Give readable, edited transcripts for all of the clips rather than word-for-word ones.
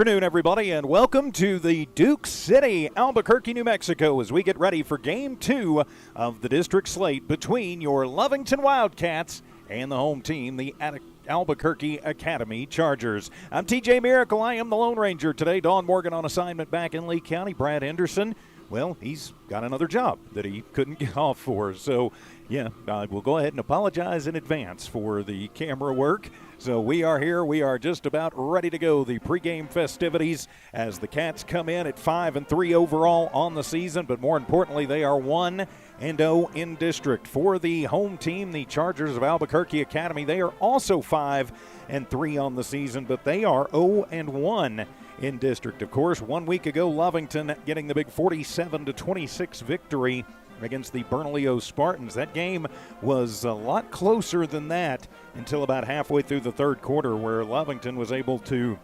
afternoon, everybody, and welcome to the Duke City, Albuquerque, New Mexico, as we get ready for Game 2 of the district slate between your Lovington Wildcats and the home team, the Albuquerque Academy Chargers. I'm TJ Miracle. I am the Lone Ranger today. Dawn Morgan on assignment back in Lee County. Brad Henderson, well, he's got another job that he couldn't get off for. So, yeah, we'll go ahead and apologize in advance for the camera work. So we are here. We are just about ready to go. The pregame festivities as the Cats come in at 5-3 overall on the season, but more importantly, they are 1-0 in district. For the home team, the Chargers of Albuquerque Academy, they are also 5-3 on the season, but they are 0-1 in district. Of course, 1 week ago, Lovington getting the big 47-26 victory against the Bernalillo Spartans. That game was a lot closer than that until about halfway through the third quarter, where Lovington was able to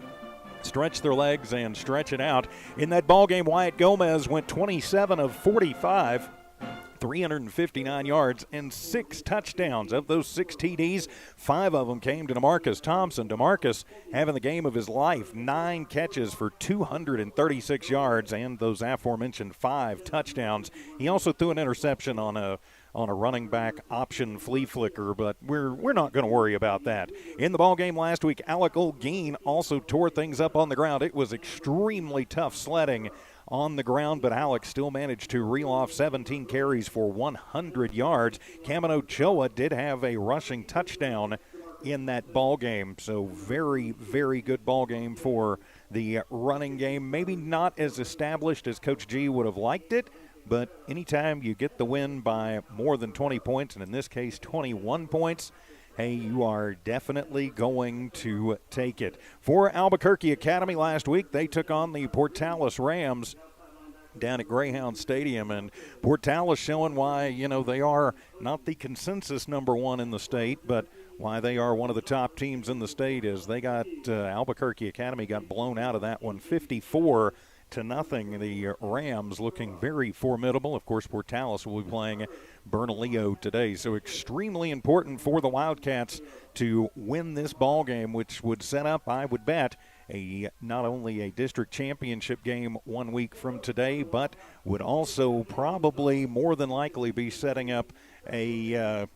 stretch their legs and stretch it out. In that ball game, Wyatt Gomez went 27 of 45, 359 yards and 6 touchdowns. Of those 6 TDs, 5 of them came to DeMarcus Thompson. DeMarcus having the game of his life, 9 catches for 236 yards and those aforementioned 5 touchdowns. He also threw an interception on a running back option flea flicker, but we're not going to worry about that. In the ball game last week, Alec Olguin also tore things up on the ground. It was extremely tough sledding on the ground, but Alex still managed to reel off 17 carries for 100 yards. Cameron Ochoa did have a rushing touchdown in that ball game, so very, very good ball game for the running game. Maybe not as established as Coach G would have liked it, but anytime you get the win by more than 20 points, and in this case 21 points, hey, you are definitely going to take it. For Albuquerque Academy last week, they took on the Portales Rams down at Greyhound Stadium, and Portales showing why, they are not the consensus number 1 in the state, but why they are one of the top teams in the state is they got Albuquerque Academy got blown out of that one 54-0. The Rams looking very formidable. Of course, Portales will be playing Bernalillo today. So extremely important for the Wildcats to win this ball game, which would set up, I would bet, not only a district championship game 1 week from today, but would also probably more than likely be setting up the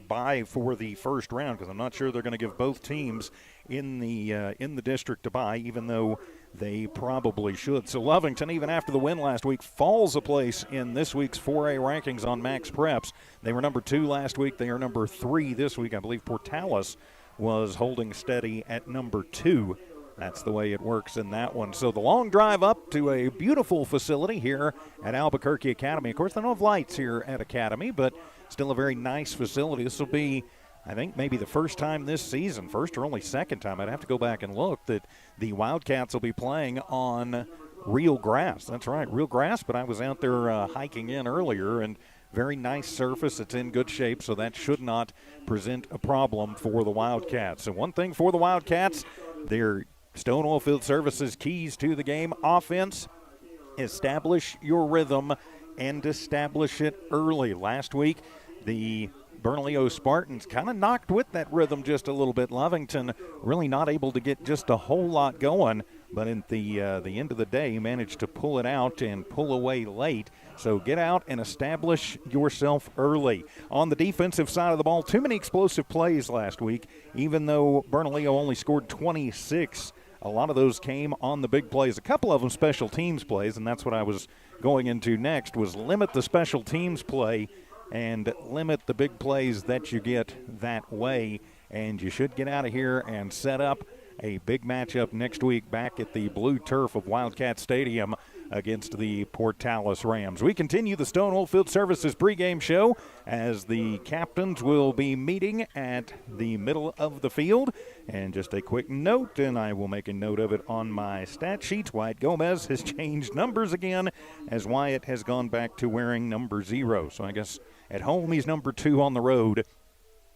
bye for the first round, because I'm not sure they're going to give both teams in the district a bye, even though they probably should. So Lovington, even after the win last week, falls a place in this week's 4A rankings on Max Preps. They were number 2 last week. They are number 3 this week. I believe Portales was holding steady at number 2. That's the way it works in that one. So the long drive up to a beautiful facility here at Albuquerque Academy. Of course, they don't have lights here at Academy, but still a very nice facility. This will be, I think, maybe the first time this season, first or only second time, I'd have to go back and look, that the Wildcats will be playing on real grass. That's right, real grass, but I was out there hiking in earlier, and very nice surface. It's in good shape, so that should not present a problem for the Wildcats. So one thing for the Wildcats, their Stonewall Field Services keys to the game: offense, establish your rhythm, and establish it early. Last week, the Bernalillo Spartans kind of knocked with that rhythm just a little bit. Lovington really not able to get just a whole lot going, but at the end of the day, managed to pull it out and pull away late. So get out and establish yourself early. On the defensive side of the ball, too many explosive plays last week. Even though Bernalillo only scored 26, a lot of those came on the big plays. A couple of them special teams plays, and that's what I was going into next, was limit the special teams play and limit the big plays that you get that way. And you should get out of here and set up a big matchup next week back at the blue turf of Wildcat Stadium against the Portales Rams. We continue the Stonewall Field Services pregame show as the captains will be meeting at the middle of the field. And just a quick note, and I will make a note of it on my stat sheets, Wyatt Gomez has changed numbers again, as Wyatt has gone back to wearing number 0. So I guess at home he's number 2, on the road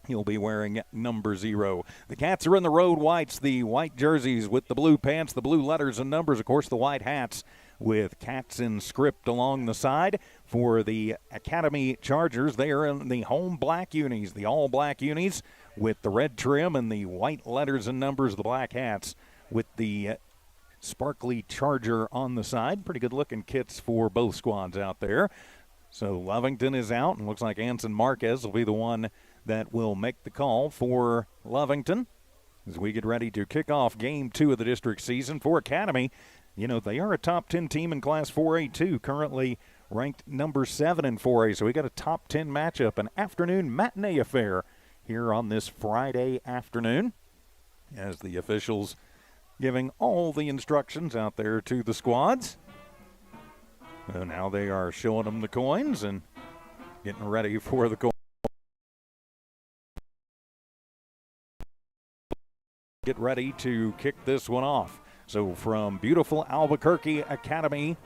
he'll be wearing number 0. The Cats are in the road whites, the white jerseys with the blue pants, the blue letters and numbers, of course the white hats with Cats in script along the side. For the Academy Chargers, they are in the home black unis, the all black unis with the red trim and the white letters and numbers, the black hats with the sparkly Charger on the side. Pretty good looking kits for both squads out there. So Lovington is out, and looks like Anson Marquez will be the one that will make the call for Lovington as we get ready to kick off Game 2 of the district season for Academy. You know, they are a top 10 team in Class 4A too, currently ranked number 7 in 4A. So we got a top 10 matchup, an afternoon matinee affair here on this Friday afternoon as the officials giving all the instructions out there to the squads. So now they are showing them the coins and getting ready for the coin. Get ready to kick this one off. So from beautiful Albuquerque Academy,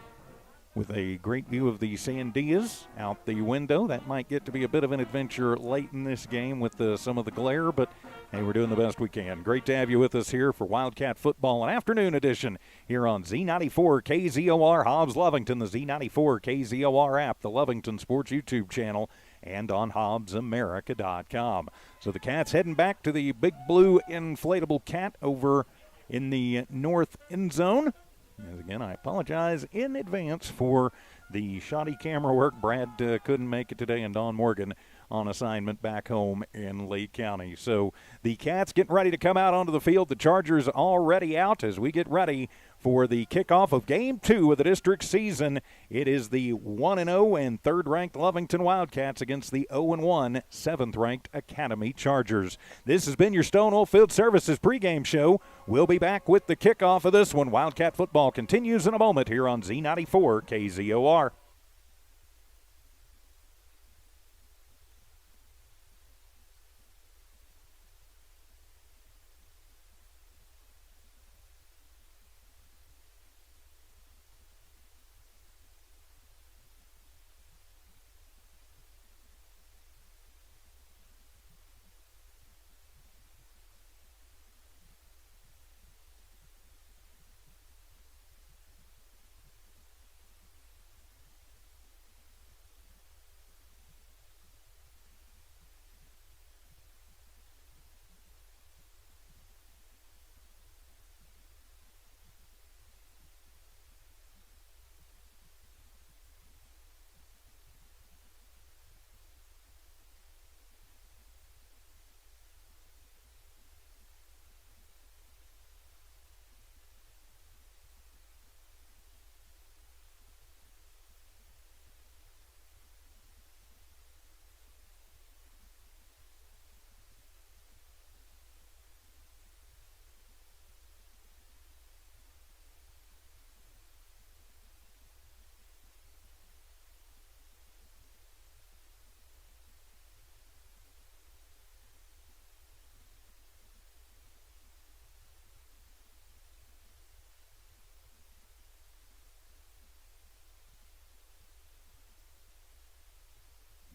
with a great view of the Sandias out the window. That might get to be a bit of an adventure late in this game with some of the glare, but hey, we're doing the best we can. Great to have you with us here for Wildcat Football, an afternoon edition here on Z94 KZOR Hobbs Lovington, the Z94 KZOR app, the Lovington Sports YouTube channel, and on HobbsAmerica.com. So the Cats heading back to the big blue inflatable cat over in the north end zone. As again, I apologize in advance for the shoddy camera work. Brad couldn't make it today, and Don Morgan on assignment back home in Lee County. So the Cats getting ready to come out onto the field. The Chargers already out as we get ready for the kickoff of Game 2 of the district season. It is the 1-0 and third-ranked Lovington Wildcats against the 0-1 seventh-ranked Academy Chargers. This has been your Stonewall Field Services pregame show. We'll be back with the kickoff of this one. Wildcat football continues in a moment here on Z94 KZOR.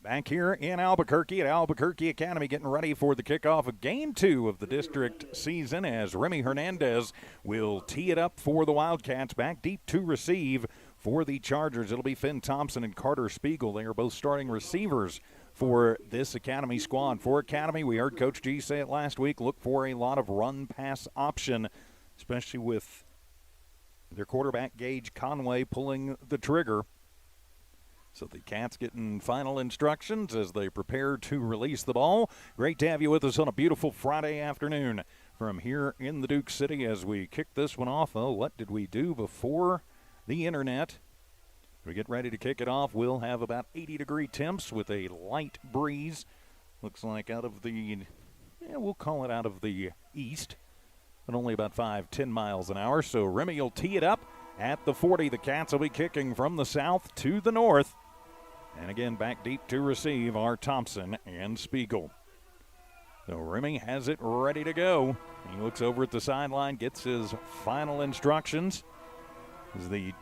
Back here in Albuquerque at Albuquerque Academy, getting ready for the kickoff of Game 2 of the district season as Remy Hernandez will tee it up for the Wildcats. Back deep to receive for the Chargers. It'll be Finn Thompson and Carter Spiegel. They are both starting receivers for this Academy squad. For Academy, we heard Coach G say it last week, look for a lot of run-pass option, especially with their quarterback, Gage Conway, pulling the trigger. So the Cats getting final instructions as they prepare to release the ball. Great to have you with us on a beautiful Friday afternoon from here in the Duke City as we kick this one off. Oh, what did we do before the internet? We get ready to kick it off. We'll have about 80-degree temps with a light breeze. Looks like out of the, we'll call it out of the east, but only about 5-10 miles an hour. So Remy will tee it up at the 40. The Cats will be kicking from the south to the north. And again, back deep to receive are Thompson and Spiegel. So Remy has it ready to go. He looks over at the sideline, gets his final instructions. This is the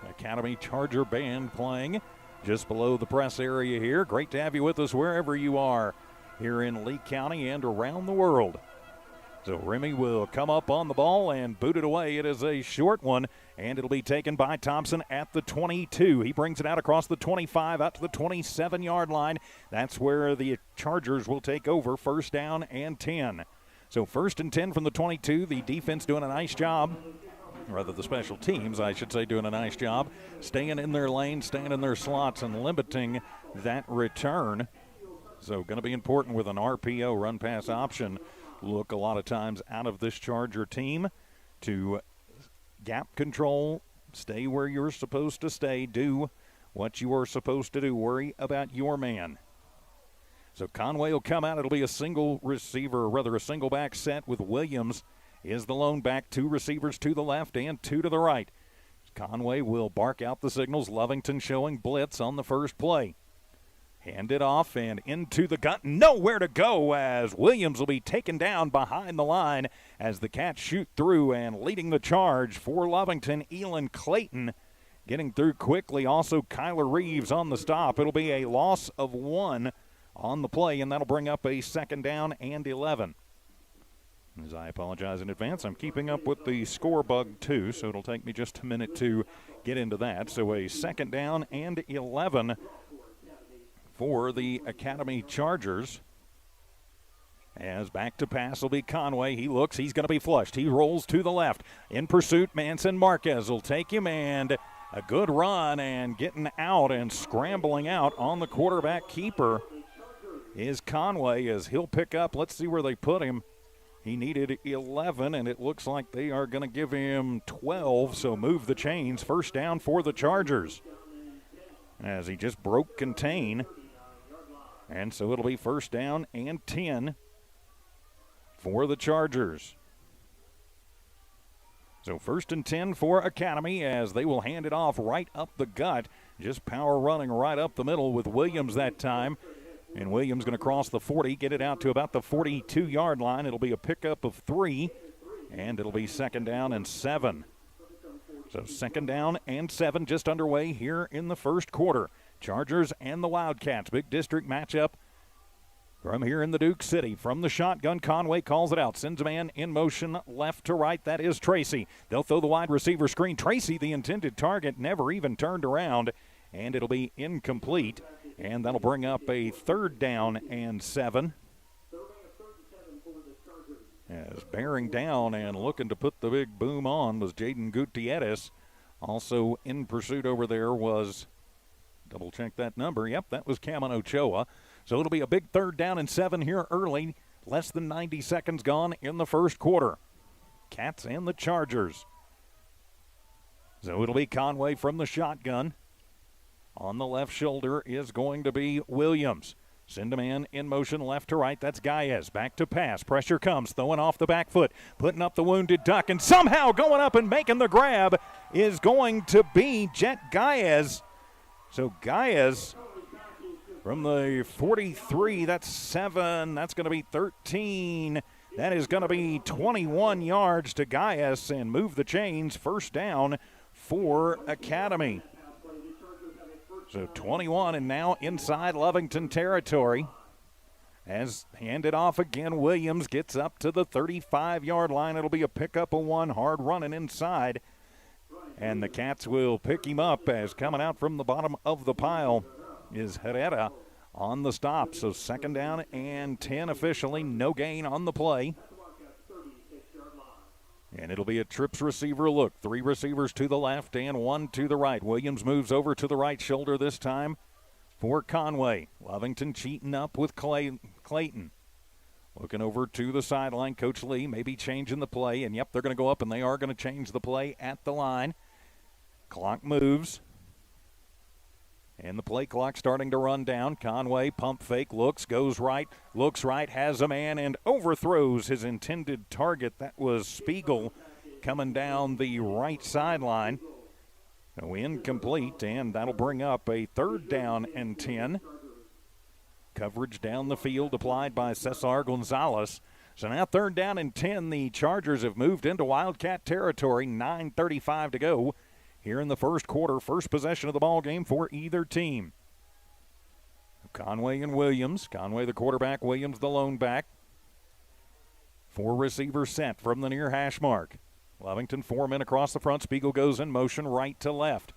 Academy Charger Band playing just below the press area here. Great to have you with us wherever you are here in Lee County and around the world. So Remy will come up on the ball and boot it away. It is a short one, and it'll be taken by Thompson at the 22. He brings it out across the 25, out to the 27-yard line. That's where the Chargers will take over, first down and 10. So 1st and 10 from the 22. The defense doing a nice job. Rather, the special teams, I should say, doing a nice job. Staying in their lane, staying in their slots, and limiting that return. So going to be important with an RPO, run-pass option. Look a lot of times out of this Charger team to gap control, stay where you're supposed to stay, do what you are supposed to do, worry about your man. So Conway will come out. It'll be a single receiver, or rather a single back set with Williams is the lone back. 2 receivers to the left and 2 to the right. Conway will bark out the signals. Lovington showing blitz on the first play. Hand it off and into the gut. Nowhere to go as Williams will be taken down behind the line as the Cats shoot through, and leading the charge for Lovington, Elon Clayton getting through quickly. Also Kyler Reeves on the stop. It'll be a loss of 1 on the play, and that'll bring up a 2nd down and 11. As I apologize in advance, I'm keeping up with the score bug too, so it'll take me just a minute to get into that. So a 2nd down and 11 for the Academy Chargers. As back to pass will be Conway. He looks, he's going to be flushed. He rolls to the left. In pursuit, Manson Marquez will take him, and a good run, and getting out and scrambling out on the quarterback keeper is Conway, as he'll pick up. Let's see where they put him. He needed 11, and it looks like they are going to give him 12, so move the chains. 1st down for the Chargers as he just broke contain. And so it'll be 1st down and 10 for the Chargers. So 1st and 10 for Academy as they will hand it off right up the gut. Just power running right up the middle with Williams that time. And Williams going to cross the 40, get it out to about the 42-yard line. It'll be a pickup of 3, and it'll be 2nd down and 7. So 2nd down and 7 just underway here in the first quarter. Chargers and the Wildcats, big district matchup from here in the Duke City. From the shotgun, Conway calls it out. Sends a man in motion left to right. That is Tracy. They'll throw the wide receiver screen. Tracy, the intended target, never even turned around, and it'll be incomplete. And that'll bring up a 3rd down and 7. As bearing down and looking to put the big boom on was Jaden Gutierrez. Also in pursuit over there was, double check that number, yep, that was Cameron Ochoa. So it'll be a big 3rd down and 7 here early. Less than 90 seconds gone in the first quarter. Cats and the Chargers. So it'll be Conway from the shotgun. On the left shoulder is going to be Williams. Send a man in motion left to right. That's Gaez. Back to pass. Pressure comes. Throwing off the back foot. Putting up the wounded duck. And somehow going up and making the grab is going to be Jet Gaez. So Gaez from the 43. That's 7. That's going to be 13. That is going to be 21 yards to Gaez and move the chains. 1st down for Academy. So 21 and now inside Lovington territory. As handed off again, Williams gets up to the 35-yard line. It'll be a pickup of 1, hard running inside. And the Cats will pick him up as coming out from the bottom of the pile is Herrera on the stop. So 2nd down and 10 officially. No gain on the play. And it'll be a trips receiver look. 3 receivers to the left and 1 to the right. Williams moves over to the right shoulder this time for Conway. Lovington cheating up with Clayton. Looking over to the sideline. Coach Lee maybe changing the play. And, yep, they're going to go up, and they are going to change the play at the line. Clock moves. And the play clock starting to run down. Conway, pump fake, looks right, has a man, and overthrows his intended target. That was Spiegel coming down the right sideline. So incomplete, and that'll bring up a 3rd down and 10. Coverage down the field applied by Cesar Gonzalez. So now 3rd down and 10. The Chargers have moved into Wildcat territory. 9:35 to go here in the first quarter. First possession of the ball game for either team. Conway and Williams. Conway the quarterback, Williams the lone back. 4 receivers set from the near hash mark. Lovington 4 men across the front. Spiegel goes in motion right to left.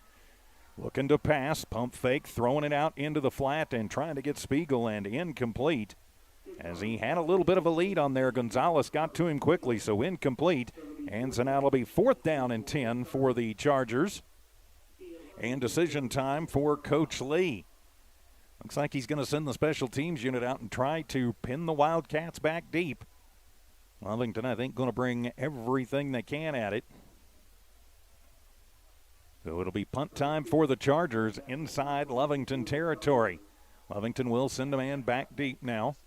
Looking to pass, pump fake, throwing it out into the flat and trying to get Spiegel, and incomplete. as he had a little bit of a lead on there. Gonzalez got to him quickly, so incomplete. And so now it'll be 4th down and 10 for the Chargers. And decision time for Coach Lee. Looks like he's going to send the special teams unit out and try to pin the Wildcats back deep. Lovington, I think, going to bring everything they can at it. So it'll be punt time for the Chargers inside Lovington territory. Lovington will send a man back deep now.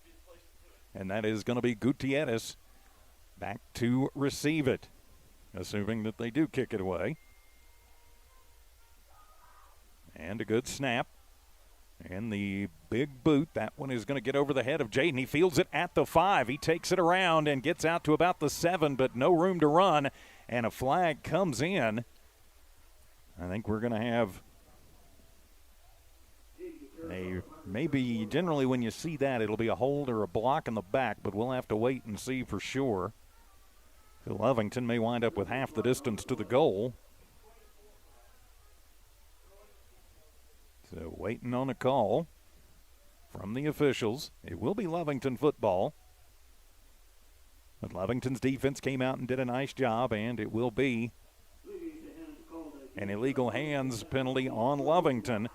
And that is going to be Gutierrez back to receive it, assuming that they do kick it away. And a good snap. And the big boot, that one is going to get over the head of Jaden. He fields it at the 5. He takes it around and gets out to about the 7, but no room to run. And a flag comes in. I think we're going to have maybe generally when you see that, it'll be a hold or a block in the back, but we'll have to wait and see for sure. So Lovington may wind up with half the distance to the goal. So waiting on a call from the officials. It will be Lovington football. But Lovington's defense came out and did a nice job, and it will be an illegal hands penalty on Lovington.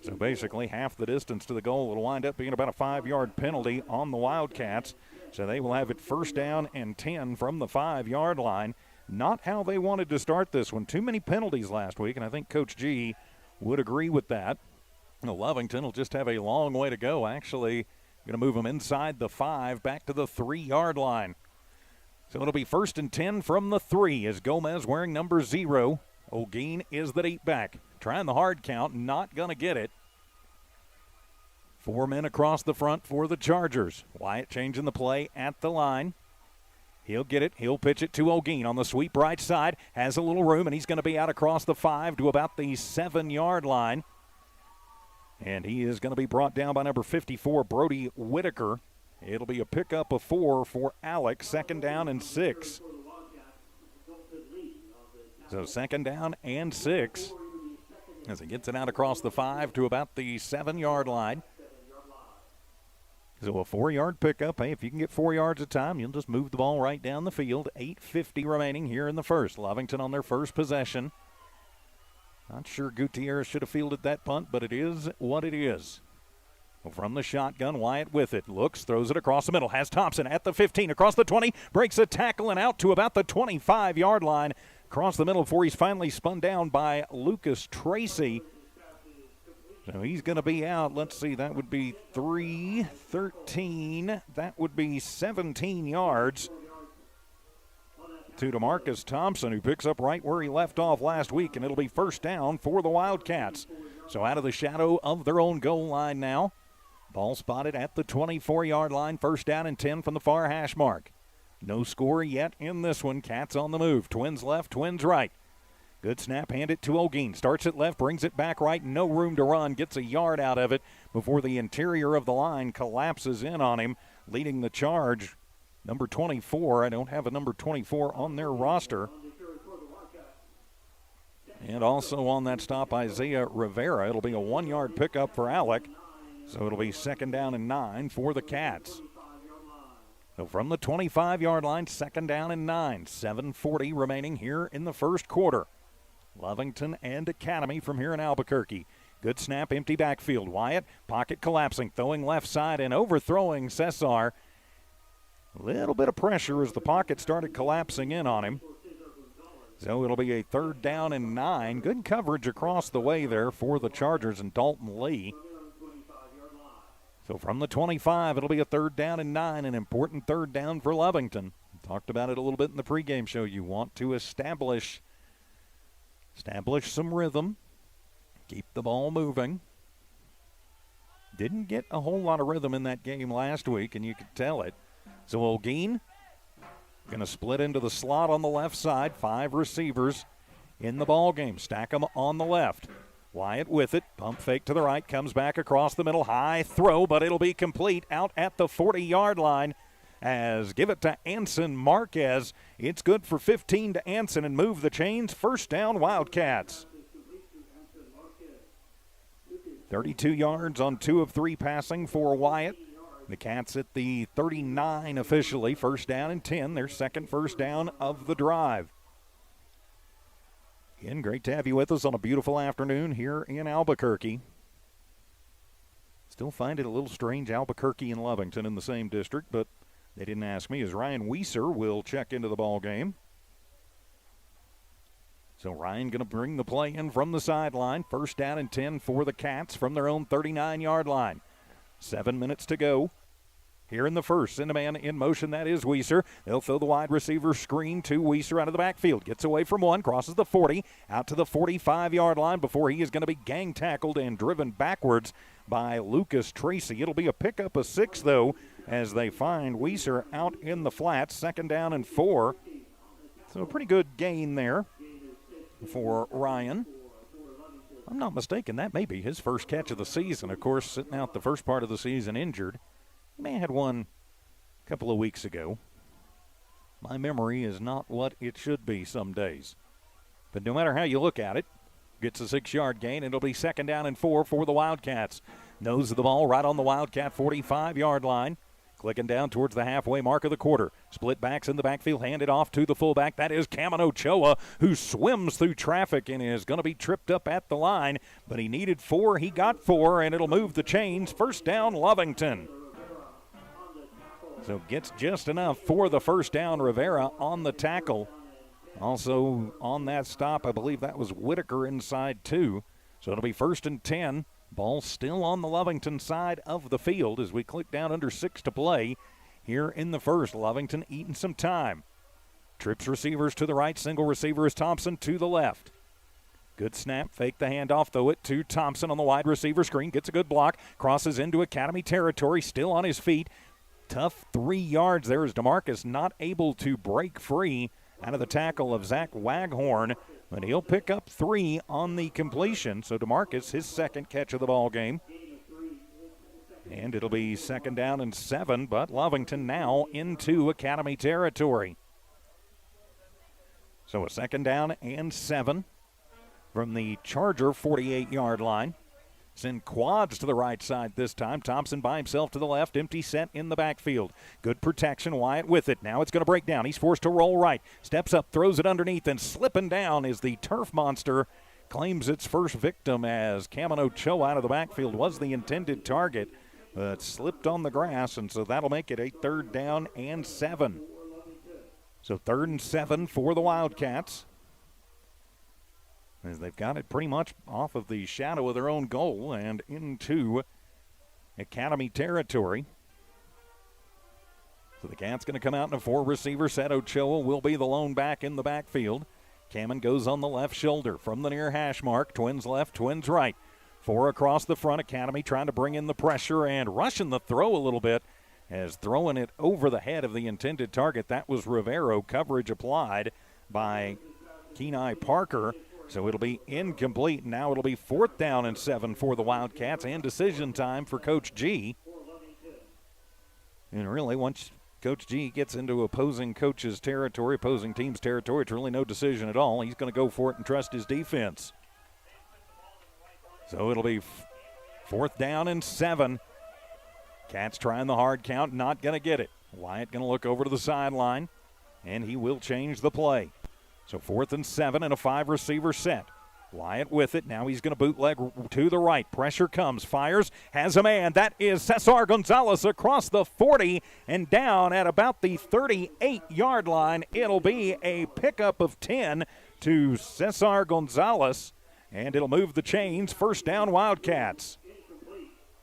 So basically half the distance to the goal. It'll wind up being about a 5-yard penalty on the Wildcats. So they will have it 1st down and 10 from the 5-yard line. Not how they wanted to start this one. Too many penalties last week, and I think Coach G would agree with that. Lovington will just have a long way to go. Actually, going to move them inside the 5, back to the 3-yard line. So it'll be 1st and 10 from the 3 as Gomez wearing number 0. Olguin is the deep back. Trying the hard count, not going to get it. 4 men across the front for the Chargers. Wyatt changing the play at the line. He'll get it. He'll pitch it to Olguin on the sweep right side. Has a little room, and he's going to be out across the 5 to about the 7-yard line. And he is going to be brought down by number 54, Brody Whitaker. It'll be a pickup of 4 for Alex. 2nd down and 6. So 2nd down and 6 as he gets it out across the 5 to about the 7-yard line. So a 4-yard pickup. Hey, if you can get 4 yards a time, you'll just move the ball right down the field. 8:50 remaining here in the first. Lovington on their first possession. Not sure Gutierrez should have fielded that punt, but it is what it is. From the shotgun, Wyatt with it. Looks, throws it across the middle. Has Thompson at the 15, across the 20. Breaks a tackle and out to about the 25-yard line. Across the middle before he's finally spun down by Lucas Tracy. So he's going to be out. Let's see, that would be 13. That would be 17 yards to DeMarcus Thompson, who picks up right where he left off last week, and it'll be 1st down for the Wildcats. So out of the shadow of their own goal line now. Ball spotted at the 24-yard line. 1st down and 10 from the far hash mark. No score yet in this one. Cats on the move. Twins left, Twins right. Good snap, hand it to Olguin. Starts it left, brings it back right. No room to run. Gets a yard out of it before the interior of the line collapses in on him, leading the charge. Number 24. I don't have a number 24 on their roster. And also on that stop, Isaiah Rivera. It'll be a 1-yard pickup for Alec. So it'll be 2nd down and 9 for the Cats. So from the 25-yard line, 2nd down and 9. 7:40 remaining here in the first quarter. Lovington and Academy from here in Albuquerque. Good snap, empty backfield. Wyatt, pocket collapsing, throwing left side and overthrowing Cesar. A little bit of pressure as the pocket started collapsing in on him. So it'll be a 3rd down and 9. Good coverage across the way there for the Chargers and Dalton Lee. So from the 25, it'll be a 3rd down and 9, an important 3rd down for Lovington. Talked about it a little bit in the pregame show. You want to establish some rhythm, keep the ball moving. Didn't get a whole lot of rhythm in that game last week, and you could tell it. So Olguin going to split into the slot on the left side. 5 receivers in the ball game. Stack them on the left. Wyatt with it. Pump fake to the right. Comes back across the middle. High throw, but it'll be complete out at the 40-yard line. As give it to Anson Marquez. It's good for 15 to Anson and move the chains. 1st down, Wildcats. 32 yards on 2 of 3 passing for Wyatt. The Cats at the 39 officially. First down and 10. Their second first down of the drive. Again, great to have you with us on a beautiful afternoon here in Albuquerque. Still find it a little strange, Albuquerque and Lovington in the same district, but they didn't ask me, as Ryan Weiser will check into the ball game. So Ryan going to bring the play in from the sideline. First down and 10 for the Cats from their own 39-yard line. 7 minutes to go here in the first. Send a man in motion, that is Weiser. They'll throw the wide receiver screen to Weiser out of the backfield. Gets away from one, crosses the 40, out to the 45-yard line before he is going to be gang tackled and driven backwards by Lucas Tracy. It'll be a pickup of 6, though, as they find Weiser out in the flats. Second down and 4. So a pretty good gain there for Ryan. I'm not mistaken, that may be his first catch of the season. Of course, sitting out the first part of the season injured. He may have had one a couple of weeks ago. My memory is not what it should be some days. But no matter how you look at it, gets a 6-yard gain. It'll be second down and 4 for the Wildcats. Nose of the ball right on the Wildcat 45-yard line. Clicking down towards the halfway mark of the quarter. Split backs in the backfield, handed off to the fullback. That is Cameron Ochoa, who swims through traffic and is going to be tripped up at the line. But he needed 4. He got 4, and it'll move the chains. First down, Lovington. So gets just enough for the first down. Rivera on the tackle. Also on that stop, I believe that was Whitaker inside too. So it'll be first and 10. Ball still on the Lovington side of the field as we click down under 6 to play here in the first. Lovington eating some time. Trips receivers to the right. Single receiver is Thompson to the left. Good snap. Fake the handoff. Throw it to Thompson on the wide receiver screen. Gets a good block. Crosses into Academy territory. Still on his feet. Tough 3 yards there as DeMarcus not able to break free out of the tackle of Zach Waghorn. But he'll pick up 3 on the completion. So DeMarcus, his second catch of the ball game. And it'll be second down and 7, but Lovington now into Academy territory. So a second down and 7 from the Charger 48-yard line. Send quads to the right side this time. Thompson by himself to the left. Empty set in the backfield. Good protection. Wyatt with it. Now it's going to break down. He's forced to roll right. Steps up, throws it underneath, and slipping down is the turf monster. Claims its first victim as Cameron Ochoa out of the backfield was the intended target, but slipped on the grass, and so that'll make it a third down and 7. So third and 7 for the Wildcats, as they've got it pretty much off of the shadow of their own goal and into Academy territory. So the Cats going to come out in a 4-receiver set. Ochoa will be the lone back in the backfield. Cameron goes on the left shoulder from the near hash mark. Twins left, twins right. 4 across the front. Academy trying to bring in the pressure and rushing the throw a little bit, as throwing it over the head of the intended target. That was Rivero. Coverage applied by Kenai Parker. So it'll be incomplete. Now it'll be fourth down and 7 for the Wildcats, and decision time for Coach G. And really, once Coach G gets into opposing coach's territory, opposing team's territory, it's really no decision at all. He's going to go for it and trust his defense. So it'll be fourth down and 7. Cats trying the hard count, not going to get it. Wyatt going to look over to the sideline, and he will change the play. So 4th and 7 and a 5-receiver set. Wyatt with it. Now he's going to bootleg to the right. Pressure comes. Fires. Has a man. That is Cesar Gonzalez across the 40 and down at about the 38-yard line. It'll be a pickup of 10 to Cesar Gonzalez, and it'll move the chains. First down, Wildcats.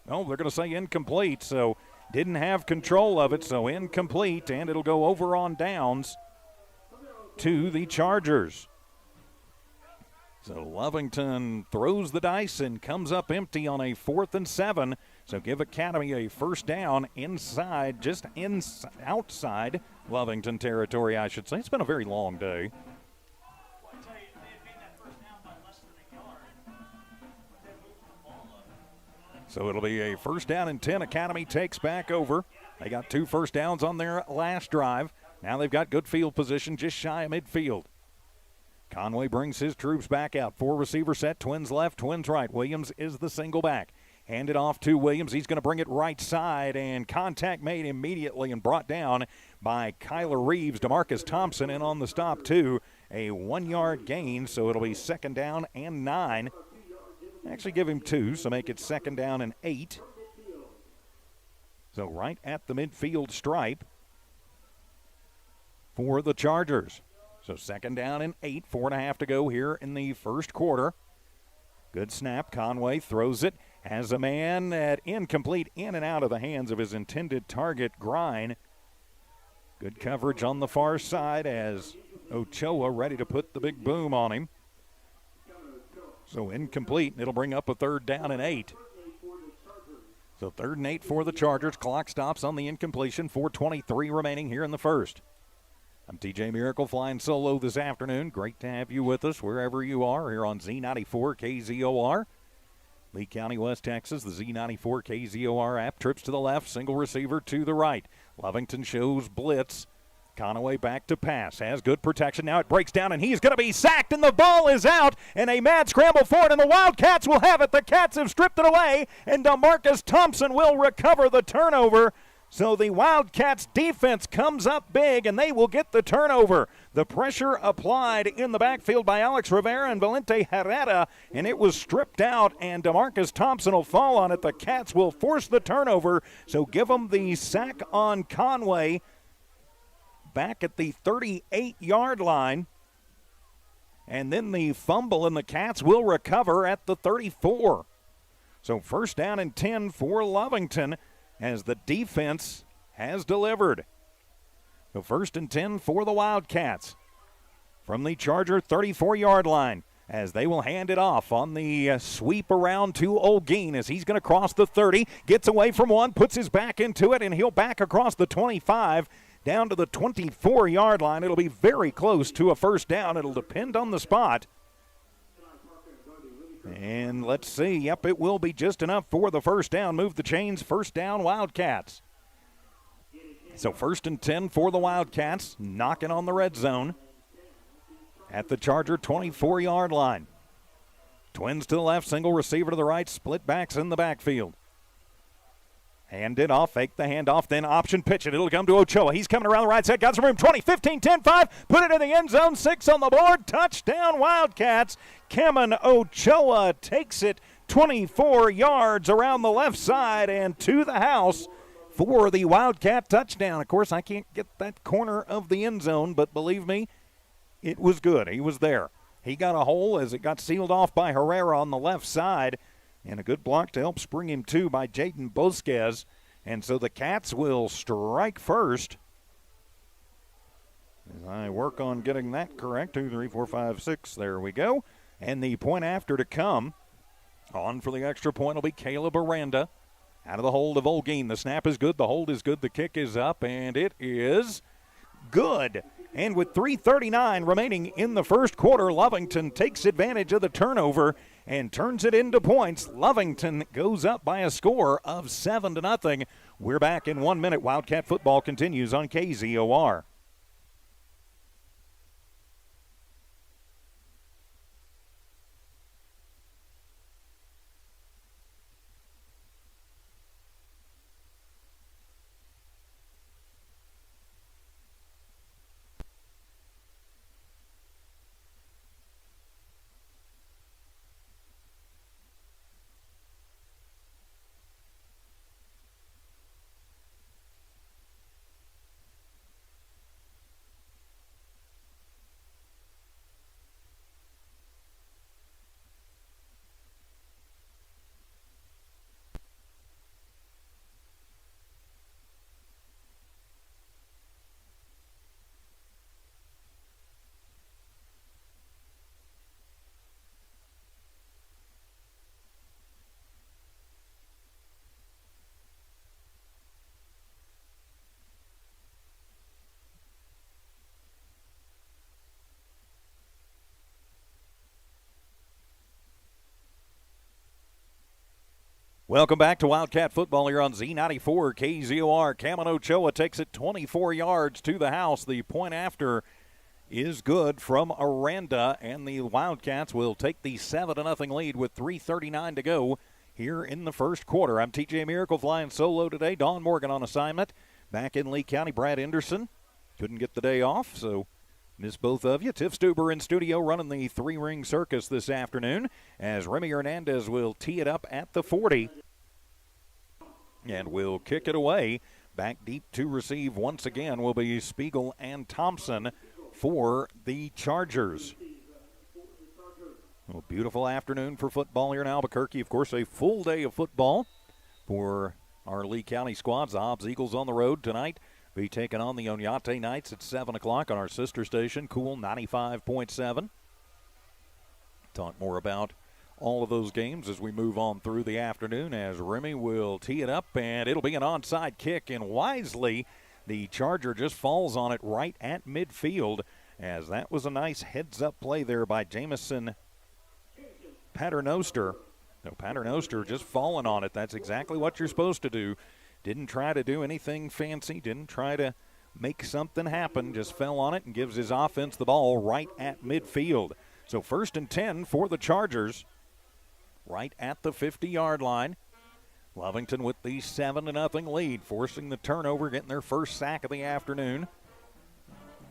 Oh, they're going to say incomplete, so didn't have control of it, so incomplete, and it'll go over on downs to the Chargers. So Lovington throws the dice and comes up empty on a 4th and 7. So give Academy a first down inside, outside Lovington territory, I should say. It's been a very long day. So it'll be a first down and 10. Academy takes back over. They got 2 first downs on their last drive. Now they've got good field position just shy of midfield. Conway brings his troops back out. 4-receiver set, twins left, twins right. Williams is the single back. Hand it off to Williams. He's going to bring it right side, and contact made immediately and brought down by Kyler Reeves. DeMarcus Thompson in on the stop, too. A 1-yard gain, so it'll be 2nd down and 9. Actually give him 2, so make it 2nd down and 8. So right at the midfield stripe for the Chargers. So 2nd down and 8, 4.5 to go here in the first quarter. Good snap. Conway throws it. Has a man at incomplete, in and out of the hands of his intended target, Grine. Good coverage on the far side as Ochoa ready to put the big boom on him. So incomplete, and it'll bring up a 3rd down and 8. So 3rd and 8 for the Chargers. Clock stops on the incompletion. 4:23 remaining here in the first. I'm TJ Miracle flying solo this afternoon. Great to have you with us wherever you are here on Z94 KZOR. Lee County, West Texas, the Z94 KZOR app. Trips to the left, single receiver to the right. Lovington shows blitz. Conaway back to pass. Has good protection. Now it breaks down, and he's going to be sacked, and the ball is out. And a mad scramble for it, and the Wildcats will have it. The Cats have stripped it away, and DeMarcus Thompson will recover the turnover. So the Wildcats defense comes up big, and they will get the turnover. The pressure applied in the backfield by Alex Rivera and Valente Herrera, and it was stripped out, and DeMarcus Thompson will fall on it. The Cats will force the turnover, so give them the sack on Conway back at the 38-yard line. And then the fumble, and the Cats will recover at the 34. So 1st down and 10 for Lovington, as the defense has delivered. The 1st and 10 for the Wildcats from the Charger 34-yard line, as they will hand it off on the sweep around to Olguin as he's going to cross the 30, gets away from one, puts his back into it, and he'll back across the 25 down to the 24-yard line. It'll be very close to a 1st down. It'll depend on the spot. And let's see. Yep, it will be just enough for the 1st down. Move the chains. 1st down, Wildcats. So 1st and 10 for the Wildcats, knocking on the red zone at the Charger 24-yard line. Twins to the left, single receiver to the right, split backs in the backfield. Hand it off, fake the handoff, then option pitch it. It'll come to Ochoa. He's coming around the right side, got some room. 20, 15, 10, 5. Put it in the end zone. 6 on the board. Touchdown, Wildcats. Kemen Ochoa takes it 24 yards around the left side and to the house for the Wildcat touchdown. Of course, I can't get that corner of the end zone, but believe me, it was good. He was there. He got a hole as it got sealed off by Herrera on the left side. And a good block to help spring him to by Jaden Bosquez. And so the Cats will strike first. As I work on getting that correct. 2, 3, 4, 5, 6. There we go. And the point after to come. On for the extra point will be Caleb Aranda. Out of the hold of Olguin. The snap is good. The hold is good. The kick is up. And it is good. And with 3:39 remaining in the first quarter, Lovington takes advantage of the turnover and turns it into points. Lovington goes up by a score of 7-0. We're back in 1 minute. Wildcat football continues on KZOR. Welcome back to Wildcat football here on Z94 KZOR. Kemen Ochoa takes it 24 yards to the house. The point after is good from Aranda, and the Wildcats will take the 7-0 lead with 3:39 to go here in the first quarter. I'm TJ Miracle flying solo today. Dawn Morgan on assignment. Back in Lee County, Brad Anderson couldn't get the day off, so miss both of you. Tiff Stuber in studio running the three-ring circus this afternoon as Remy Hernandez will tee it up at the 40. And will kick it away. Back deep to receive once again will be Spiegel and Thompson for the Chargers. Well, beautiful afternoon for football here in Albuquerque. Of course, a full day of football for our Lee County squads. The Hobbs Eagles on the road tonight. Be taking on the Oñate Knights at 7 o'clock on our sister station, Cool 95.7. Talk more about all of those games as we move on through the afternoon as Remy will tee it up, and it'll be an onside kick, and wisely the Charger just falls on it right at midfield, as that was a nice heads-up play there by Jamison Paternoster. No, Paternoster just falling on it. That's exactly what you're supposed to do. Didn't try to do anything fancy, didn't try to make something happen, just fell on it and gives his offense the ball right at midfield. So 1st and 10 for the Chargers, right at the 50-yard line. Lovington with the 7-0 lead, forcing the turnover, getting their first sack of the afternoon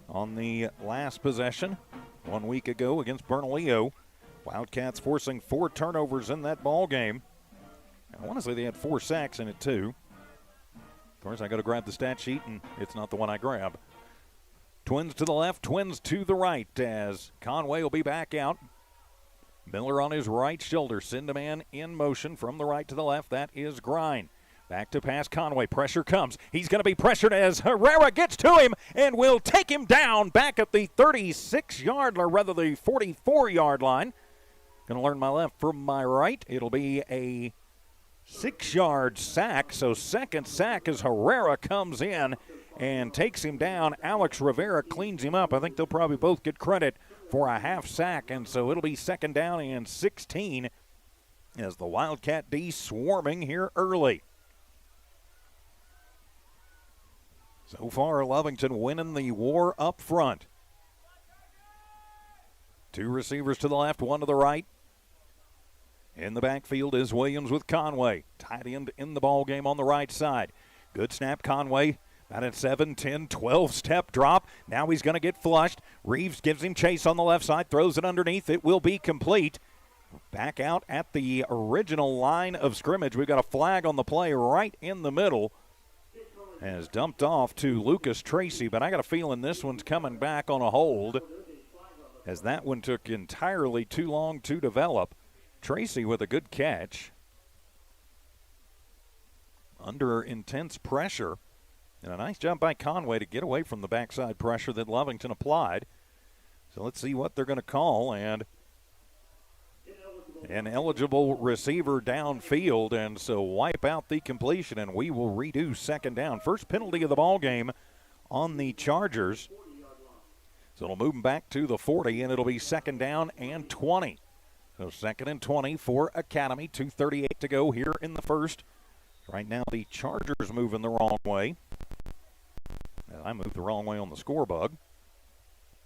on the last possession 1 week ago against Bernalillo. Wildcats forcing 4 turnovers in that ball game. I want to say they had 4 sacks in it too. Of course, I got to grab the stat sheet, and it's not the one I grab. Twins to the left, Twins to the right, as Conway will be back out. Miller on his right shoulder. Send a man in motion from the right to the left. That is Grind. Back to pass Conway. Pressure comes. He's going to be pressured as Herrera gets to him and will take him down back at the 36-yard, or rather the 44-yard line. Going to learn my left from my right. It'll be a 6-yard sack. So second sack as Herrera comes in and takes him down. Alex Rivera cleans him up. I think they'll probably both get credit for a half sack, and so it'll be 2nd down and 16 as the Wildcat D swarming here early. So far, Lovington winning the war up front. 2 receivers to the left, 1 to the right. In the backfield is Williams with Conway. Tight end in the ball game on the right side. Good snap, Conway. About a 7, 10, 12-step drop. Now he's going to get flushed. Reeves gives him chase on the left side, throws it underneath. It will be complete. Back out at the original line of scrimmage. We've got a flag on the play right in the middle. Has dumped off to Lucas Tracy, but I got a feeling this one's coming back on a hold, as that one took entirely too long to develop. Tracy with a good catch. Under intense pressure. And a nice job by Conway to get away from the backside pressure that Lovington applied. So let's see what they're going to call. And an eligible receiver downfield, and so wipe out the completion, and we will redo 2nd down. First penalty of the ball game on the Chargers. So it'll move them back to the 40, and it'll be 2nd down and 20. So 2nd and 20 for Academy. 2:38 to go here in the first. Right now the Chargers moving the wrong way. I moved the wrong way on the score bug.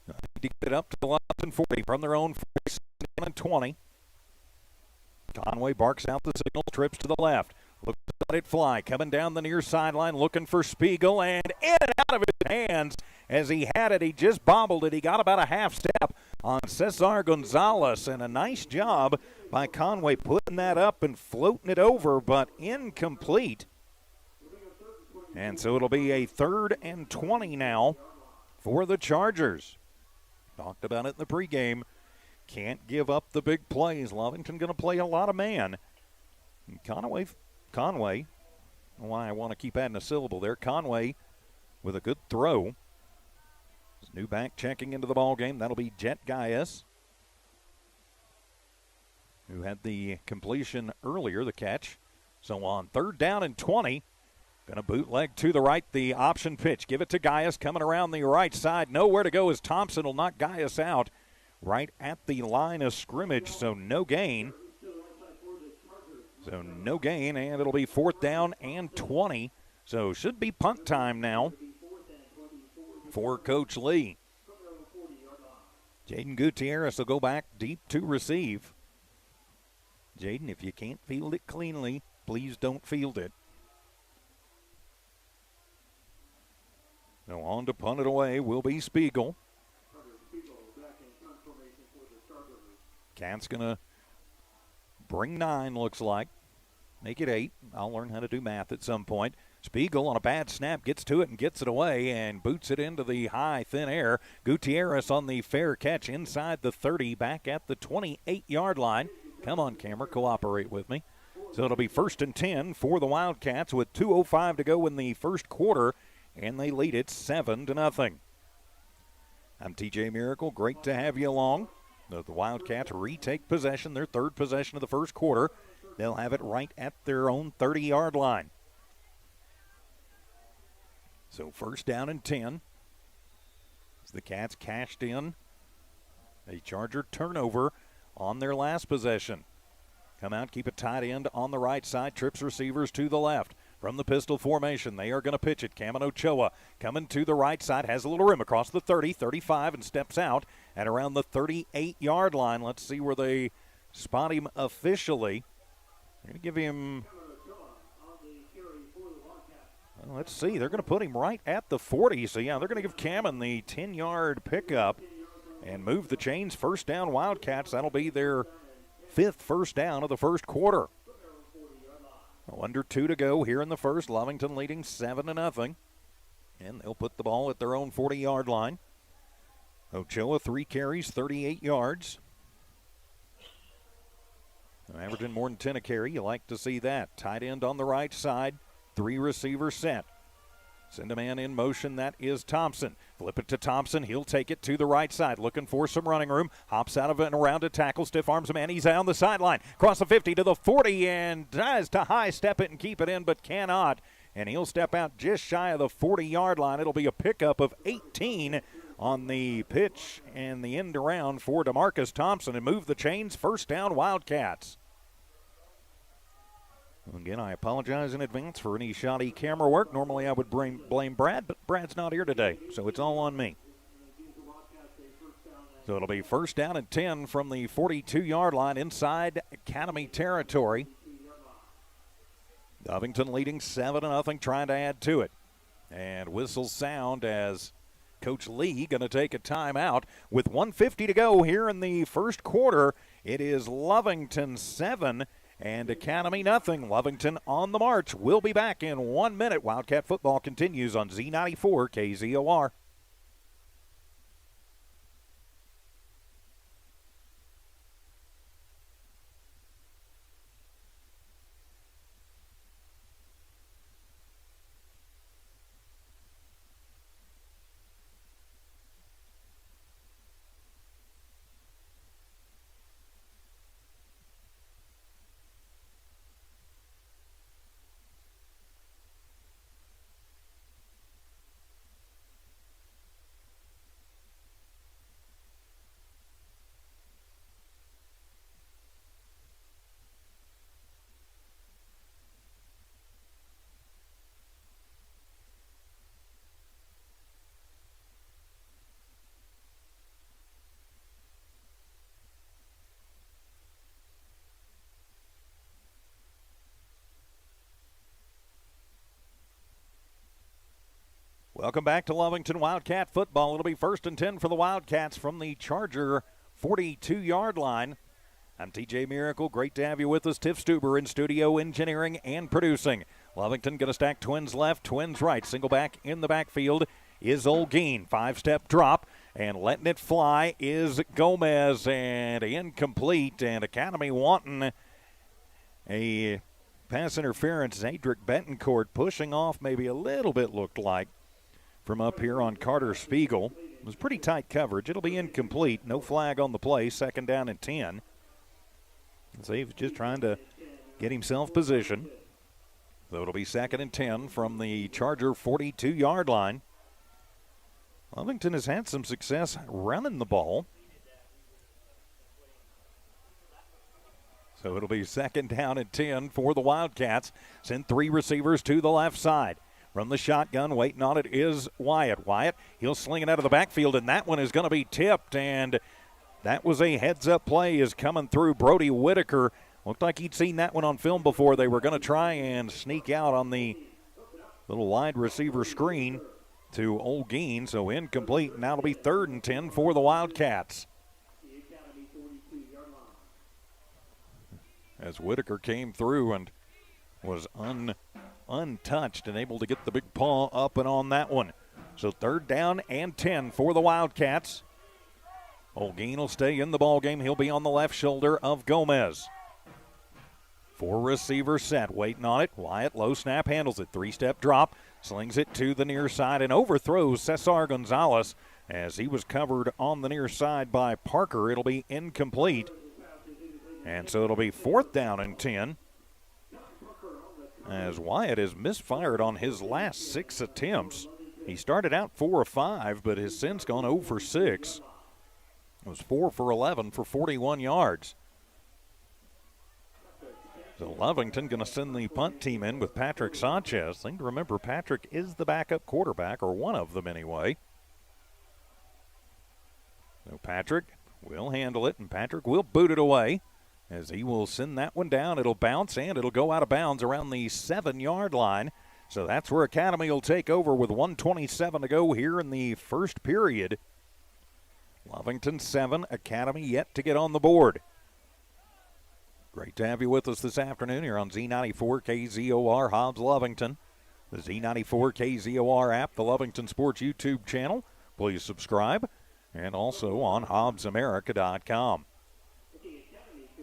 I need to get it up to the left and 40 from their own 40 and 20. Conway barks out the signal, trips to the left. Looks to let it fly. Coming down the near sideline, looking for Spiegel, and in and out of his hands as he had it. He just bobbled it. He got about a half step on Cesar Gonzalez, and a nice job by Conway putting that up and floating it over, but incomplete. And so it'll be a 3rd and 20 now for the Chargers. Talked about it in the pregame. Can't give up the big plays. Lovington going to play a lot of man. And Conway, why I want to keep adding a syllable there. Conway with a good throw. His new back checking into the ball game. That'll be Jet Gaius, who had the completion earlier, the catch. So on 3rd down and 20, going to bootleg to the right, the option pitch. Give it to Gaius coming around the right side. Nowhere to go as Thompson will knock Gaius out right at the line of scrimmage. So no gain. And it'll be 4th down and 20. So should be punt time now for Coach Lee. Jaden Gutierrez will go back deep to receive. Jaden, if you can't field it cleanly, please don't field it. Now on to punt it away will be Spiegel. Cats going to bring 9, looks like. Make it 8. I'll learn how to do math at some point. Spiegel on a bad snap gets to it and gets it away and boots it into the high, thin air. Gutierrez on the fair catch inside the 30, back at the 28-yard line. Come on, camera, cooperate with me. So it'll be 1st and 10 for the Wildcats with 2:05 to go in the first quarter, and they lead it 7-0. I'm TJ Miracle. Great to have you along. The Wildcats retake possession, their 3rd possession of the first quarter. They'll have it right at their own 30-yard line. So 1st down and 10. As the Cats cashed in a Charger turnover on their last possession. Come out, keep it tight end on the right side. Trips receivers to the left. From the pistol formation, they are going to pitch it. Cameron Ochoa coming to the right side, has a little room across the 30, 35, and steps out at around the 38-yard line. Let's see where they spot him officially. They're going to give him, well, let's see, they're going to put him right at the 40. So, yeah, they're going to give Cameron the 10-yard pickup and move the chains. 1st down Wildcats. That'll be their 5th first down of the first quarter. Under 2 to go here in the first. Lovington leading 7-0. And they'll put the ball at their own 40-yard line. Ochoa, 3 carries, 38 yards. Averaging more than 10 a carry. You like to see that. Tight end on the right side. 3 receivers set. Send a man in motion. That is Thompson. Flip it to Thompson. He'll take it to the right side. Looking for some running room. Hops out of it and around a tackle. Stiff arms a man. He's on the sideline. Across the 50 to the 40 and tries to high step it and keep it in but cannot. And he'll step out just shy of the 40-yard line. It'll be a pickup of 18 on the pitch and the end around for DeMarcus Thompson and move the chains. 1st down Wildcats. Again, I apologize in advance for any shoddy camera work. Normally I would blame Brad, but Brad's not here today, so it's all on me. So it'll be 1st down and 10 from the 42-yard line inside Academy territory. Lovington leading 7-0, trying to add to it. And whistles sound as Coach Lee going to take a timeout. With 1:50 to go here in the first quarter, it is Lovington 7 and Academy nothing. Lovington on the march. We'll be back in 1 minute. Wildcat football continues on Z94 KZOR. Welcome back to Lovington Wildcat football. It'll be 1st and 10 for the Wildcats from the Charger 42-yard line. I'm TJ Miracle. Great to have you with us. Tiff Stuber in studio engineering and producing. Lovington going to stack twins left, twins right. Single back in the backfield is Olguin. 5-step drop and letting it fly is Gomez, and incomplete. And Academy wanting a pass interference. Zadrick Betancourt pushing off maybe a little bit, looked like, from up here on Carter Spiegel. It was pretty tight coverage. It'll be incomplete. No flag on the play. 2nd down and 10. So he was just trying to get himself positioned. So it'll be 2nd and 10 from the Charger 42-yard line. Lovington has had some success running the ball. So it'll be 2nd down and 10 for the Wildcats. Send 3 receivers to the left side. From the shotgun, waiting on it is Wyatt. Wyatt, he'll sling it out of the backfield, and that one is going to be tipped. And that was a heads-up play is coming through. Brody Whitaker Looked like he'd seen that one on film before. They were going to try and sneak out on the little wide receiver screen to Olguin, so incomplete. Now it'll be 3rd and 10 for the Wildcats. As Whitaker came through and was untouched and able to get the big paw up and on that one. So 3rd down and 10 for the Wildcats. Olguin will stay in the ballgame. He'll be on the left shoulder of Gomez. 4 receiver set, waiting on it. Wyatt, low snap, handles it. 3-step drop, slings it to the near side and overthrows Cesar Gonzalez as he was covered on the near side by Parker. It'll be incomplete. And so it'll be 4th down and 10 as Wyatt has misfired on his last 6 attempts. He started out 4 of 5, but has since gone 0 for 6. It was 4 for 11 for 41 yards. So Lovington going to send the punt team in with Patrick Sanchez. Thing to remember, Patrick is the backup quarterback, or one of them anyway. So Patrick will handle it, and Patrick will boot it away as he will send that one down. It'll bounce, and it'll go out of bounds around the 7-yard line. So that's where Academy will take over with 1:27 to go here in the first period. Lovington 7, Academy yet to get on the board. Great to have you with us this afternoon here on Z94 KZOR Hobbs Lovington. The Z94 KZOR app, the Lovington Sports YouTube channel. Please subscribe. And also on HobbsAmerica.com.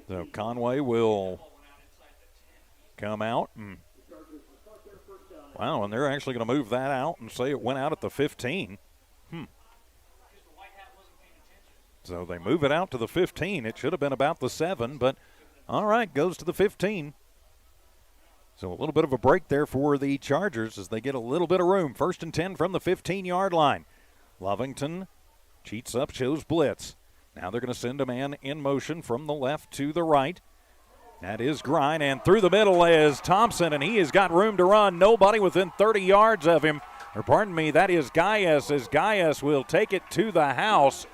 So Conway will come out. Wow, and they're actually going to move that out and say it went out at the 15. So they move it out to the 15. It should have been about the 7, but all right, goes to the 15. So a little bit of a break there for the Chargers as they get a little bit of room. 1st and 10 from the 15-yard line. Lovington cheats up, shows blitz. Now they're going to send a man in motion from the left to the right. That is Grine, and through the middle is Thompson, and he has got room to run. Nobody within 30 yards of him. Or pardon me, that is Gaius, as Gaius will take it to the house.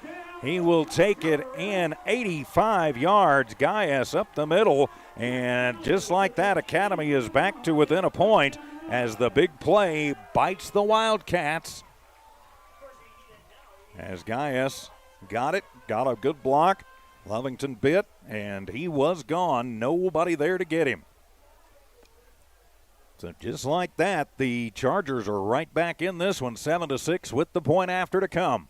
He will take it in 85 yards. Gaius up the middle, and just like that, Academy is back to within a point as the big play bites the Wildcats. As Gaius got it, got a good block. Lovington bit, and he was gone. Nobody there to get him. So just like that, the Chargers are right back in this one, 7-6 with the point after to come.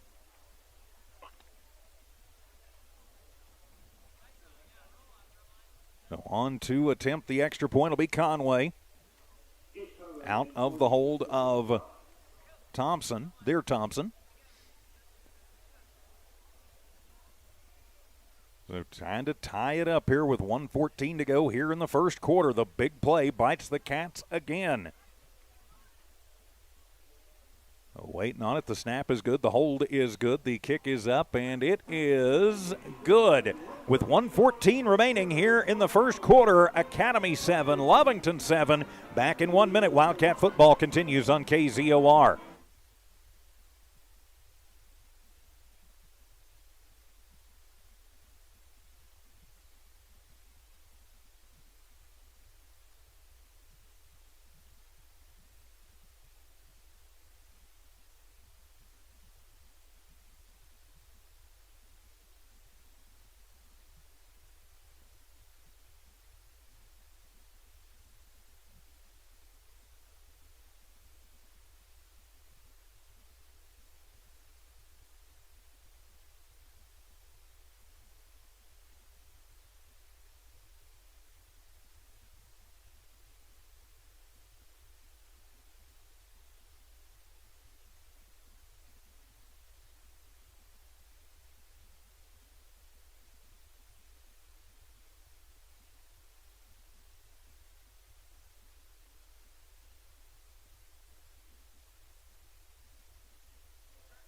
So on to attempt the extra point will be Conway. Out of the hold of Thompson, dear Thompson. So trying to tie it up here with 1:14 to go here in the first quarter. The big play bites the Cats again. Waiting on it. The snap is good. The hold is good. The kick is up, and it is good. With 1:14 remaining here in the first quarter, Academy 7, Lovington 7. Back in 1 minute. Wildcat football continues on KZOR.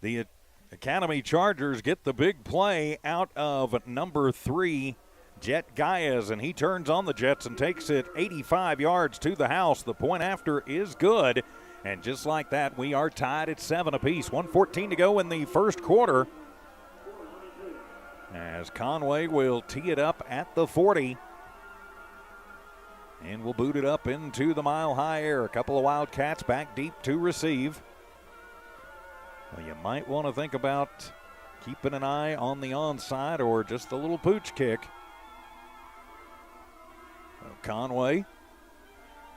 The Academy Chargers get the big play out of number 3, Jet Gaius, and he turns on the Jets and takes it 85 yards to the house. The point after is good, and just like that, we are tied at 7 apiece. 1:14 to go in the first quarter as Conway will tee it up at the 40. And we'll boot it up into the mile-high air. A couple of Wildcats back deep to receive. Well, you might want to think about keeping an eye on the onside or just a little pooch kick. Well, Conway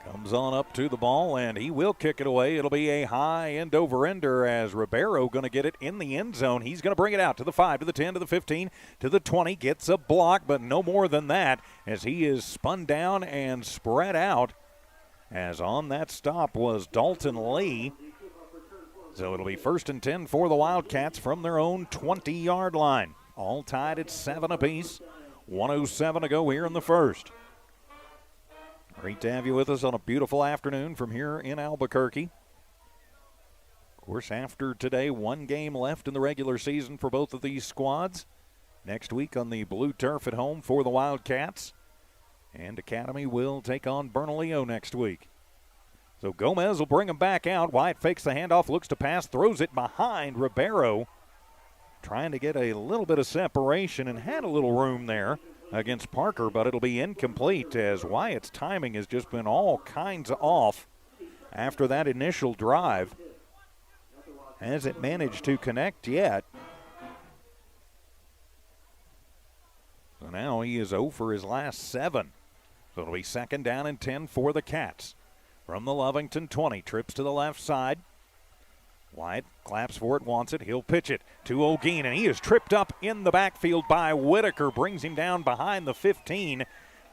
comes on up to the ball, and he will kick it away. It'll be a high end-over-ender as Ribeiro going to get it in the end zone. He's going to bring it out to the 5, to the 10, to the 15, to the 20. Gets a block, but no more than that as he is spun down and spread out. As on that stop was Dalton Lee. So it'll be 1st and 10 for the Wildcats from their own 20-yard line. All tied at 7 apiece. 1:07 to go here in the first. Great to have you with us on a beautiful afternoon from here in Albuquerque. Of course, after today, 1 game left in the regular season for both of these squads. Next week on the blue turf at home for the Wildcats. And Academy will take on Bernalillo next week. So Gomez will bring him back out. Wyatt fakes the handoff, looks to pass, throws it behind Ribeiro. Trying to get a little bit of separation and had a little room there against Parker, but it'll be incomplete as Wyatt's timing has just been all kinds of off after that initial drive. Hasn't managed to connect yet. So now he is 0 for his last 7. So it'll be 2nd down and 10 for the Cats. From the Lovington 20, trips to the left side. Wyatt claps for it, wants it. He'll pitch it to O'Gean, and he is tripped up in the backfield by Whitaker. Brings him down behind the 15.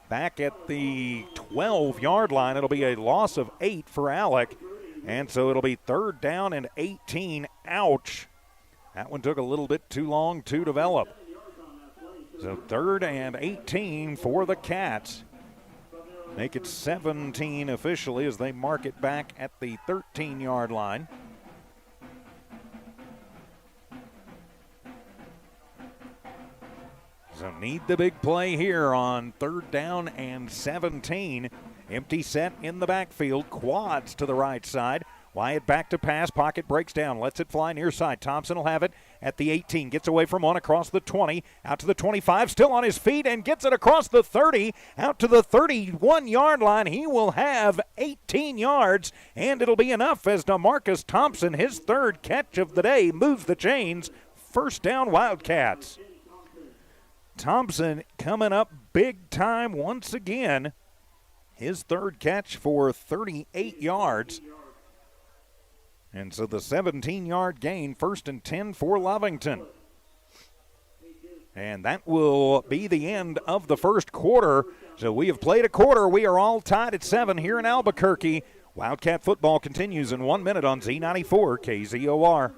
Back at the 12-yard line, it'll be a loss of 8 for Alec. And so it'll be 3rd down and 18. Ouch. That one took a little bit too long to develop. So 3rd and 18 for the Cats. Make it 17 officially as they mark it back at the 13-yard line. So need the big play here on 3rd down and 17. Empty set in the backfield. Quads to the right side. Wyatt back to pass. Pocket breaks down. Lets it fly near side. Thompson will have it at the 18. Gets away from one across the 20. Out to the 25. Still on his feet and gets it across the 30. Out to the 31-yard line. He will have 18 yards. And it'll be enough as DeMarcus Thompson, his 3rd catch of the day, moves the chains. 1st down Wildcats. Thompson coming up big time once again. His 3rd catch for 38 yards. And so the 17-yard gain, 1st and 10 for Lovington. And that will be the end of the first quarter. So we have played a quarter. We are all tied at 7 here in Albuquerque. Wildcat football continues in 1 minute on Z94 KZOR.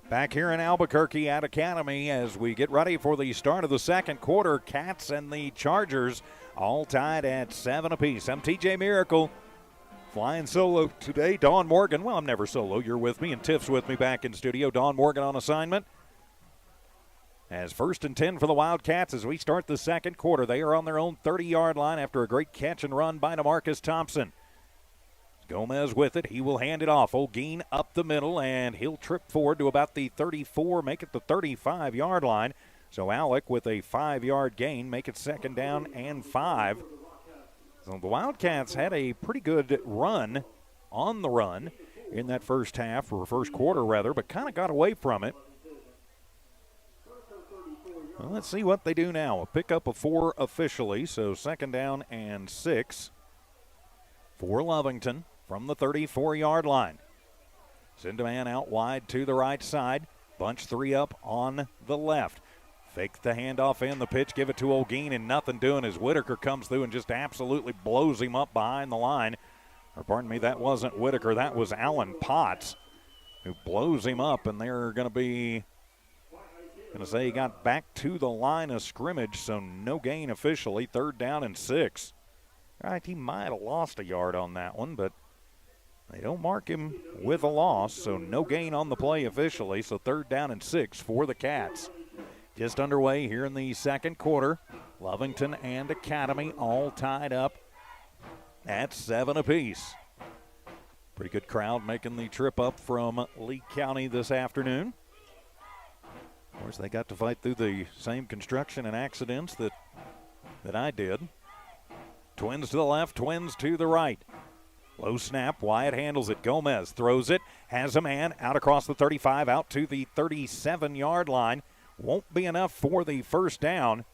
Back here in Albuquerque at Academy as we get ready for the start of the second quarter. Cats and the Chargers all tied at 7 apiece. I'm TJ Miracle flying solo today. Dawn Morgan, well, I'm never solo. You're with me, and Tiff's with me back in studio. Dawn Morgan on assignment. As 1st and 10 for the Wildcats as we start the second quarter. They are on their own 30-yard line after a great catch and run by DeMarcus Thompson. Gomez with it. He will hand it off. O'Gean up the middle, and he'll trip forward to about the 34, make it the 35-yard line. So Alec with a 5-yard gain, make it 2nd down and 5. So the Wildcats had a pretty good run on the run in that first half, or first quarter rather, but kind of got away from it. Well, let's see what they do now. A pickup of 4 officially, so 2nd down and 6 for Lovington from the 34-yard line. Send a man out wide to the right side. Bunch 3 up on the left. Fake the handoff in the pitch, give it to Olguin, and nothing doing as Whitaker comes through and just absolutely blows him up behind the line. Or pardon me, that wasn't Whitaker, that was Alan Potts who blows him up, and they're going to say he got back to the line of scrimmage, so no gain officially. 3rd down and 6. All right, he might have lost a yard on that one, but they don't mark him with a loss, so no gain on the play officially. So 3rd down and 6 for the Cats. Just underway here in the 2nd quarter. Lovington and Academy all tied up at 7 apiece. Pretty good crowd making the trip up from Lee County this afternoon. Of course, they got to fight through the same construction and accidents that I did. Twins to the left, twins to the right. Low snap, Wyatt handles it. Gomez throws it, has a man out across the 35, out to the 37-yard line. Won't be enough for the 1st down.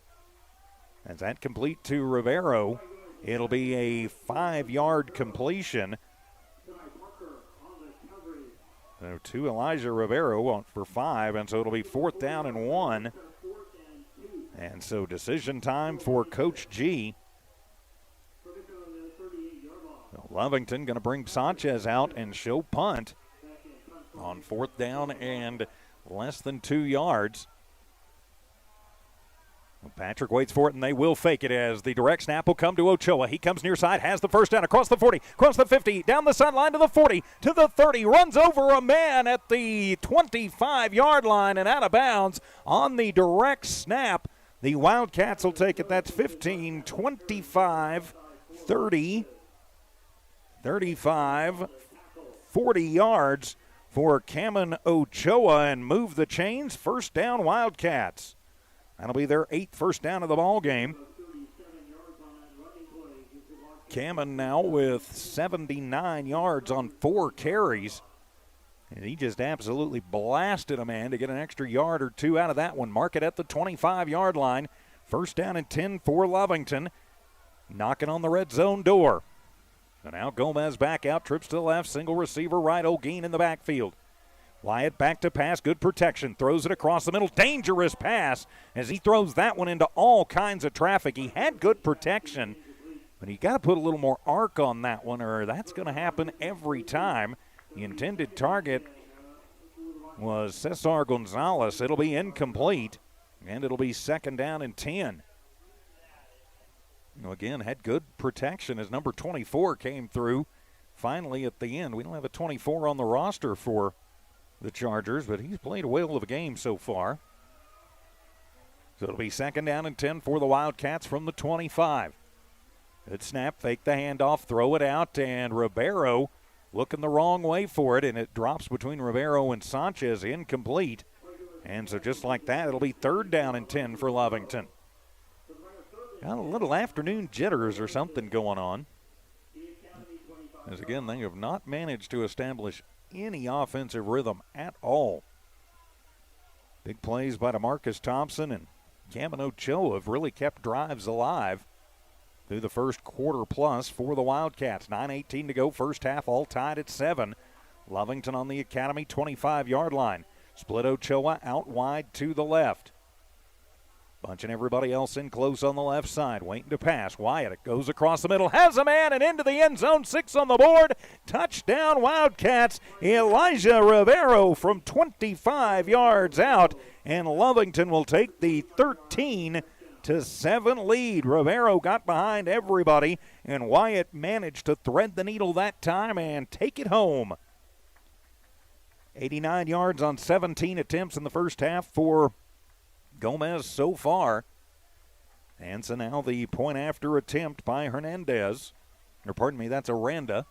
As that complete to Rivero, it'll be a 5-yard completion. So to Elijah Rivero for 5, and so it'll be 4th down and 1. And so decision time for Coach G. So Lovington going to bring Sanchez out and show punt on 4th down and less than 2 yards. Patrick waits for it, and they will fake it as the direct snap will come to Ochoa. He comes near side, has the 1st down across the 40, across the 50, down the sideline to the 40, to the 30, runs over a man at the 25-yard line and out of bounds on the direct snap. The Wildcats will take it. That's 15, 25, 30, 35, 40 yards for Cameron Ochoa and move the chains. 1st down, Wildcats. That'll be their 8th 1st down of the ball game. Cameron now with 79 yards on 4 carries. And he just absolutely blasted a man to get an extra yard or 2 out of that one. Mark it at the 25-yard line. 1st down and 10 for Lovington. Knocking on the red zone door. So now Gomez back out, trips to the left, single receiver right, Olguin in the backfield. Wyatt back to pass, good protection, throws it across the middle, dangerous pass as he throws that one into all kinds of traffic. He had good protection, but you got to put a little more arc on that one or that's going to happen every time. The intended target was Cesar Gonzalez. It'll be incomplete, and it'll be 2nd down and 10. Again, had good protection as number 24 came through finally at the end. We don't have a 24 on the roster for the Chargers, but he's played a whale of a game so far. So it'll be 2nd down and 10 for the Wildcats from the 25. Good snap, fake the handoff, throw it out, and Ribeiro looking the wrong way for it, and it drops between Ribeiro and Sanchez, incomplete. And so just like that, it'll be 3rd down and 10 for Lovington. Got a little afternoon jitters or something going on. As again, they have not managed to establish any offensive rhythm at all. Big plays by DeMarcus Thompson and Cameron Ochoa have really kept drives alive through the 1st quarter plus for the Wildcats. 9:18 to go, 1st half, all tied at 7. Lovington on the Academy 25-yard line. Split Ochoa out wide to the left. Bunching everybody else in close on the left side, waiting to pass. Wyatt, it goes across the middle, has a man, and into the end zone. 6 on the board. Touchdown, Wildcats. Elijah Rivero from 25 yards out, and Lovington will take the 13-7 lead. Rivero got behind everybody, and Wyatt managed to thread the needle that time and take it home. 89 yards on 17 attempts in the 1st half for Gomez so far. And so now the point after attempt by Hernandez. Or pardon me, that's Aranda.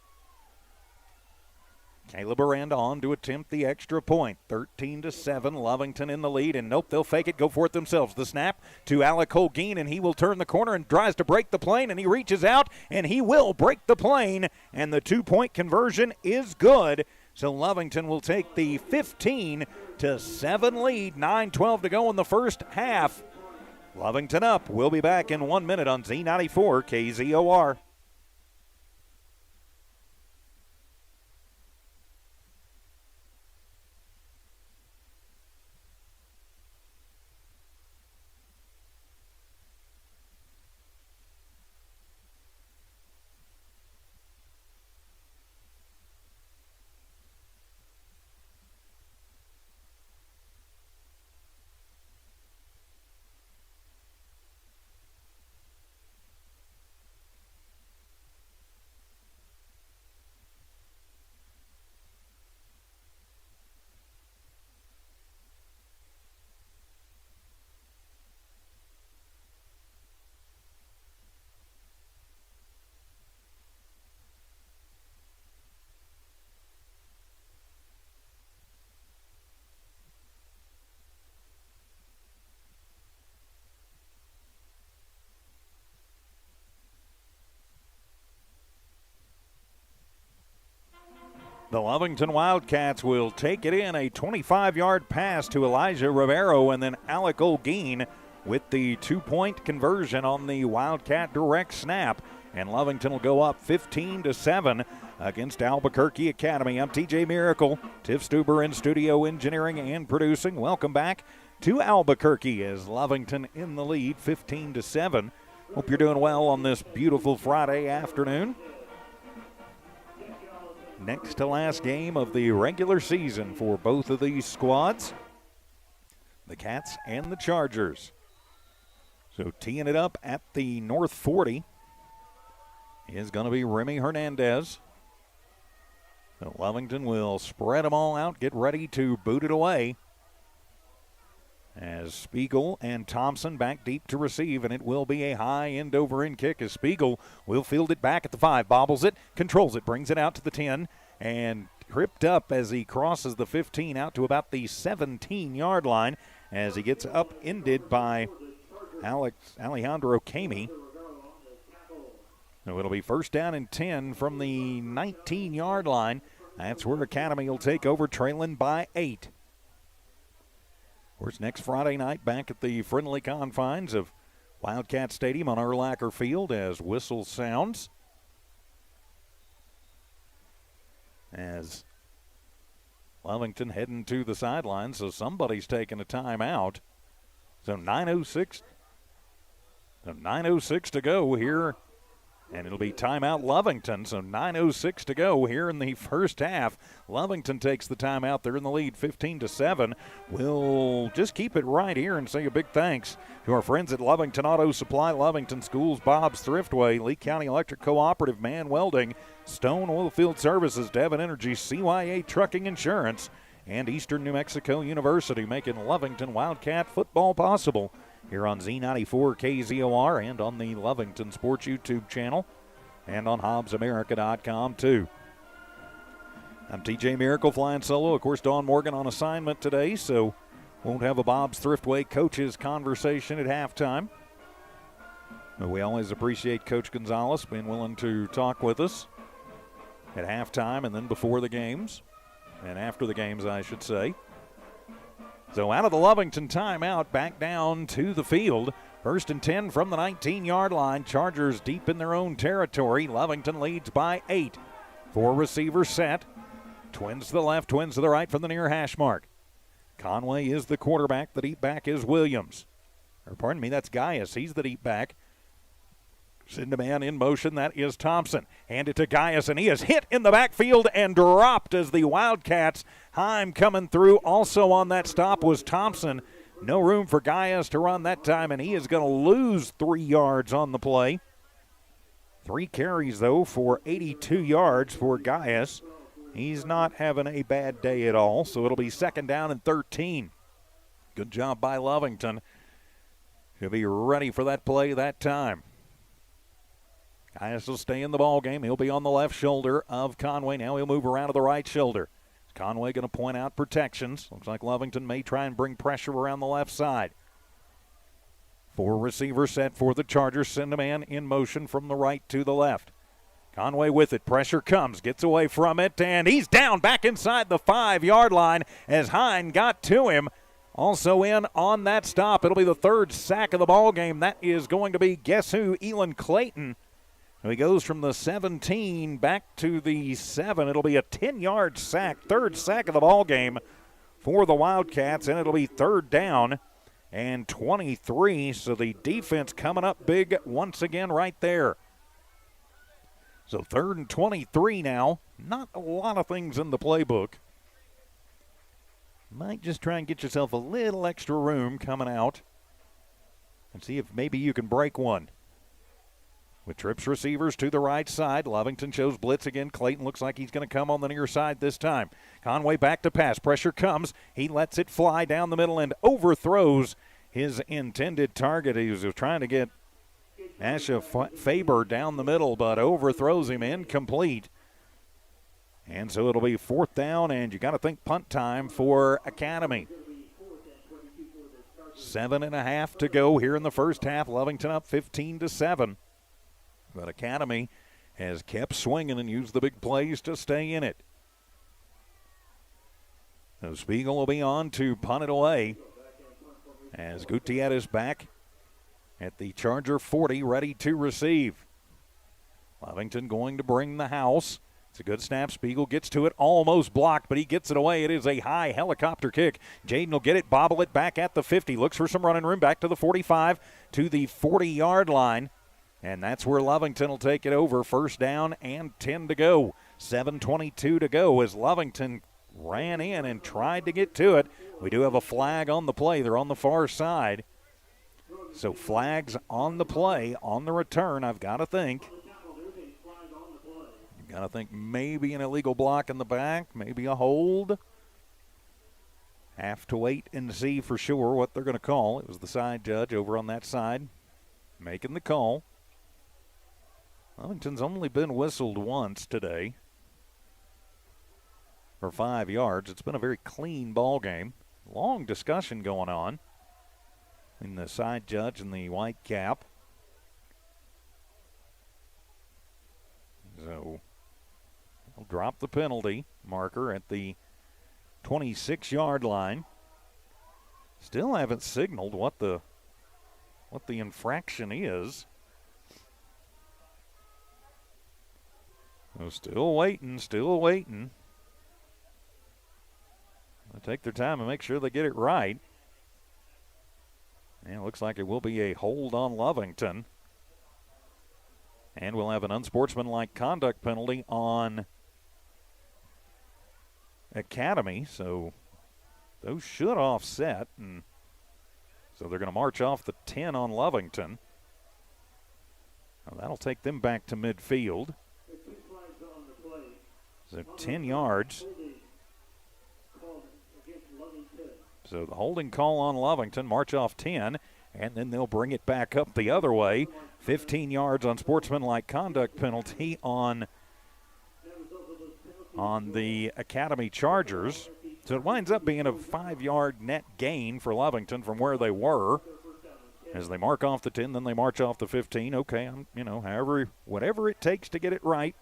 Caleb Aranda on to attempt the extra point. 13-7, Lovington in the lead. And nope, they'll fake it, go for it themselves. The snap to Alec Holguin, and he will turn the corner and tries to break the plane. And he reaches out, and he will break the plane. And the 2-point conversion is good. So Lovington will take the 15-7 lead. 9:12 to go in the 1st half. Lovington up. We'll be back in 1 minute on Z94 KZOR. The Lovington Wildcats will take it in, a 25-yard pass to Elijah Rivero, and then Alec Olguin with the 2-point conversion on the Wildcat direct snap. And Lovington will go up 15-7 against Albuquerque Academy. I'm TJ Miracle, Tiff Stuber in studio engineering and producing. Welcome back to Albuquerque as Lovington in the lead, 15-7. Hope you're doing well on this beautiful Friday afternoon. Next to last game of the regular season for both of these squads, the Cats and the Chargers. So teeing it up at the North 40 is going to be Remy Hernandez. So Lovington will spread them all out, get ready to boot it away, as Spiegel and Thompson back deep to receive, and it will be a high end-over-end kick as Spiegel will field it back at the 5, bobbles it, controls it, brings it out to the 10, and tripped up as he crosses the 15 out to about the 17-yard line as he gets upended by Alejandro Kamey. So it'll be first down and 10 from the 19-yard line. That's where Academy will take over, trailing by 8. Of course, next Friday night back at the friendly confines of Wildcat Stadium on Urlacher Field as whistle sounds. As Lovington heading to the sideline, so somebody's taking a timeout. So 9:06 to go here. And it'll be timeout Lovington, so 9:06 to go here in the first half. Lovington takes the timeout. They're in the lead 15-7. We'll just keep it right here and say a big thanks to our friends at Lovington Auto Supply, Lovington Schools, Bob's Thriftway, Lee County Electric Cooperative, Man Welding, Stone Oilfield Services, Devon Energy, CYA Trucking Insurance, and Eastern New Mexico University, making Lovington Wildcat football possible. Here on Z94 KZOR and on the Lovington Sports YouTube channel and on HobbsAmerica.com too. I'm TJ Miracle flying solo. Of course, Dawn Morgan on assignment today, so won't have a Bob's Thriftway coaches conversation at halftime. But we always appreciate Coach Gonzalez being willing to talk with us at halftime and then before the games, and after the games, I should say. So out of the Lovington timeout, back down to the field. First and 10 from the 19-yard line. Chargers deep in their own territory. Lovington leads by 8. 4 receivers set. Twins to the left, twins to the right from the near hash mark. Conway is the quarterback. The deep back is Williams. Or pardon me, that's Gaius. He's the deep back. Send a man in motion. That is Thompson. Hand it to Gaius, and he is hit in the backfield and dropped as the Wildcats. Heim coming through. Also on that stop was Thompson. No room for Gaius to run that time, and he is going to lose 3 yards on the play. 3 carries, though, for 82 yards for Gaius. He's not having a bad day at all, so it'll be second down and 13. Good job by Lovington. He'll be ready for that play that time. Gaius will stay in the ball game. He'll be on the left shoulder of Conway. Now he'll move around to the right shoulder. Conway going to point out protections. Looks like Lovington may try and bring pressure around the left side. 4 receivers set for the Chargers. Send a man in motion from the right to the left. Conway with it. Pressure comes. Gets away from it. And he's down back inside the 5-yard line as Hine got to him. Also in on that stop. It'll be the third sack of the ball game. That is going to be, guess who? Elon Clayton. He goes from the 17 back to the 7. It'll be a 10-yard sack, third sack of the ball game for the Wildcats, and it'll be third down and 23. So the defense coming up big once again right there. So third and 23 now. Not a lot of things in the playbook. Might just try and get yourself a little extra room coming out and see if maybe you can break one. With trips receivers to the right side, Lovington shows blitz again. Clayton looks like he's going to come on the near side this time. Conway back to pass. Pressure comes. He lets it fly down the middle and overthrows his intended target. He was trying to get Asha Faber down the middle, but overthrows him, incomplete. And so it'll be fourth down, and you got to think punt time for Academy. 7.5 to go here in the first half. Lovington up 15-7. But Academy has kept swinging and used the big plays to stay in it. So Spiegel will be on to punt it away as Gutierrez back at the Charger 40, ready to receive. Lovington going to bring the house. It's a good snap. Spiegel gets to it, almost blocked, but he gets it away. It is a high helicopter kick. Jaden will get it, bobble it back at the 50. Looks for some running room back to the 45, to the 40-yard line. And that's where Lovington will take it over. First down and 10 to go. 7:22 to go as Lovington ran in and tried to get to it. We do have a flag on the play. They're on the far side. So flags on the play, on the return, I've got to think. You've got to think maybe an illegal block in the back, maybe a hold. Have to wait and see for sure what they're going to call. It was the side judge over on that side making the call. Lovington's only been whistled once today for 5 yards. It's been a very clean ball game. Long discussion going on in the side judge and the white cap. So they'll drop the penalty marker at the 26-yard line. Still haven't signaled what the infraction is. So still waiting. They'll take their time and make sure they get it right. And it looks like it will be a hold on Lovington. And we'll have an unsportsmanlike conduct penalty on Academy. So those should offset. And so they're going to march off the 10 on Lovington. Now that'll take them back to midfield. So 10 yards. So the holding call on Lovington, march off 10, and then they'll bring it back up the other way. 15 yards on sportsmanlike conduct penalty on the Academy Chargers. So it winds up being a 5-yard net gain for Lovington from where they were. As they mark off the 10, then they march off the 15. Okay, whatever it takes to get it right,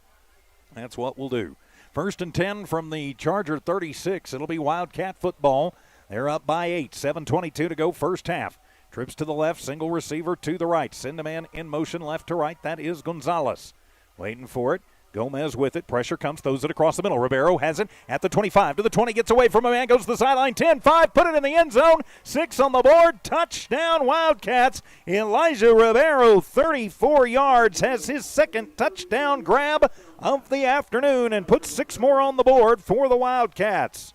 that's what we'll do. First and 10 from the Charger 36. It'll be Wildcat football. They're up by 8. 7:22 to go first half. Trips to the left, single receiver to the right. Send a man in motion left to right. That is Gonzalez. Waiting for it. Gomez with it. Pressure comes, throws it across the middle. Ribeiro has it at the 25 to the 20. Gets away from a man, goes to the sideline. 10-5, put it in the end zone. 6 on the board. Touchdown Wildcats. Elijah Ribeiro, 34 yards, has his second touchdown grab of the afternoon and puts 6 more on the board for the Wildcats.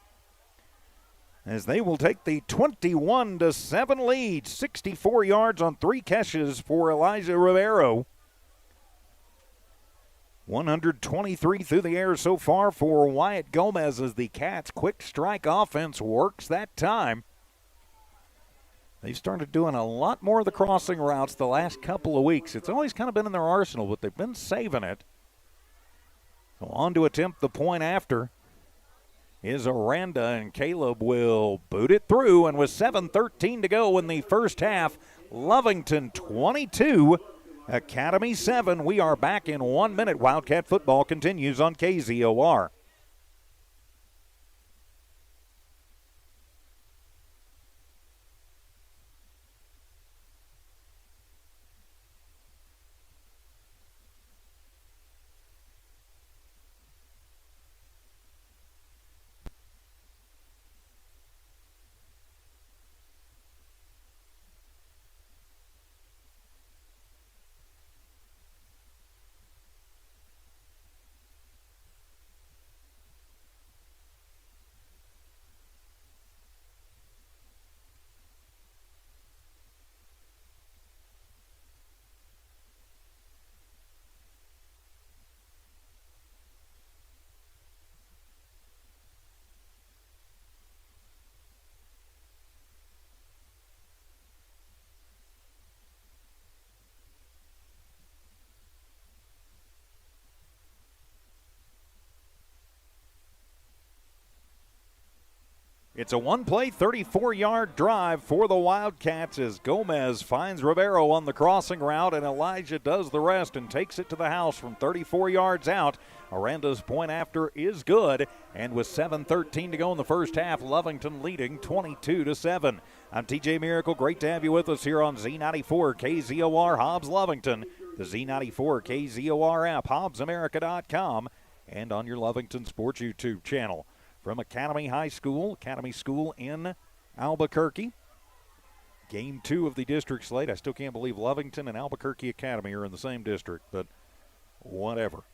As they will take the 21-7 lead. 64 yards on 3 catches for Elijah Ribeiro. 123 through the air so far for Wyatt Gomez as the Cats' quick strike offense works that time. They've started doing a lot more of the crossing routes the last couple of weeks. It's always kind of been in their arsenal, but they've been saving it. So on to attempt the point after is Aranda, and Caleb will boot it through. And with 7:13 to go in the first half, Lovington 22, Academy 7. We are back in 1 minute. Wildcat football continues on KZOR. It's a one-play, 34-yard drive for the Wildcats as Gomez finds Rivero on the crossing route, and Elijah does the rest and takes it to the house from 34 yards out. Aranda's point after is good, and with 7:13 to go in the first half, Lovington leading 22-7. I'm TJ Miracle. Great to have you with us here on Z94 KZOR Hobbs Lovington, the Z94 KZOR app, HobbsAmerica.com, and on your Lovington Sports YouTube channel. From Academy High School, Academy School in Albuquerque. Game 2 of the district slate. I still can't believe Lovington and Albuquerque Academy are in the same district, but whatever.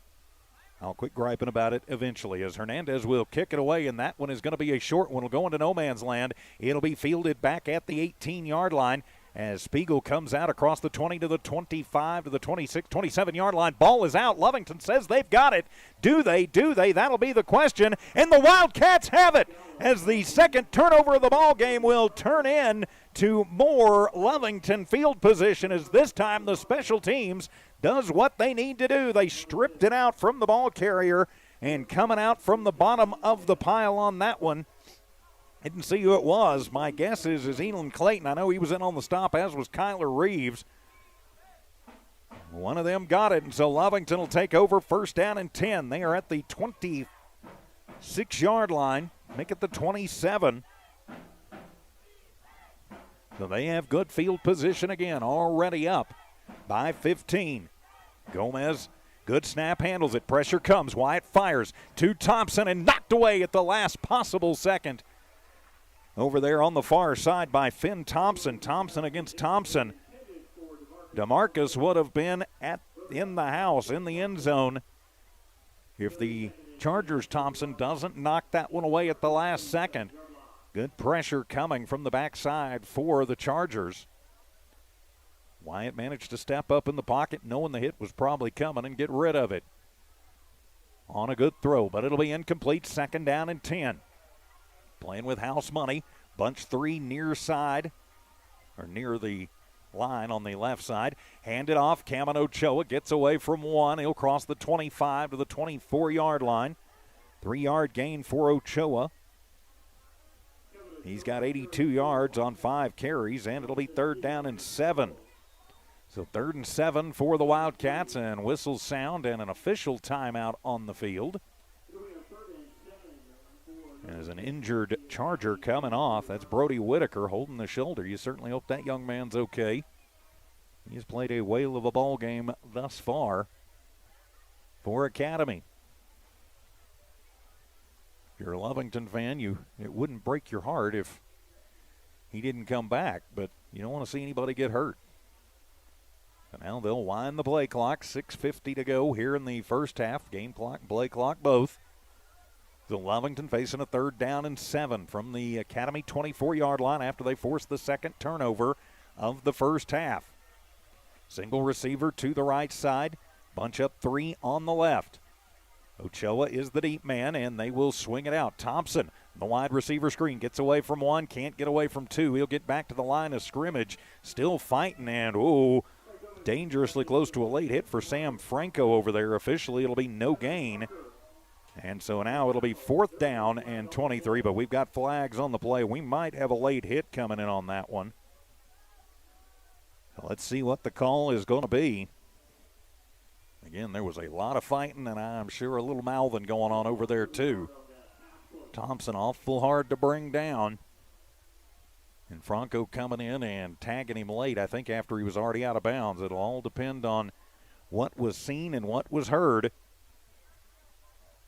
I'll quit griping about it eventually as Hernandez will kick it away, and that one is going to be a short one. It'll go into no man's land. It'll be fielded back at the 18-yard line as Spiegel comes out across the 20 to the 25 to the 26, 27-yard line. Ball is out. Lovington says they've got it. Do they? Do they? That'll be the question. And the Wildcats have it as the second turnover of the ball game will turn in to more Lovington field position as this time the special teams does what they need to do. They stripped it out from the ball carrier, and coming out from the bottom of the pile on that one, didn't see who it was. My guess is Elan Clayton. I know he was in on the stop, as was Kyler Reeves. One of them got it, and so Lovington will take over first down and 10. They are at the 26-yard line. Make it the 27. So they have good field position again, already up by 15. Gomez, good snap, handles it. Pressure comes. Wyatt fires to Thompson and knocked away at the last possible second. Over there on the far side by Finn Thompson. Thompson against Thompson. DeMarcus would have been in the house, in the end zone, if the Chargers' Thompson doesn't knock that one away at the last second. Good pressure coming from the backside for the Chargers. Wyatt managed to step up in the pocket, knowing the hit was probably coming, and get rid of it. On a good throw, but it'll be incomplete. Second down and 10. Playing with house money. Bunch 3 near side, or near the line on the left side. Hand it off. Cameron Ochoa gets away from one. He'll cross the 25 to the 24-yard line. 3-yard gain for Ochoa. He's got 82 yards on 5 carries, and it'll be third down and 7. So 3rd and 7 for the Wildcats, and whistles sound and an official timeout on the field. As an injured Charger coming off, that's Brody Whitaker holding the shoulder. You certainly hope that young man's okay. He's played a whale of a ball game thus far for Academy. If you're a Lovington fan, it wouldn't break your heart if he didn't come back, but you don't want to see anybody get hurt. And now they'll wind the play clock. 6:50 to go here in the first half. Game clock and play clock both. So Lovington facing a 3rd down and 7 from the Academy 24-yard line after they forced the second turnover of the first half. Single receiver to the right side. Bunch up 3 on the left. Ochoa is the deep man, and they will swing it out. Thompson, the wide receiver screen, gets away from 1, can't get away from 2. He'll get back to the line of scrimmage. Still fighting, and dangerously close to a late hit for Sam Franco over there. Officially, it'll be no gain. And so now it'll be 4th down and 23, but we've got flags on the play. We might have a late hit coming in on that one. Let's see what the call is going to be. Again, there was a lot of fighting, and I'm sure a little mouthing going on over there too. Thompson awful hard to bring down. And Franco coming in and tagging him late, I think after he was already out of bounds. It'll all depend on what was seen and what was heard.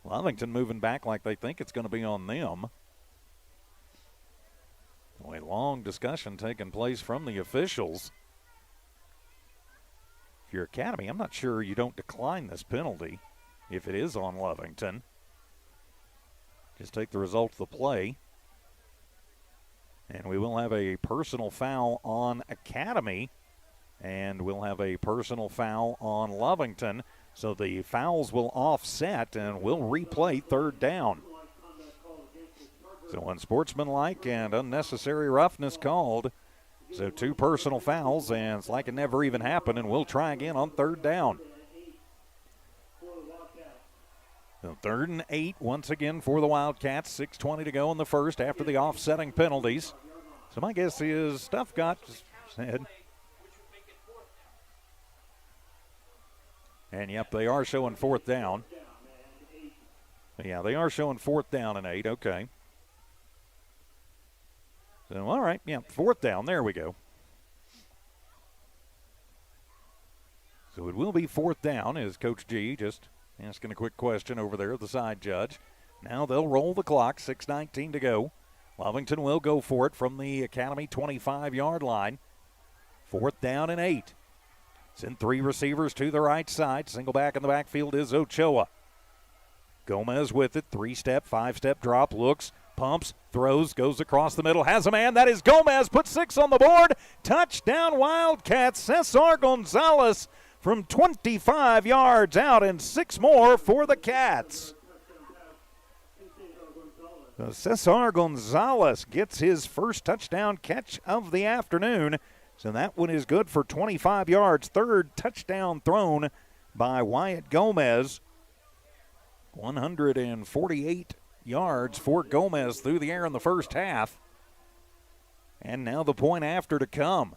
Lovington moving back like they think it's going to be on them. A long discussion taking place from the officials. If you're Academy, I'm not sure you don't decline this penalty if it is on Lovington. Just take the result of the play. And we will have a personal foul on Academy, and we'll have a personal foul on Lovington. So the fouls will offset, and we'll replay 3rd down. So unsportsmanlike and unnecessary roughness called. So 2 personal fouls, and it's like it never even happened, and we'll try again on 3rd down. So 3rd and 8 once again for the Wildcats. 6:20 to go in the first after the offsetting penalties. So my guess is stuff got said. And, yep, they are showing 4th down. Yeah, they are showing 4th down and 8. Okay. So, all right, yeah, 4th down. There we go. So it will be 4th down as Coach G just asking a quick question over there of the side judge. Now they'll roll the clock, 6:19 to go. Lovington will go for it from the Academy 25-yard line. 4th down and 8. Send 3 receivers to the right side. Single back in the backfield is Ochoa. Gomez with it. 3-step, 5-step drop. Looks, pumps, throws, goes across the middle. Has a man. That is Gomez. Put 6 on the board. Touchdown Wildcats. Cesar Gonzalez from 25 yards out, and 6 more for the Cats. So Cesar Gonzalez gets his first touchdown catch of the afternoon. So that one is good for 25 yards. 3rd touchdown thrown by Wyatt Gomez. 148 yards for Gomez through the air in the first half. And now the point after to come.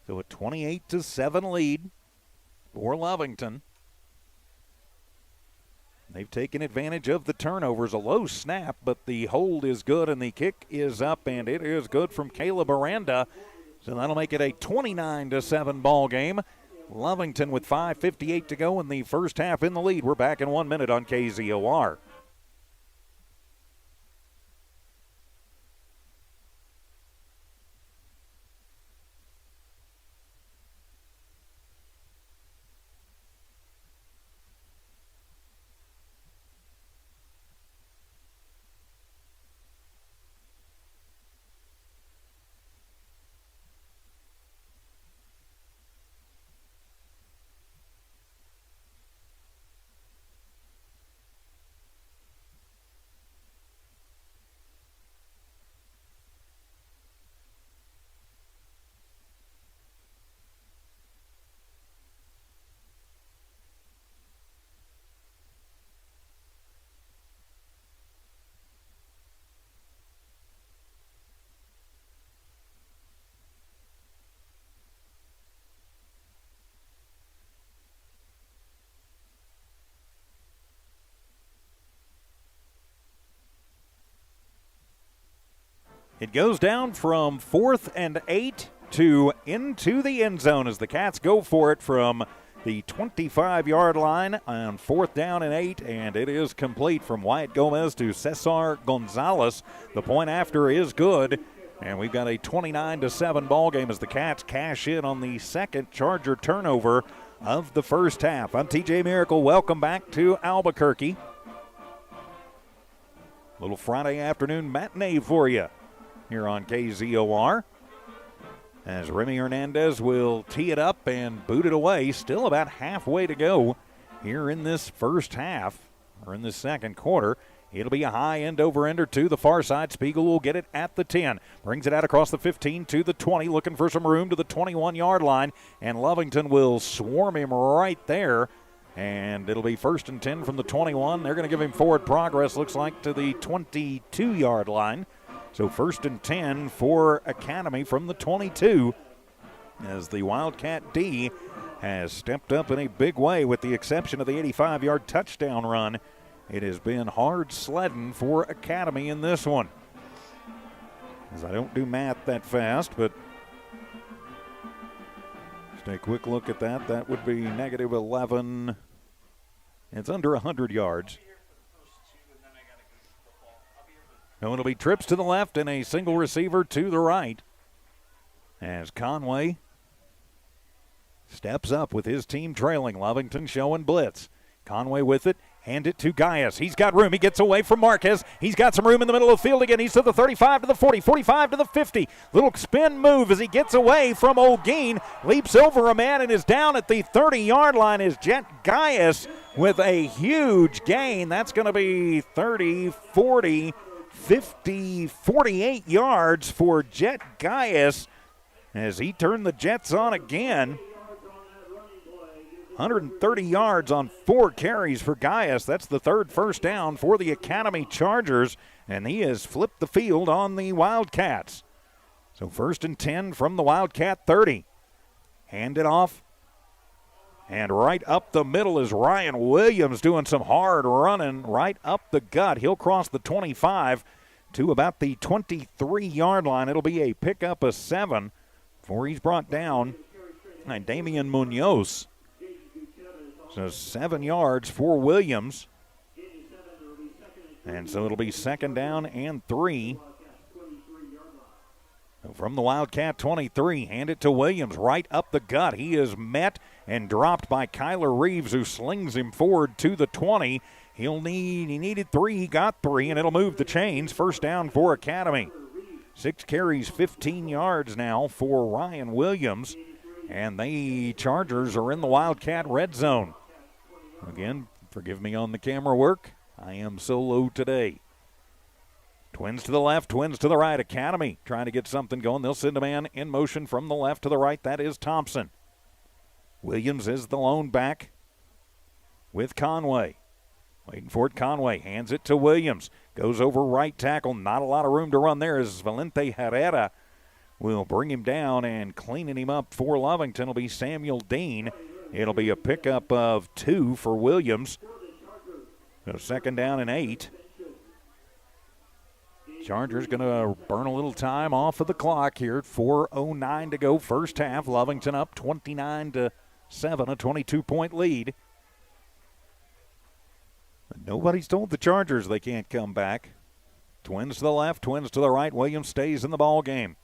So a 28-7 lead for Lovington. They've taken advantage of the turnovers. A low snap, but the hold is good and the kick is up, and it is good from Caleb Aranda. So that'll make it a 29-7 ball game. Lovington with 5:58 to go in the first half in the lead. We're back in 1 minute on KZOR. It goes down from 4th and 8 to into the end zone as the Cats go for it from the 25-yard line on 4th down and 8, and it is complete from Wyatt Gomez to Cesar Gonzalez. The point after is good, and we've got a 29-7 ball game as the Cats cash in on the second Charger turnover of the first half. I'm TJ Miracle. Welcome back to Albuquerque. Little Friday afternoon matinee for you here on KZOR, as Remy Hernandez will tee it up and boot it away. Still about halfway to go here in this first half, or in this second quarter. It'll be a high end over ender to the far side. Spiegel will get it at the 10. Brings it out across the 15 to the 20, looking for some room to the 21-yard line, and Lovington will swarm him right there. And it'll be 1st and 10 from the 21. They're going to give him forward progress, looks like, to the 22-yard line. So 1st and 10 for Academy from the 22, as the Wildcat D has stepped up in a big way with the exception of the 85-yard touchdown run. It has been hard sledding for Academy in this one. As I don't do math that fast, but just a quick look at that. That would be negative 11. It's under 100 yards. And it'll be trips to the left and a single receiver to the right, as Conway steps up with his team trailing. Lovington showing blitz. Conway with it. Hand it to Gaius. He's got room. He gets away from Marquez. He's got some room in the middle of the field again. He's to the 35 to the 40, 45 to the 50. Little spin move as he gets away from Olguin. Leaps over a man and is down at the 30-yard line as Jet Gaius with a huge gain. That's going to be 30, 40, 50, 48 yards for Jet Gaius as he turned the Jets on again. 130 yards on 4 carries for Gaius. That's the third first down for the Academy Chargers, and he has flipped the field on the Wildcats. So 1st and 10 from the Wildcat 30. Hand it off. And right up the middle is Ryan Williams doing some hard running right up the gut. He'll cross the 25 to about the 23-yard line. It'll be a pickup of 7 before he's brought down by Damian Munoz. So 7 yards for Williams. And so it'll be 2nd down and 3. From the Wildcat 23, hand it to Williams right up the gut. He is met and dropped by Kyler Reeves, who slings him forward to the 20. He needed 3, he got 3, and it'll move the chains. First down for Academy. 6 carries, 15 yards now for Ryan Williams, and the Chargers are in the Wildcat red zone. Again, forgive me on the camera work. I am solo today. Twins to the left, twins to the right. Academy trying to get something going. They'll send a man in motion from the left to the right. That is Thompson. Williams is the lone back with Conway. Waiting for it, Conway hands it to Williams. Goes over right tackle. Not a lot of room to run there as Valente Herrera will bring him down, and cleaning him up for Lovington will be Samuel Dean. It'll be a pickup of 2 for Williams. So 2nd down and 8. Chargers going to burn a little time off of the clock here. 4:09 to go first half. Lovington up 29-7, a 22-point lead. But nobody's told the Chargers they can't come back. Twins to the left, twins to the right. Williams stays in the ball game.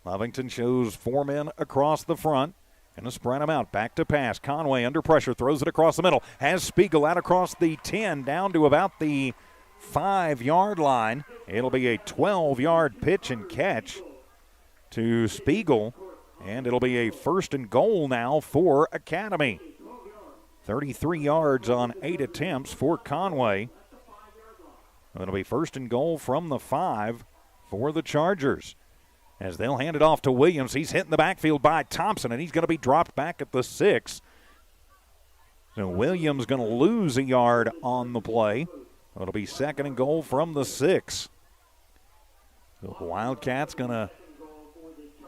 Lovington shows 4 men across the front. Going to spread them out. Back to pass. Conway under pressure. Throws it across the middle. Has Spiegel out across the 10 down to about the 5-yard line. It'll be a 12-yard pitch and catch to Spiegel, and it'll be a 1st and goal now for Academy. 33 yards on 8 attempts for Conway. It'll be 1st and goal from the 5 for the Chargers, as they'll hand it off to Williams. He's hit in the backfield by Thompson, and he's going to be dropped back at the 6. So Williams going to lose a yard on the play. It'll be 2nd and goal from the 6. The Wildcats going to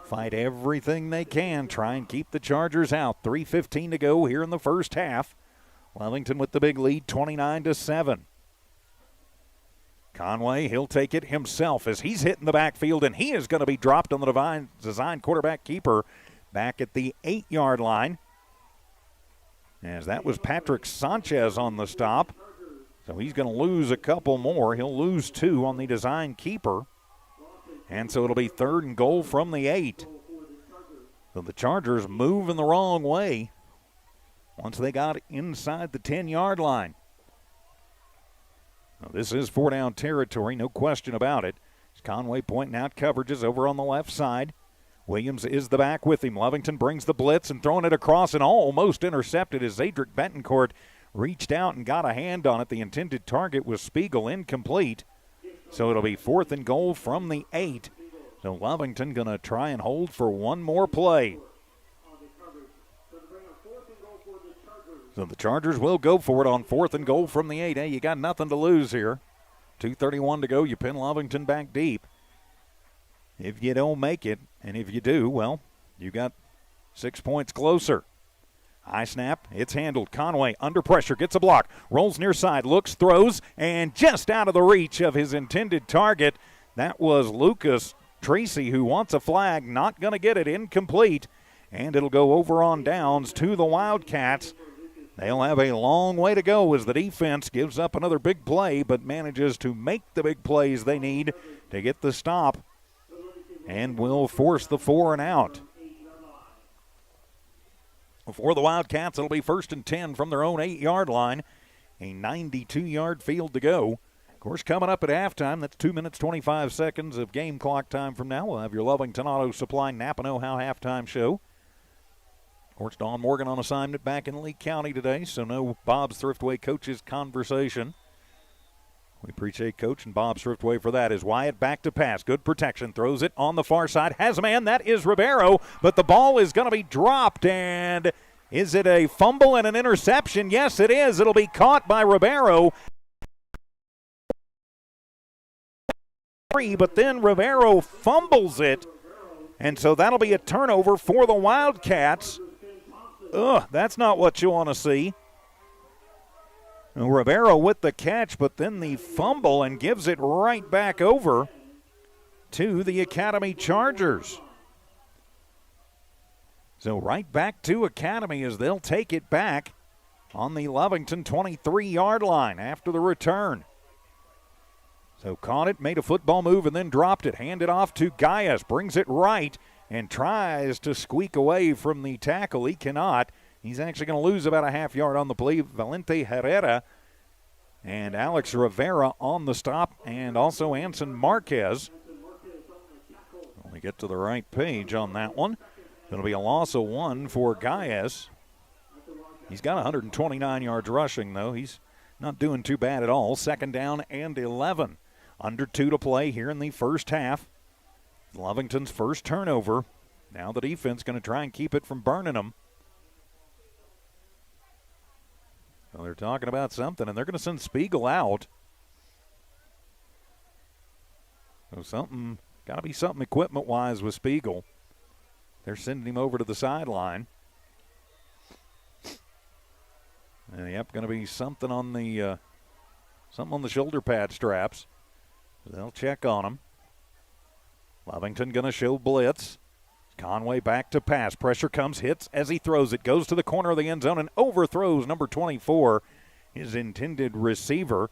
fight everything they can, try and keep the Chargers out. 3:15 to go here in the first half. Lovington with the big lead, 29-7. Conway, he'll take it himself as he's hitting the backfield, and he is going to be dropped on the design quarterback keeper back at the 8-yard line, as that was Patrick Sanchez on the stop. So he's going to lose a couple more. He'll lose 2 on the design keeper. And so it'll be 3rd and goal from the 8. So the Chargers moving the wrong way once they got inside the 10-yard line. Now this is 4-down territory, no question about it. Conway pointing out coverages over on the left side. Williams is the back with him. Lovington brings the blitz and throwing it across and almost intercepted as Zadrick Betancourt reached out and got a hand on it. The intended target was Spiegel, incomplete. So it'll be 4th and goal from the 8. So Lovington going to try and hold for one more play. So the Chargers will go for it on 4th and goal from the 8. Hey, you got nothing to lose here. 2:31 to go. You pin Lovington back deep. If you don't make it, and if you do, well, you got 6 points closer. High snap, it's handled. Conway under pressure, gets a block, rolls near side, looks, throws, and just out of the reach of his intended target. That was Lucas Tracy, who wants a flag, not going to get it, incomplete. And it'll go over on downs to the Wildcats. They'll have a long way to go as the defense gives up another big play, but manages to make the big plays they need to get the stop, and will force the 4 and out. For the Wildcats, it'll be 1st and 10 from their own 8-yard line. A 92-yard field to go. Of course, coming up at halftime, that's 2 minutes, 25 seconds of game clock time from now. We'll have your Lovington Auto Supply Napa Know-How halftime show. Of course, Don Morgan on assignment back in Lee County today, so no Bob's Thriftway coaches conversation. We appreciate Coach and Bob Thriftway for that. As Wyatt back to pass. Good protection. Throws it on the far side. Has a man. That is Ribeiro. But the ball is going to be dropped. And Is it a fumble and an interception? Yes, it is. It'll be caught by Rivero. But then Rivero fumbles it, and so that'll be a turnover for the Wildcats. Ugh, that's not what you want to see. Rivero with the catch, but then the fumble, and gives it right back over to the Academy Chargers. So right back to Academy as they'll take it back on the Lovington 23-yard line after the return. So caught it, made a football move, and then dropped it. Handed off to Gaius, brings it right, and tries to squeak away from the tackle. He cannot. He's actually going to lose about a half yard on the play. Valente Herrera and Alex Rivera on the stop, and also Anson Marquez. Let me get to the right page on that one. It'll be a loss of 1 for Gaius. He's got 129 yards rushing, though. He's not doing too bad at all. Second down and 11. Under 2 to play here in the first half. Lovington's first turnover. Now the defense going to try and keep it from burning them. Well, they're talking about something, and they're going to send Spiegel out. So got to be something equipment-wise with Spiegel. They're sending him over to the sideline. And yep, going to be something on the shoulder pad straps. They'll check on him. Lovington going to show blitz. Conway back to pass. Pressure comes, hits as he throws it. Goes to the corner of the end zone and overthrows number 24, his intended receiver.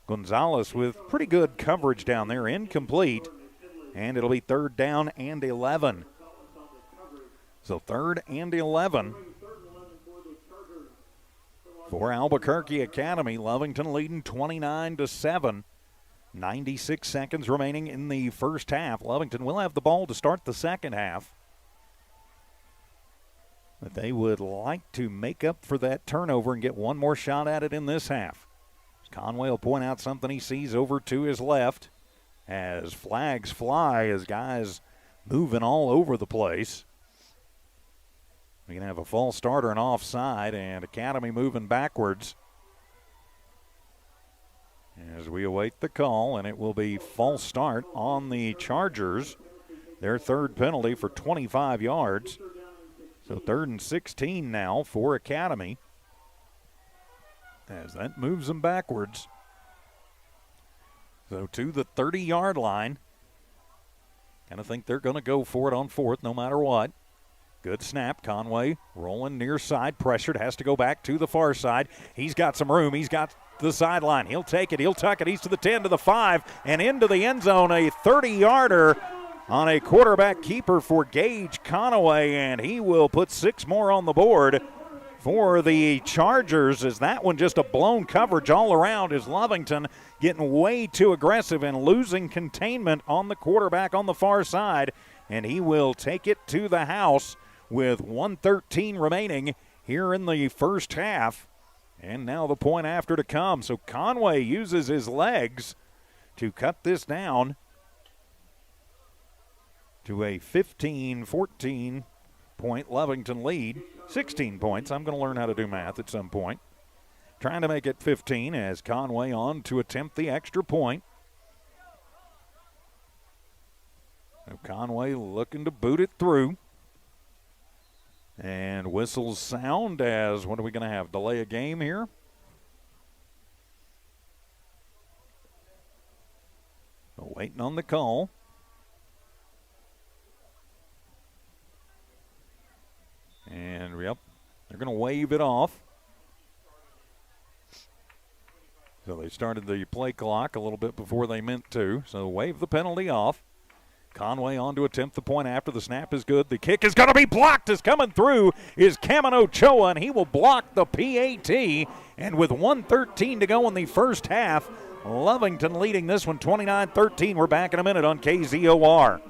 Gonzalez with pretty good coverage down there. Incomplete. And it'll be third down and 11. So third and 11 for Albuquerque Academy. Lovington leading 29-7. 96 seconds remaining in the first half. Lovington will have the ball to start the second half. But they would like to make up for that turnover and get one more shot at it in this half. Conway will point out something he sees over to his left as flags fly as guys moving all over the place. We can have a false start or an offside, and Academy moving backwards as we await the call, and it will be false start on the Chargers. Their third penalty for 25 yards. So third and 16 now for Academy as that moves them backwards. So to the 30-yard line. Kind of think they're going to go for it on fourth no matter what. Good snap. Conway rolling near side. Pressured. Has to go back to the far side. He's got some room. He's got the sideline. He'll take it. He'll tuck it. He's to the 10, to the 5, and into the end zone. A 30-yarder on a quarterback keeper for Gage Conway, and he will put 6 more on the board for the Chargers, as that one just a blown coverage all around, is Lovington getting way too aggressive and losing containment on the quarterback on the far side, and he will take it to the house with 1:13 remaining here in the first half. And now the point after to come. So Conway uses his legs to cut this down to a 15-14 point Lovington lead. 16 points. I'm going to learn how to do math at some point. Trying to make it 15 as Conway on to attempt the extra point. So Conway looking to boot it through. And whistles sound as, what are we going to have, delay a game here? Waiting on the call. And, yep, they're going to wave it off. So they started the play clock a little bit before they meant to. So wave the penalty off. Conway on to attempt the point after. The snap is good. The kick is going to be blocked. Is coming through is Cameron Ochoa, and he will block the PAT. And with 1:13 to go in the first half, Lovington leading this one 29-13. We're back in a minute on KZOR.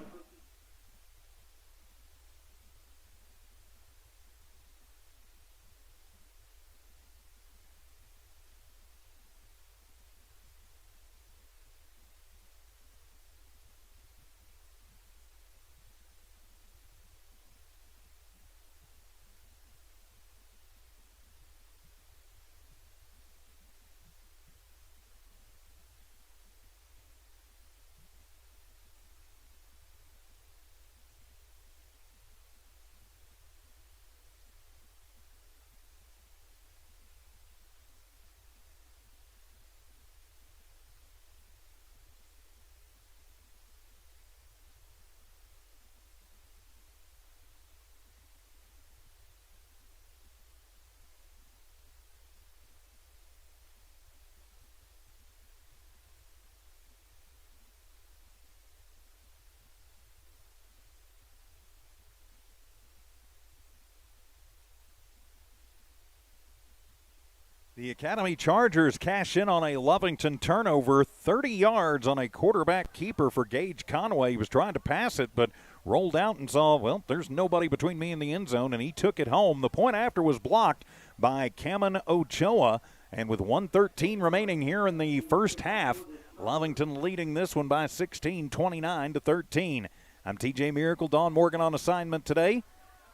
The Academy Chargers cash in on a Lovington turnover, 30 yards on a quarterback keeper for Gage Conway. He was trying to pass it, but rolled out and saw, well, there's nobody between me and the end zone, and he took it home. The point after was blocked by Kamen Ochoa, and with 1:13 remaining here in the first half, Lovington leading this one by 16, 29-13. I'm TJ Miracle, Don Morgan on assignment today.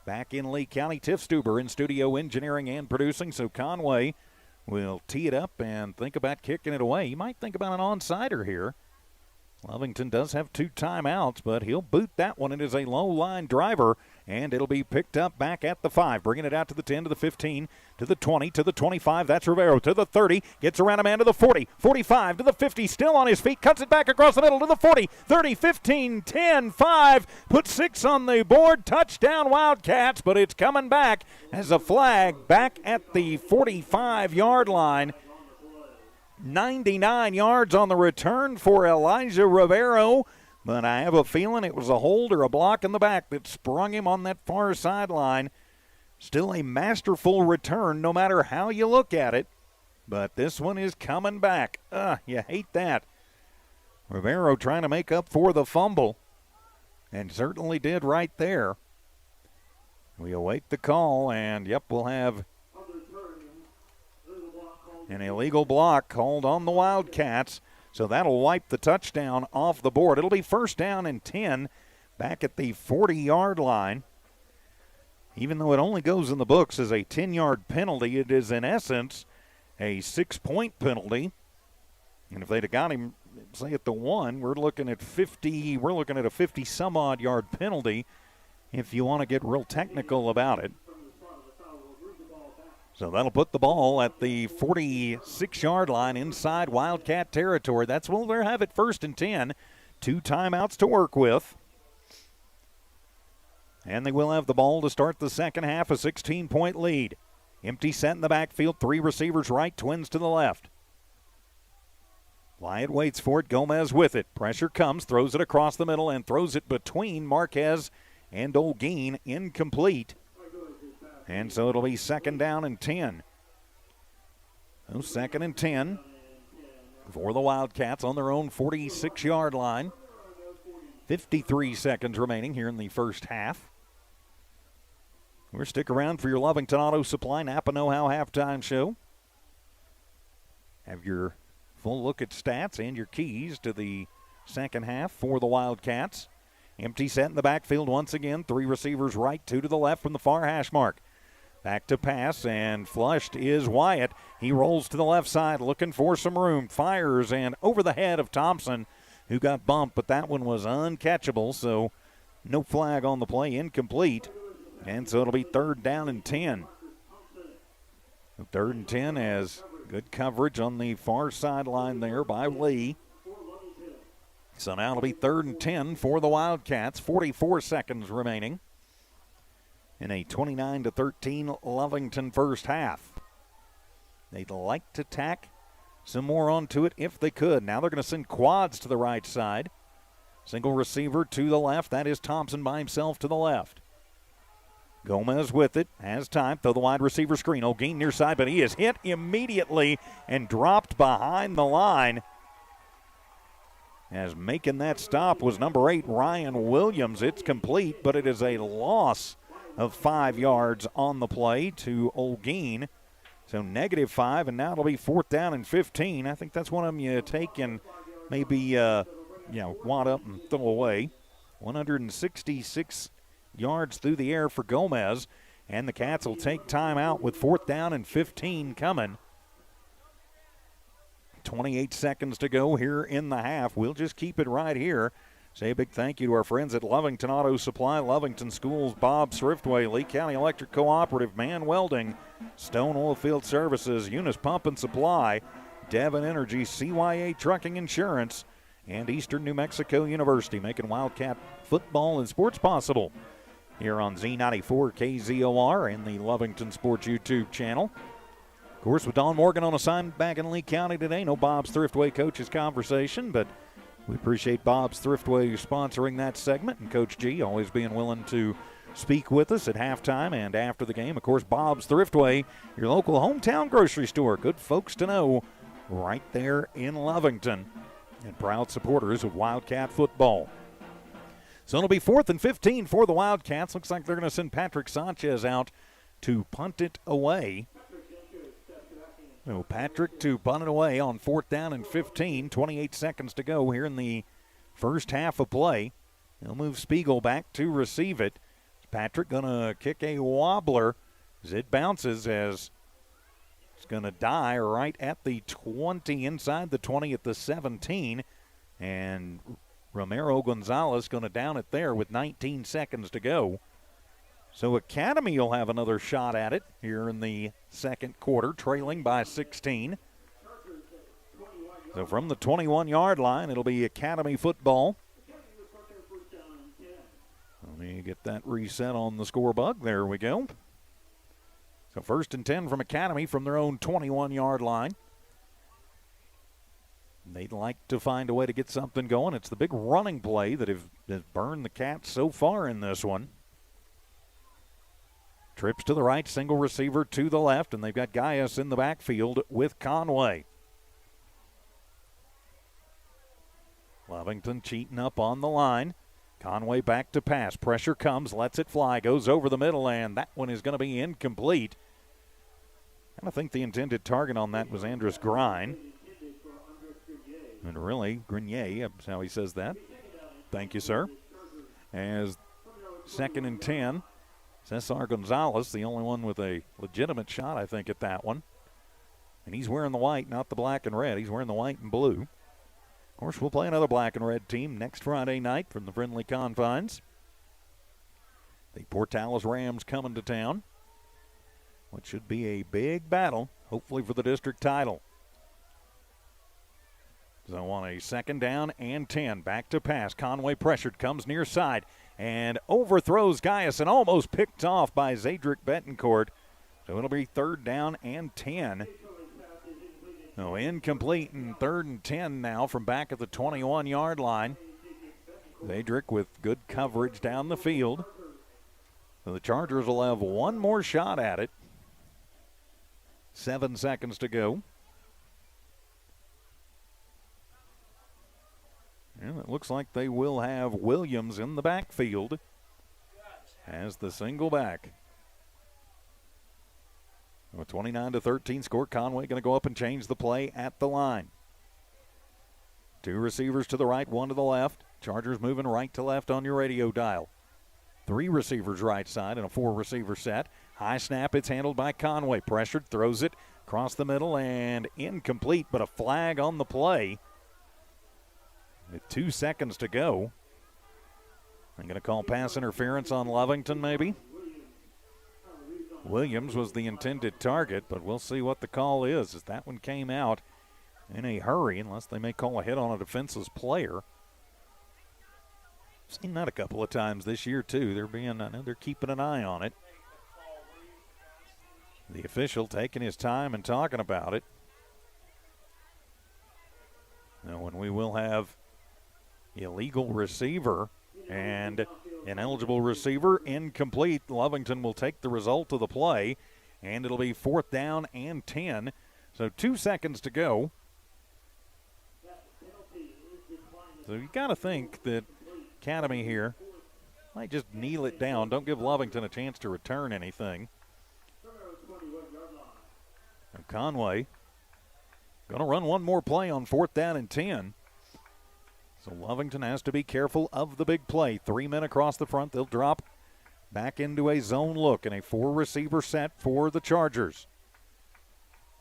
Back in Lee County, Tiff Stuber in studio engineering and producing, so Conway will tee it up and think about kicking it away. You might think about an onside here. Lovington does have 2 timeouts, but he'll boot that one. It is a low-line driver, and it'll be picked up back at the 5, bringing it out to the 10, to the 15, to the 20, to the 25. That's Rivero to the 30, gets around a man to the 40, 45, to the 50, still on his feet, cuts it back across the middle to the 40, 30, 15, 10, 5, put 6 on the board, touchdown Wildcats, but it's coming back as a flag back at the 45-yard line. 99 yards on the return for Elijah Rivero, but I have a feeling it was a hold or a block in the back that sprung him on that far sideline. Still a masterful return no matter how you look at it, but this one is coming back. You hate that. Rivero trying to make up for the fumble, and certainly did right there. We await the call, and yep, we'll have an illegal block called on the Wildcats, so that'll wipe the touchdown off the board. It'll be first down and 10 back at the 40-yard line. Even though it only goes in the books as a 10-yard penalty, it is in essence a 6-point penalty. And if they'd have got him, say at the 1, we're looking at a 50-some-odd yard penalty if you want to get real technical about it. So that'll put the ball at the 46-yard line inside Wildcat territory. That's where they'll have it first and 10. 2 timeouts to work with. And they will have the ball to start the second half, a 16-point lead. Empty set in the backfield, 3 receivers right, Twins to the left. Wyatt waits for it, Gomez with it. Pressure comes, throws it across the middle, and throws it between Marquez and Olguin, incomplete. And so it'll be second down and 10. So second and 10 for the Wildcats on their own 46-yard line. 53 seconds remaining here in the first half. We'll stick around for your Lovington Auto Supply Napa Know-How halftime show. Have your full look at stats and your keys to the second half for the Wildcats. Empty set in the backfield once again. 3 receivers right, 2 to the left from the far hash mark. Back to pass, and flushed is Wyatt. He rolls to the left side, looking for some room. Fires, and over the head of Thompson, who got bumped, but that one was uncatchable, so no flag on the play, incomplete. And so it'll be third down and 10. Third and 10 as good coverage on the far sideline there by Lee. So now it'll be third and 10 for the Wildcats, 44 seconds remaining in a 29-13 Lovington first half. They'd like to tack some more onto it if they could. Now they're going to send quads to the right side. Single receiver to the left. That is Thompson by himself to the left. Gomez with it. Has time. Throw the wide receiver screen. Olguin near side, but he is hit immediately and dropped behind the line. As making that stop was number 8, Ryan Williams. It's complete, but it is a loss of 5 yards on the play to Olguin. So -5, and now it'll be fourth down and 15. I think that's one of them you take and maybe, wad up and throw away. 166 yards through the air for Gomez, and the Cats will take time out with fourth down and 15 coming. 28 seconds to go here in the half. We'll just keep it right here. Say a big thank you to our friends at Lovington Auto Supply, Lovington Schools, Bob Thriftway, Lee County Electric Cooperative, Man Welding, Stone Oilfield Services, Eunice Pump and Supply, Devon Energy, CYA Trucking Insurance, and Eastern New Mexico University, making Wildcat football and sports possible here on Z94 KZOR and the Lovington Sports YouTube channel. Of course, with Don Morgan on assignment back in Lee County today, no Bob's Thriftway Coaches Conversation, but we appreciate Bob's Thriftway sponsoring that segment, and Coach G always being willing to speak with us at halftime and after the game. Of course, Bob's Thriftway, your local hometown grocery store. Good folks to know right there in Lovington, and proud supporters of Wildcat football. So it'll be 4th and 15 for the Wildcats. Looks like they're going to send Patrick Sanchez out to punt it away. So Patrick to punt it away on 4th down and 15. 28 seconds to go here in the first half of play. They'll move Spiegel back to receive it. Patrick going to kick a wobbler as it bounces, as it's going to die right at the 20, inside the 20 at the 17. And Romero Gonzalez going to down it there with 19 seconds to go. So Academy will have another shot at it here in the second quarter, trailing by 16. So from the 21-yard line, it'll be Academy football. Let me get that reset on the score bug. There we go. So 1st and 10 from Academy from their own 21-yard line. They'd like to find a way to get something going. It's the big running play that has burned the Cats so far in this one. Trips to the right, single receiver to the left, and they've got Gaius in the backfield with Conway. Lovington cheating up on the line. Conway back to pass. Pressure comes, lets it fly, goes over the middle, and that one is going to be incomplete. And I think the intended target on that was Andrus Grine. And really, Grenier, that's how he says that. Thank you, sir. As 2nd and 10. Cesar Gonzalez, the only one with a legitimate shot, I think, at that one. And he's wearing the white, not the black and red. He's wearing the white and blue. Of course, we'll play another black and red team next Friday night from the friendly confines. The Portales Rams coming to town. What should be a big battle, hopefully for the district title. So on a 2nd down and 10, back to pass. Conway pressured, comes near side, and overthrows Gaius and almost picked off by Zadrick Betancourt. So it'll be 3rd down and 10. No, incomplete, and 3rd and 10 now from back at the 21-yard line. Zadrick with good coverage down the field. So the Chargers will have one more shot at it. 7 seconds to go. And it looks like they will have Williams in the backfield as the single back. A 29-13 score. Conway going to go up and change the play at the line. 2 receivers to the right, 1 to the left. Chargers moving right to left on your radio dial. 3 receivers right side and a 4-receiver set. High snap, it's handled by Conway. Pressured, throws it across the middle and incomplete, but a flag on the play. With 2 seconds to go. I'm going to call pass interference on Lovington, maybe. Williams was the intended target, but we'll see what the call is, as that one came out in a hurry, unless they may call a hit on a defenseless player. Seen that a couple of times this year, too. I know they're keeping an eye on it. The official taking his time and talking about it. Now, when we will have illegal receiver and ineligible receiver, incomplete. Lovington will take the result of the play, and it'll be 4th down and 10. So 2 seconds to go. So you got to think that Academy here might just kneel it down. Don't give Lovington a chance to return anything. And Conway going to run one more play on 4th down and 10. So Lovington has to be careful of the big play. 3 men across the front. They'll drop back into a zone look and a 4-receiver set for the Chargers.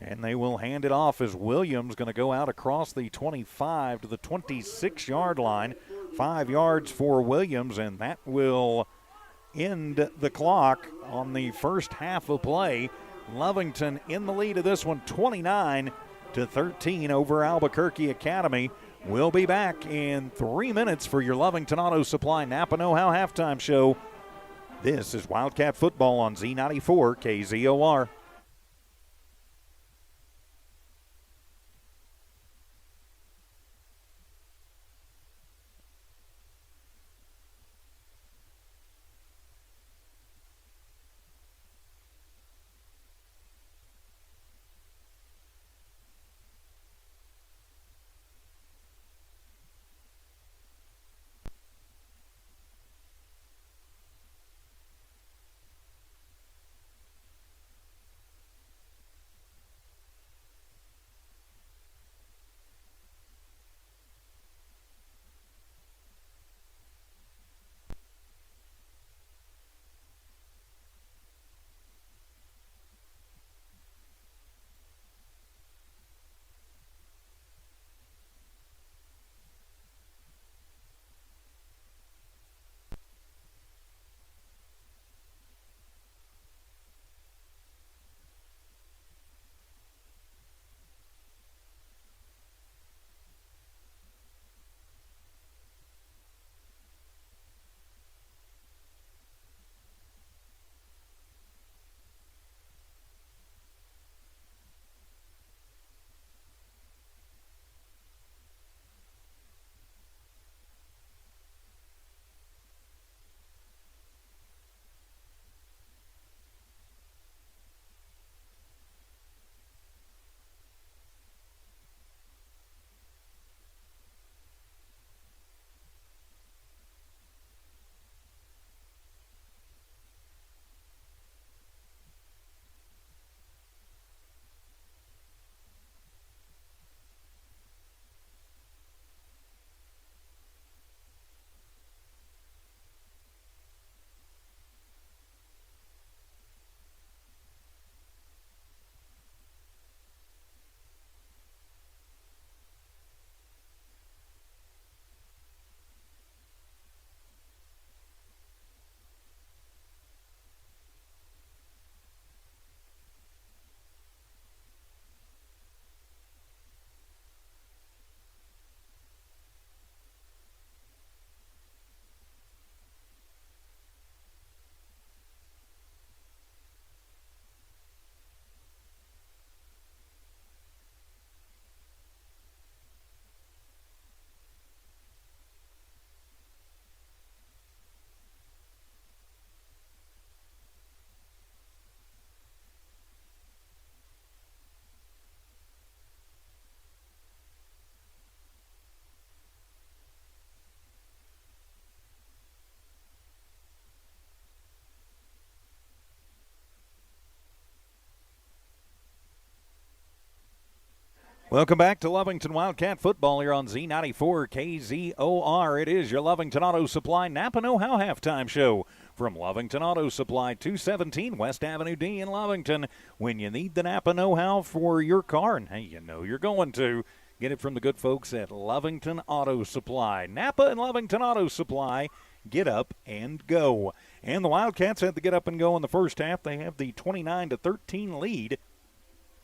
And they will hand it off as Williams going to go out across the 25 to the 26-yard line. 5 yards for Williams, and that will end the clock on the first half of play. Lovington in the lead of this one, 29-13 over Albuquerque Academy. We'll be back in 3 minutes for your Lovington Auto Supply Napa Know-How halftime show. This is Wildcat Football on Z94 KZOR. Welcome back to Lovington Wildcat football here on Z94 KZOR. It is your Lovington Auto Supply Napa Know-How halftime show from Lovington Auto Supply, 217 West Avenue D in Lovington. When you need the Napa Know-How for your car, and hey, you know you're going to, get it from the good folks at Lovington Auto Supply. Napa and Lovington Auto Supply, get up and go. And the Wildcats had to get up and go in the first half. They have the 29-13 lead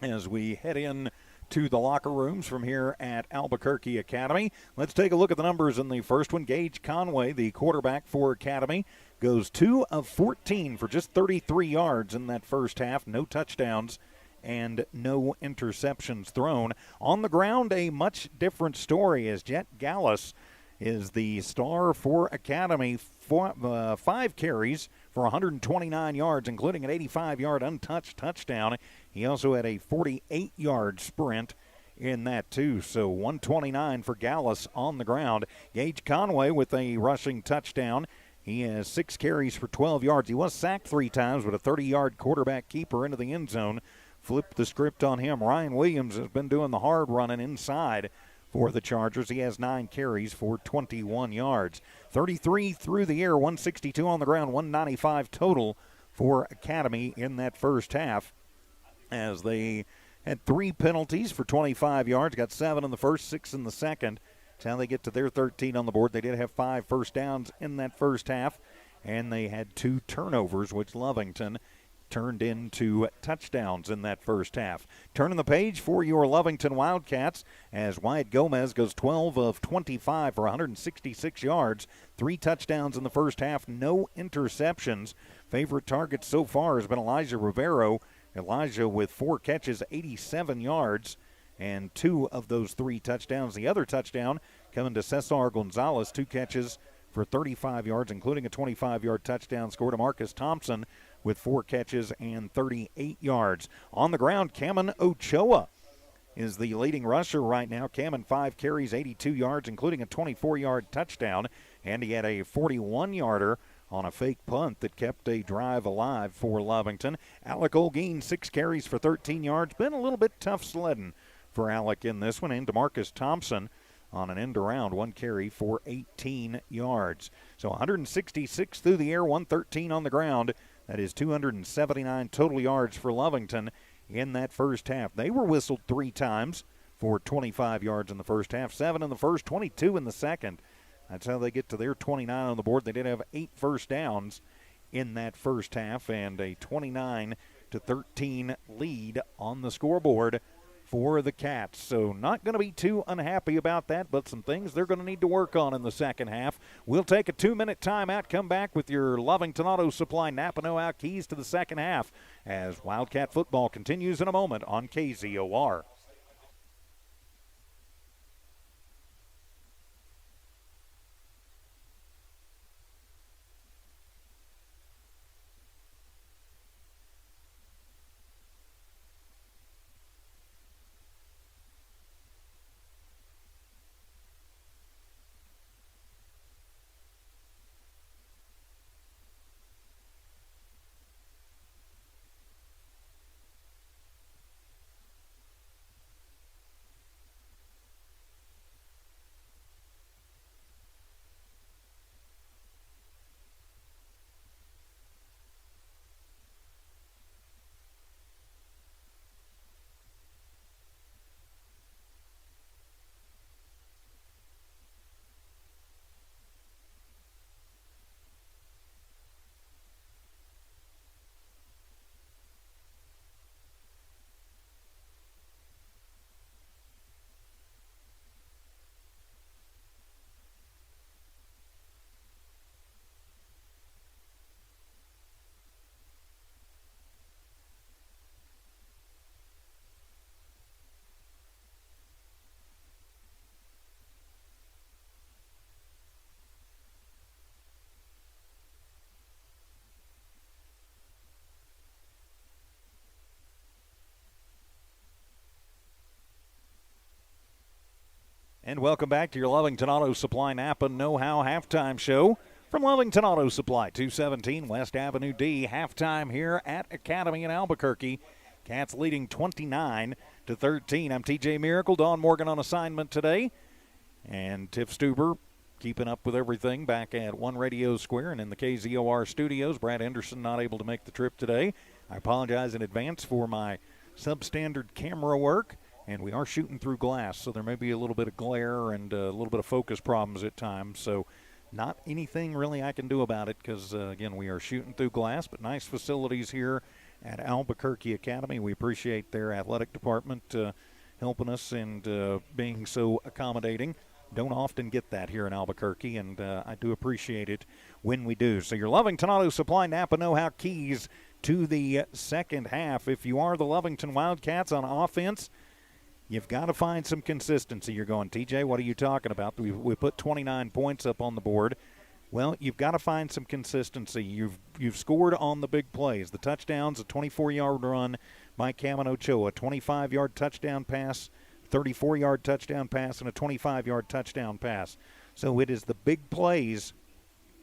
as we head in to the locker rooms from here at Albuquerque Academy. Let's take a look at the numbers in the first one. Gage Conway, the quarterback for Academy, goes 2 of 14 for just 33 yards in that first half. No touchdowns and no interceptions thrown. On the ground, a much different story as Jet Gallus is the star for Academy. 5 carries for 129 yards, including an 85-yard untouched touchdown. He also had a 48-yard sprint in that, too. So 129 for Gallus on the ground. Gage Conway with a rushing touchdown. He has 6 carries for 12 yards. He was sacked 3 times with a 30-yard quarterback keeper into the end zone. Flipped the script on him. Ryan Williams has been doing the hard running inside for the Chargers. He has 9 carries for 21 yards. 33 through the air, 162 on the ground, 195 total for Academy in that first half, as they had 3 penalties for 25 yards, got 7 in the first, 6 in the second. That's how they get to their 13 on the board. They did have 5 first downs in that first half, and they had 2 turnovers, which Lovington turned into touchdowns in that first half. Turning the page for your Lovington Wildcats as Wyatt Gomez goes 12 of 25 for 166 yards, 3 touchdowns in the first half, no interceptions. Favorite target so far has been Elijah Rivero. Elijah with 4 catches, 87 yards, and 2 of those 3 touchdowns. The other touchdown coming to Cesar Gonzalez, 2 catches for 35 yards, including a 25-yard touchdown score to Marcus Thompson with 4 catches and 38 yards. On the ground, Cameron Ochoa is the leading rusher right now. Cameron 5 carries, 82 yards, including a 24-yard touchdown, and he had a 41-yarder on a fake punt that kept a drive alive for Lovington. Alec Olguin, 6 carries for 13 yards. Been a little bit tough sledding for Alec in this one. And DeMarcus Thompson on an end around, 1 carry for 18 yards. So 166 through the air, 113 on the ground. That is 279 total yards for Lovington in that first half. They were whistled 3 times for 25 yards in the first half, 7 in the first, 22 in the second. That's how they get to their 29 on the board. They did have 8 first downs in that first half and a 29-13 lead on the scoreboard for the Cats. So not going to be too unhappy about that, but some things they're going to need to work on in the second half. We'll take a 2-minute timeout, come back with your Lovington Auto Supply Napa Know-How keys to the second half as Wildcat football continues in a moment on KZOR. And welcome back to your Lovington Auto Supply Napa Know-How halftime show from Lovington Auto Supply, 217 West Avenue D. Halftime here at Academy in Albuquerque. Cats leading to 13. I'm TJ Miracle, Dawn Morgan on assignment today, and Tiff Stuber keeping up with everything back at One Radio Square and in the KZOR studios. Brad Henderson not able to make the trip today. I apologize in advance for my substandard camera work, and we are shooting through glass, so there may be a little bit of glare and a little bit of focus problems at times. So not anything really I can do about it because, again, we are shooting through glass, but nice facilities here at Albuquerque Academy. We appreciate their athletic department helping us and being so accommodating. Don't often get that here in Albuquerque, and I do appreciate it when we do. So your Lovington Auto Supply Napa know-how keys to the second half. If you are the Lovington Wildcats on offense, you've got to find some consistency. You're going, TJ, what are you talking about? We put 29 points up on the board. Well, you've got to find some consistency. You've scored on the big plays. The touchdowns, a 24-yard run by Cameron Ochoa, 25-yard touchdown pass, 34-yard touchdown pass, and a 25-yard touchdown pass. So it is the big plays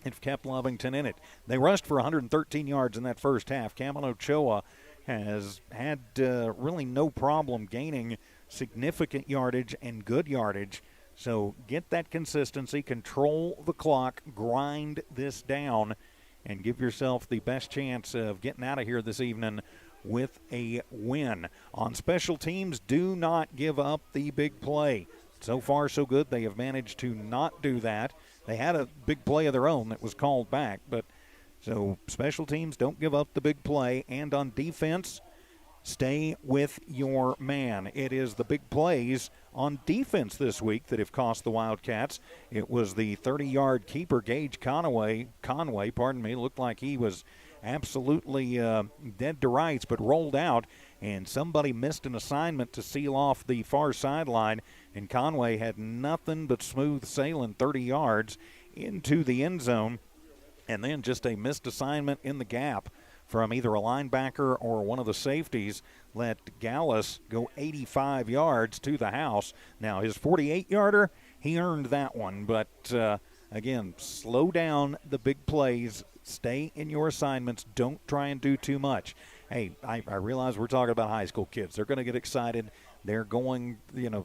that have kept Lovington in it. They rushed for 113 yards in that first half. Cameron Ochoa has had really no problem gaining significant yardage and good yardage. So get that consistency, control the clock, grind this down, and give yourself the best chance of getting out of here this evening with a win. On special teams, do not give up the big play. So far, so good. They have managed to not do that. They had a big play of their own that was called back, but so special teams, don't give up the big play. And on defense, stay with your man. It is the big plays on defense this week that have cost the Wildcats. It was the 30-yard keeper, Gage Conway, looked like he was absolutely dead to rights, but rolled out, and somebody missed an assignment to seal off the far sideline, and Conway had nothing but smooth sailing 30 yards into the end zone, and then just a missed assignment in the gap from either a linebacker or one of the safeties let Gallus go 85 yards to the house. Now, his 48-yarder, he earned that one, but again, slow down the big plays. Stay in your assignments. Don't try and do too much. Hey, I realize we're talking about high school kids. They're going to get excited. They're going,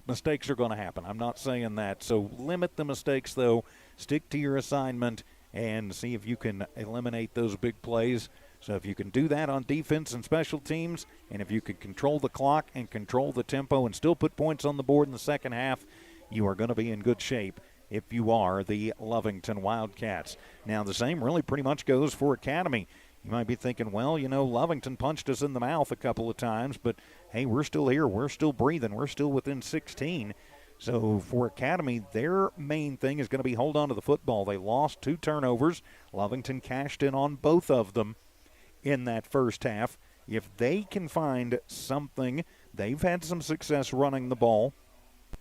mistakes are going to happen. I'm not saying that. So limit the mistakes, though. Stick to your assignment and see if you can eliminate those big plays. So if you can do that on defense and special teams, and if you can control the clock and control the tempo and still put points on the board in the second half, you are going to be in good shape if you are the Lovington Wildcats. Now, the same really pretty much goes for Academy. You might be thinking, well, Lovington punched us in the mouth a couple of times, but, hey, we're still here. We're still breathing. We're still within 16. So for Academy, their main thing is going to be hold on to the football. They lost 2 turnovers. Lovington cashed in on both of them in that first half. If they can find something, they've had some success running the ball.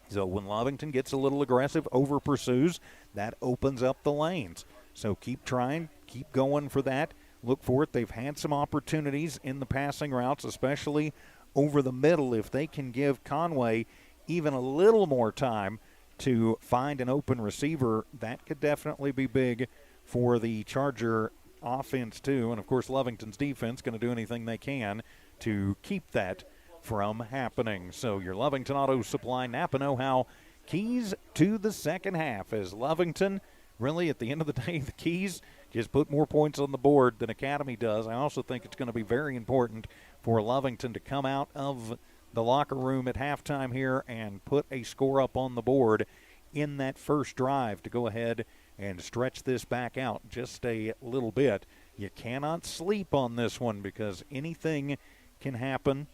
So when Lovington gets a little aggressive, over pursues, that opens up the lanes. So keep trying, keep going for that. Look for it. They've had some opportunities in the passing routes, especially over the middle. If they can give Conway even a little more time to find an open receiver, that could definitely be big for the Charger offense too. And, of course, Lovington's defense going to do anything they can to keep that from happening. So your Lovington Auto Supply Napa know-how keys to the second half, as Lovington, really at the end of the day, the keys just put more points on the board than Academy does. I also think it's going to be very important for Lovington to come out of the locker room at halftime here and put a score up on the board in that first drive to go ahead and stretch this back out just a little bit. You cannot sleep on this one because anything can happen.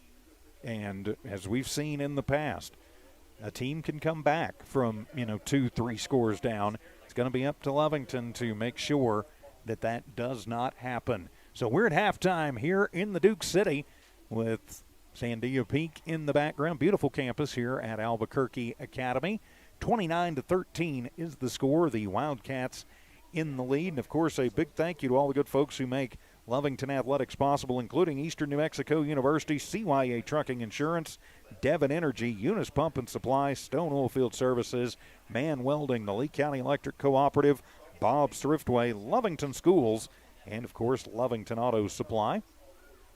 And as we've seen in the past, a team can come back from, 2-3 scores down. It's going to be up to Lovington to make sure that that does not happen. So we're at halftime here in the Duke City with Sandia Peak in the background. Beautiful campus here at Albuquerque Academy. 29-13 is the score. The Wildcats in the lead. And, of course, a big thank you to all the good folks who make Lovington Athletics possible, including Eastern New Mexico University, CYA Trucking Insurance, Devon Energy, Eunice Pump and Supply, Stone Oilfield Services, Man Welding, the Lee County Electric Cooperative, Bob's Thriftway, Lovington Schools, and, of course, Lovington Auto Supply.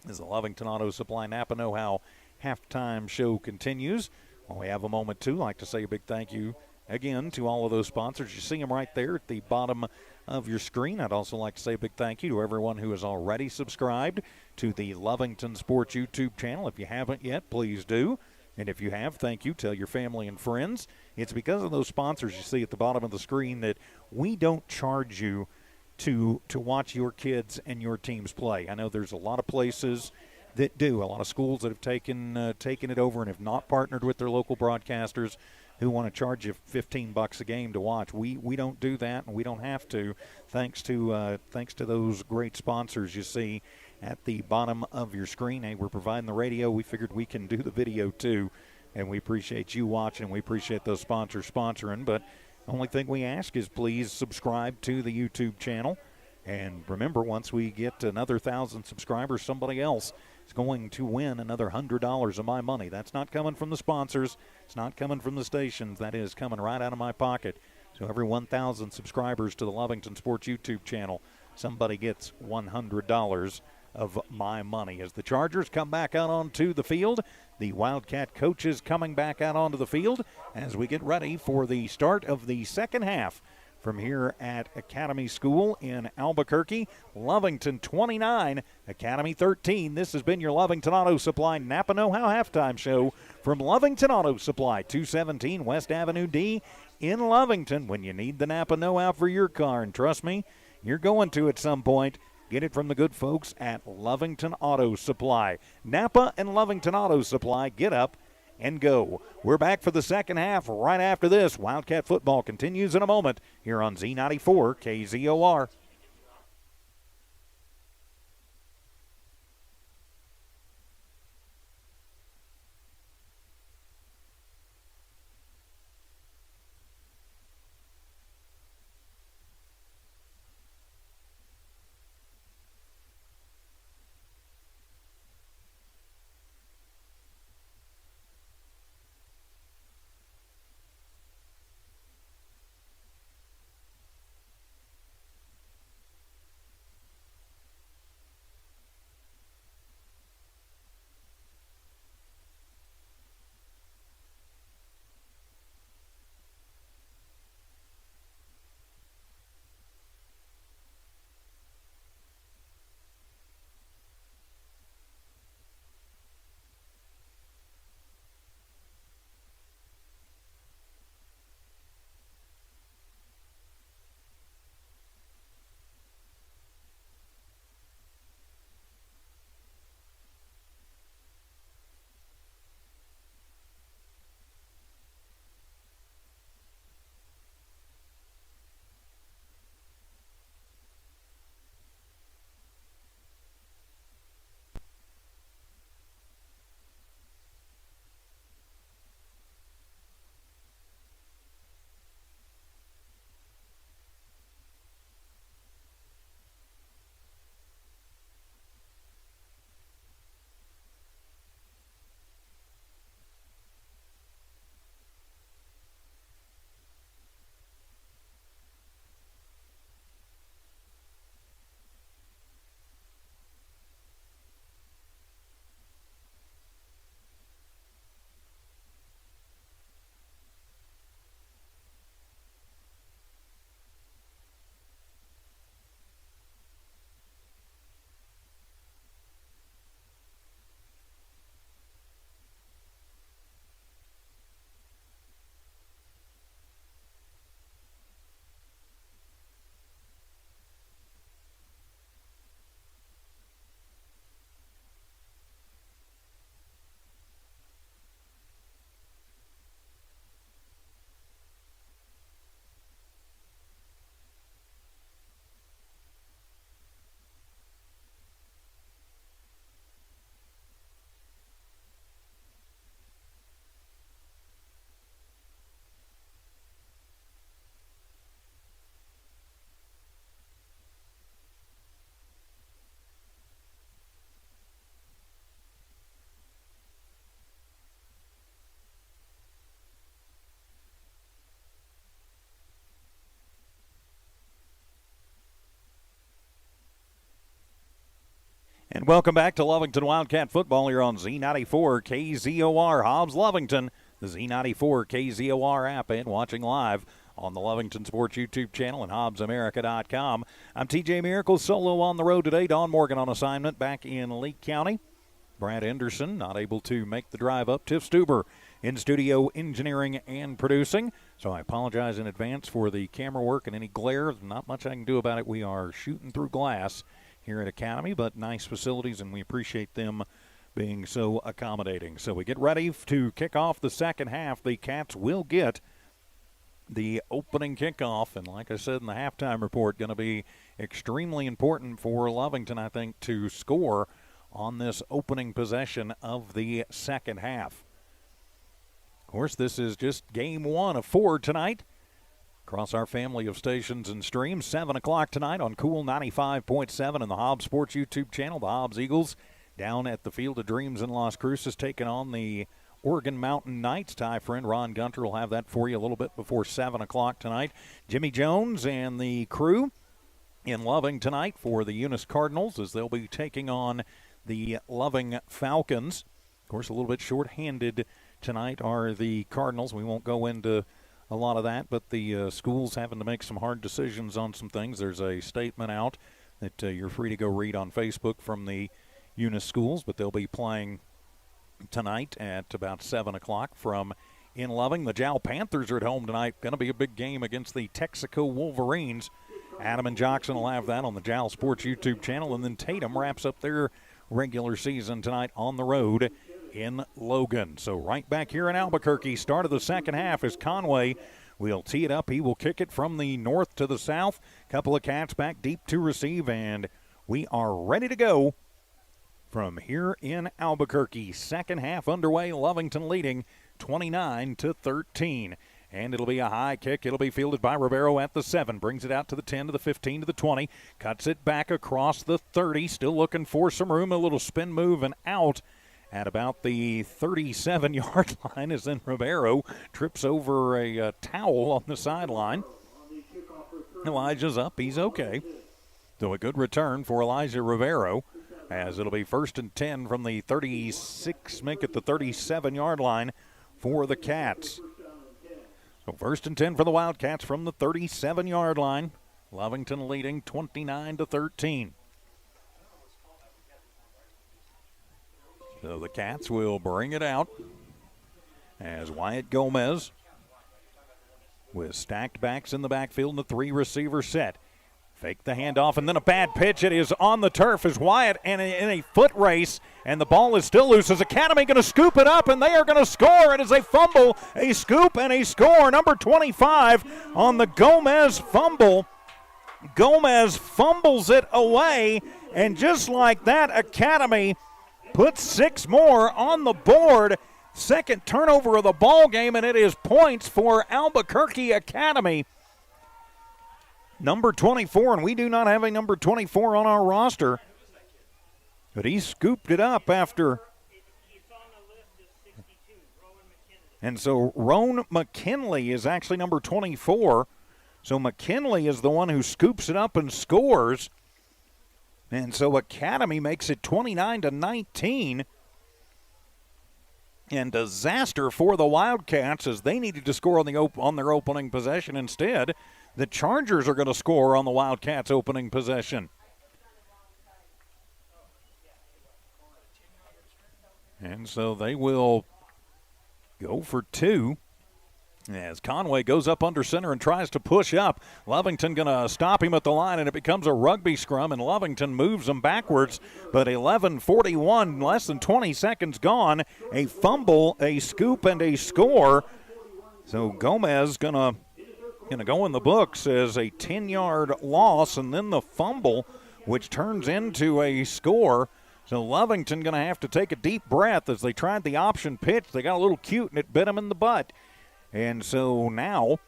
As the Lovington Auto Supply Napa know-how halftime show continues. While we have a moment, too, I'd like to say a big thank you again to all of those sponsors. You see them right there at the bottom of your screen. I'd also like to say a big thank you to everyone who has already subscribed to the Lovington Sports YouTube channel. If you haven't yet, please do. And if you have, thank you. Tell your family and friends. It's because of those sponsors you see at the bottom of the screen that we don't charge you to watch your kids and your teams play. I know there's a lot of places that do, a lot of schools that have taken it over and have not partnered with their local broadcasters who want to charge you $15 a game to watch. We don't do that, and we don't have to, thanks to those great sponsors you see at the bottom of your screen. Hey, we're providing the radio. We figured we can do the video too, and we appreciate you watching. We appreciate those sponsors sponsoring, but the only thing we ask is please subscribe to the YouTube channel. And remember, once we get another 1,000 subscribers, somebody else is going to win another $100 of my money. That's not coming from the sponsors. It's not coming from the stations. That is coming right out of my pocket. So every 1,000 subscribers to the Lovington Sports YouTube channel, somebody gets $100 of my money. As the Chargers come back out onto the field, the Wildcat coaches coming back out onto the field as we get ready for the start of the second half from here at Academy School in Albuquerque. Lovington 29, Academy 13. This has been your Lovington Auto Supply Napa Know-How halftime show from Lovington Auto Supply, 217 West Avenue D in Lovington. When you need the Napa Know-How for your car, and trust me, you're going to at some point, get it from the good folks at Lovington Auto Supply. Napa and Lovington Auto Supply, get up and go. We're back for the second half right after this. Wildcat football continues in a moment here on Z94 KZOR. And welcome back to Lovington Wildcat football here on Z94 KZOR Hobbs Lovington, the Z94 KZOR app, and watching live on the Lovington Sports YouTube channel and HobbsAmerica.com. I'm TJ Miracle, solo on the road today. Don Morgan on assignment back in Lee County. Brad Anderson not able to make the drive up. Tiff Stuber in studio engineering and producing. So I apologize in advance for the camera work and any glare. Not much I can do about it. We are shooting through glass here at Academy, but nice facilities, and we appreciate them being so accommodating. So we get ready to kick off the second half. The Cats will get the opening kickoff, and like I said in the halftime report, going to be extremely important for Lovington, I think, to score on this opening possession of the second half. Of course, this is just game one of 4 tonight. Across our family of stations and streams, 7 o'clock tonight on Cool 95.7 and the Hobbs Sports YouTube channel. The Hobbs Eagles down at the Field of Dreams in Las Cruces taking on the Oregon Mountain Knights. Ty friend Ron Gunter will have that for you a little bit before 7 o'clock tonight. Jimmy Jones and the crew in Loving tonight for the Eunice Cardinals as they'll be taking on the Loving Falcons. Of course, a little bit short-handed tonight are the Cardinals. We won't go into a lot of that, but the school's having to make some hard decisions on some things. There's a statement out that you're free to go read on Facebook from the Eunice schools, but they'll be playing tonight at about 7 o'clock from in Loving. The Jowl Panthers are at home tonight. Going to be a big game against the Texaco Wolverines. Adam and Jackson will have that on the Jowl Sports YouTube channel, and then Tatum wraps up their regular season tonight on the road in Logan. So right back here in Albuquerque, start of the second half is Conway. We'll tee it up. He will kick it from the north to the south. Couple of Cats back deep to receive, and we are ready to go from here in Albuquerque. Second half underway, Lovington leading 29-13. And it'll be a high kick. It'll be fielded by Rivero at the 7. Brings it out to the 10, to the 15, to the 20. Cuts it back across the 30. Still looking for some room. A little spin move and out at about the 37-yard line as then Rivero trips over a towel on the sideline. Elijah's up. He's okay. So a good return for Elijah Rivero as it'll be 1st and 10 from the 36, make it the 37-yard line for the Cats. So 1st and 10 for the Wildcats from the 37-yard line. Lovington leading 29-13. So the Cats will bring it out as Wyatt Gomez with stacked backs in the backfield and the 3-receiver set. Fake the handoff and then a bad pitch. It is on the turf as Wyatt in a foot race, and the ball is still loose. As Academy going to scoop it up, and they are going to score. It is a fumble, a scoop, and a score. Number 25 on the Gomez fumble. Gomez fumbles it away, and just like that, Academy puts 6 more on the board. Second turnover of the ball game, and it is points for Albuquerque Academy. Number 24, and we do not have a number 24 on our roster. But he scooped it up after. And so Roan McKinley is actually number 24. So McKinley is the one who scoops it up and scores. And so Academy makes it 29-19. And disaster for the Wildcats as they needed to score on their opening possession. Instead, the Chargers are going to score on the Wildcats' opening possession. And so they will go for 2. As Conway goes up under center and tries to push up. Lovington going to stop him at the line, and it becomes a rugby scrum, and Lovington moves him backwards. But 11:41, less than 20 seconds gone. A fumble, a scoop, and a score. So Gomez going to go in the books as a 10-yard loss, and then the fumble, which turns into a score. So Lovington going to have to take a deep breath as they tried the option pitch. They got a little cute, and it bit them in the butt. And so now,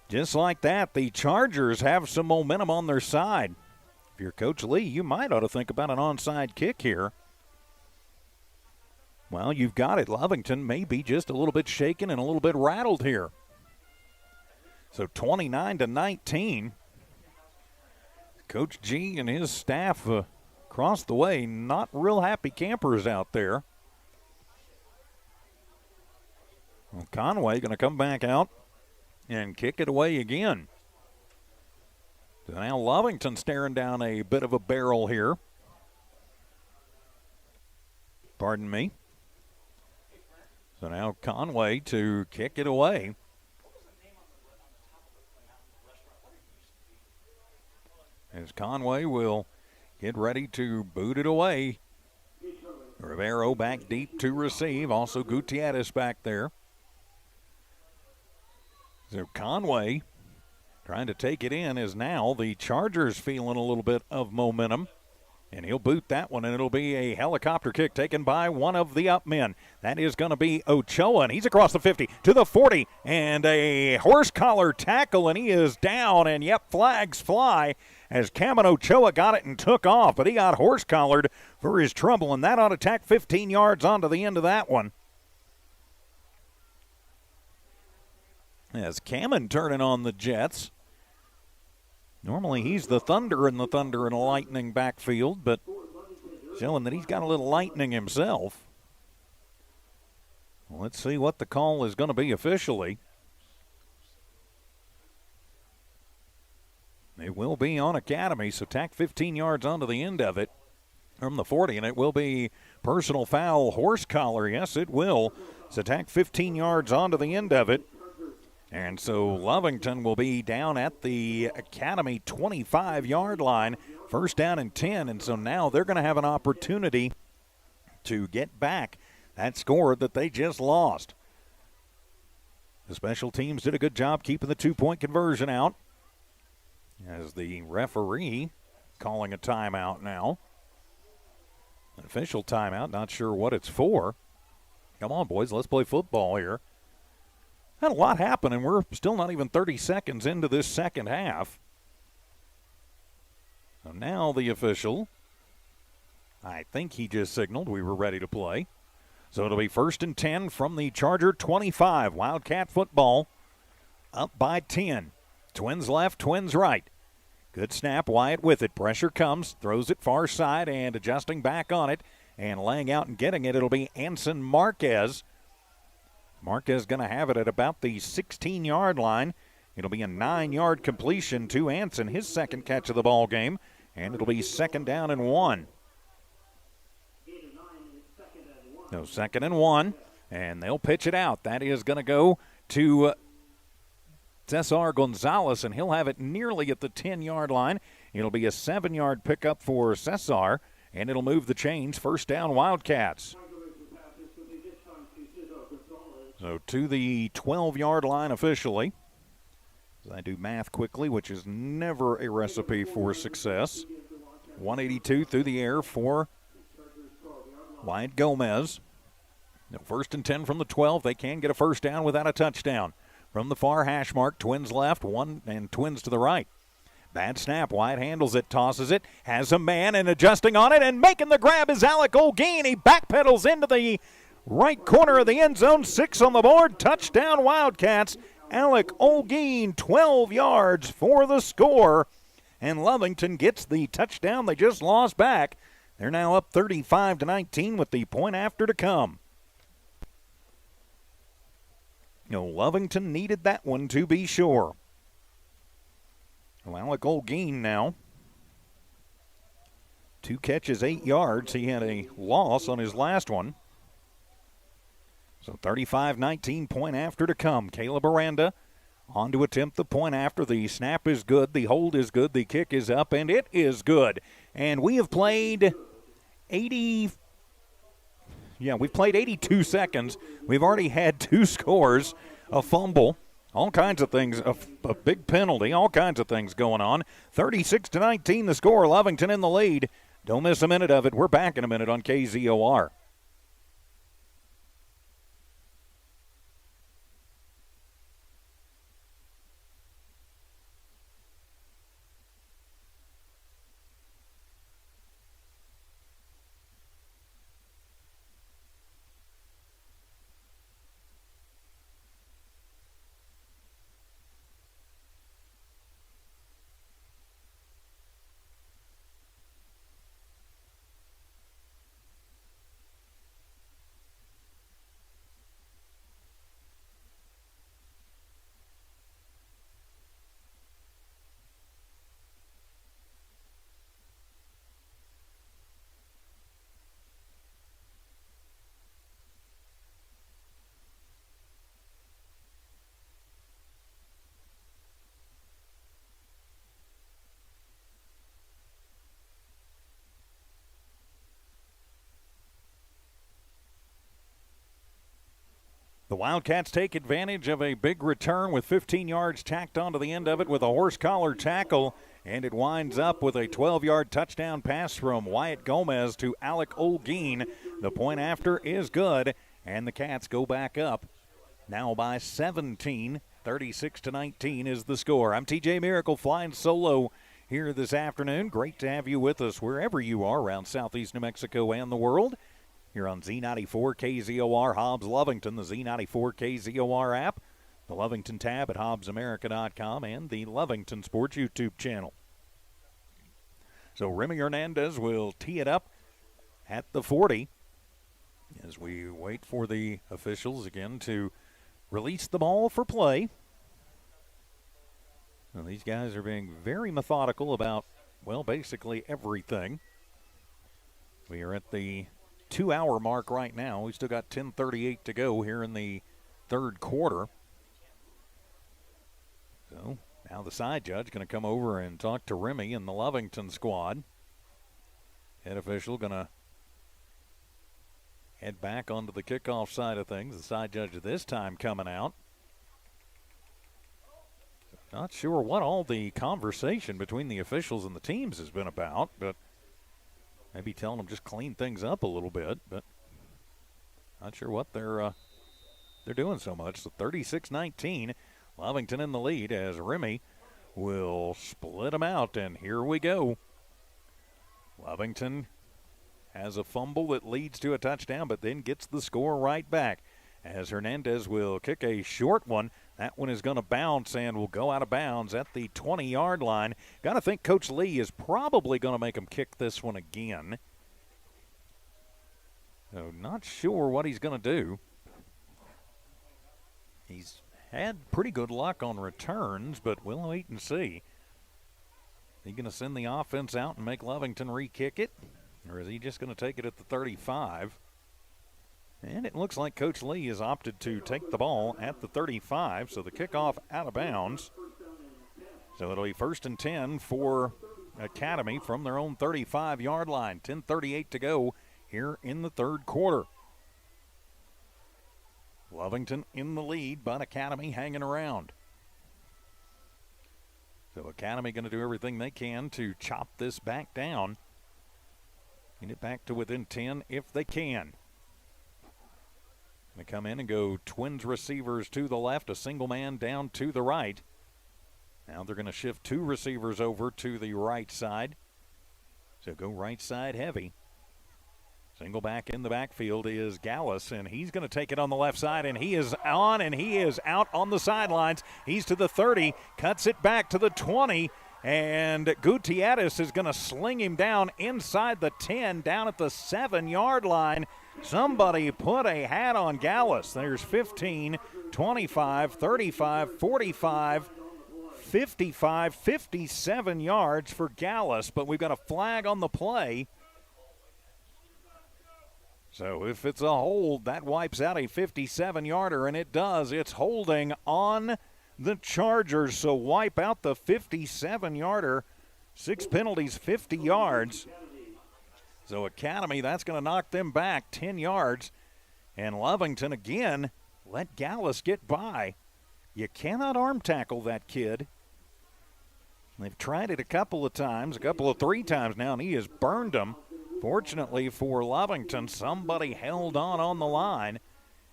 just like that, the Chargers have some momentum on their side. If you're Coach Lee, you might ought to think about an onside kick here. Well, you've got it. Lovington may be just a little bit shaken and a little bit rattled here. So 29-19. Coach G and his staff across the way, not real happy campers out there. Well, Conway going to come back out and kick it away again. So now Lovington staring down a bit of a barrel here. Pardon me. So now Conway to kick it away. As Conway will get ready to boot it away. Rivero back deep to receive. Also Gutierrez back there. So Conway trying to take it in as now the Chargers feeling a little bit of momentum. And he'll boot that one, and it'll be a helicopter kick taken by one of the up men. That is going to be Ochoa, and he's across the 50 to the 40, and a horse collar tackle, and he is down, and yep, flags fly as Cameron Ochoa got it and took off, but he got horse collared for his trouble, and that ought to tack 15 yards onto the end of that one. As Cameron turning on the Jets. Normally he's the Thunder and the Lightning backfield, but showing that he's got a little lightning himself. Well, let's see what the call is going to be officially. It will be on Academy, so tack 15 yards onto the end of it from the 40, and it will be personal foul horse collar. Yes, it will. So tack 15 yards onto the end of it. And so Lovington will be down at the Academy 25-yard line, first down and 10. And so now they're going to have an opportunity to get back that score that they just lost. The special teams did a good job keeping the two-point conversion out. As the referee calling a timeout now. An official timeout, not sure what it's for. Come on, boys, let's play football here. Had a lot happen, and we're still not even 30 seconds into this second half. So now the official, I think he just signaled we were ready to play. So it'll be first and 10 from the Charger 25. Wildcat football up by 10. Twins left, Twins right. Good snap, Wyatt with it. Pressure comes, throws it far side, and adjusting back on it and laying out and getting it. It'll be Anson Marquez. Marquez going to have it at about the 16-yard line. It'll be a 9-yard completion to Anson, his second catch of the ball game, and it'll be second down and 1. No, second and 1, and they'll pitch it out. That is going to go to Cesar Gonzalez, and he'll have it nearly at the 10-yard line. It'll be a 7-yard pickup for Cesar, and it'll move the chains. First down, Wildcats. So to the 12-yard line officially. As I do math quickly, which is never a recipe for success. 182 through the air for Wyatt Gomez. Now first and 10 from the 12. They can get a first down without a touchdown. From the far hash mark, Twins left, one, and Twins to the right. Bad snap. Wyatt handles it, tosses it, has a man, and adjusting on it, and making the grab is Alec Olguin. He backpedals into the right corner of the end zone, 6 on the board, touchdown Wildcats. Alec Olguin, 12 yards for the score. And Lovington gets the touchdown they just lost back. They're now up 35-19 with the point after to come. Lovington needed that one to be sure. Well, Alec Olguin now. 2 catches, 8 yards. He had a loss on his last one. So 35-19, point after to come. Caleb Aranda on to attempt the point after. The snap is good, the hold is good, the kick is up, and it is good. And we have played 82 seconds. We've already had 2 scores, a fumble, all kinds of things, a big penalty, all kinds of things going on. 36-19 the score, Lovington in the lead. Don't miss a minute of it. We're back in a minute on KZOR. The Wildcats take advantage of a big return with 15 yards tacked onto the end of it with a horse collar tackle, and it winds up with a 12-yard touchdown pass from Wyatt Gomez to Alec Olguin. The point after is good, and the Cats go back up now by 17. 36-19 is the score. I'm TJ Miracle flying solo here this afternoon. Great to have you with us wherever you are around southeast New Mexico and the world. Here on Z94 KZOR Hobbs Lovington, the Z94 KZOR app, the Lovington tab at HobbsAmerica.com, and the Lovington Sports YouTube channel. So Remy Hernandez will tee it up at the 40 as we wait for the officials again to release the ball for play. Now, these guys are being very methodical about, well, basically everything. We are at the 2-hour mark right now. We still got 10:38 to go here in the third quarter. So now the side judge going to come over and talk to Remy and the Lovington squad. Head official going to head back onto the kickoff side of things. The side judge this time coming out. Not sure what all the conversation between the officials and the teams has been about, but maybe telling them just clean things up a little bit, but not sure what they're doing so much. So 36-19, Lovington in the lead as Remy will split them out, and here we go. Lovington has a fumble that leads to a touchdown, but then gets the score right back as Hernandez will kick a short one. That one is going to bounce and will go out of bounds at the 20-yard line. Got to think Coach Lee is probably going to make him kick this one again. So not sure what he's going to do. He's had pretty good luck on returns, but we'll wait and see. Is he going to send the offense out and make Lovington re-kick it? Or is he just going to take it at the 35? And it looks like Coach Lee has opted to take the ball at the 35, so the kickoff out of bounds. So it'll be 1st and 10 for Academy from their own 35-yard line. 10:38 to go here in the third quarter. Lovington in the lead, but Academy hanging around. So Academy going to do everything they can to chop this back down. Get it back to within 10 if they can. Going to come in and go twins receivers to the left, a single man down to the right. Now they're going to shift 2 receivers over to the right side. So go right side heavy. Single back in the backfield is Gallus, and he's going to take it on the left side, and he is on, and he is out on the sidelines. He's to the 30, cuts it back to the 20, and Gutierrez is going to sling him down inside the 10, down at the 7-yard line. Somebody put a hat on Gallus. There's 15, 25, 35, 45, 55, 57 yards for Gallus, but we've got a flag on the play. So if it's a hold, that wipes out a 57-yarder, and it does. It's holding on the Chargers, so wipe out the 57-yarder. 6 penalties, 50 yards. So Academy, that's going to knock them back 10 yards. And Lovington, again, let Gallus get by. You cannot arm tackle that kid. They've tried it a couple of 3 times now, and he has burned them. Fortunately for Lovington, somebody held on the line.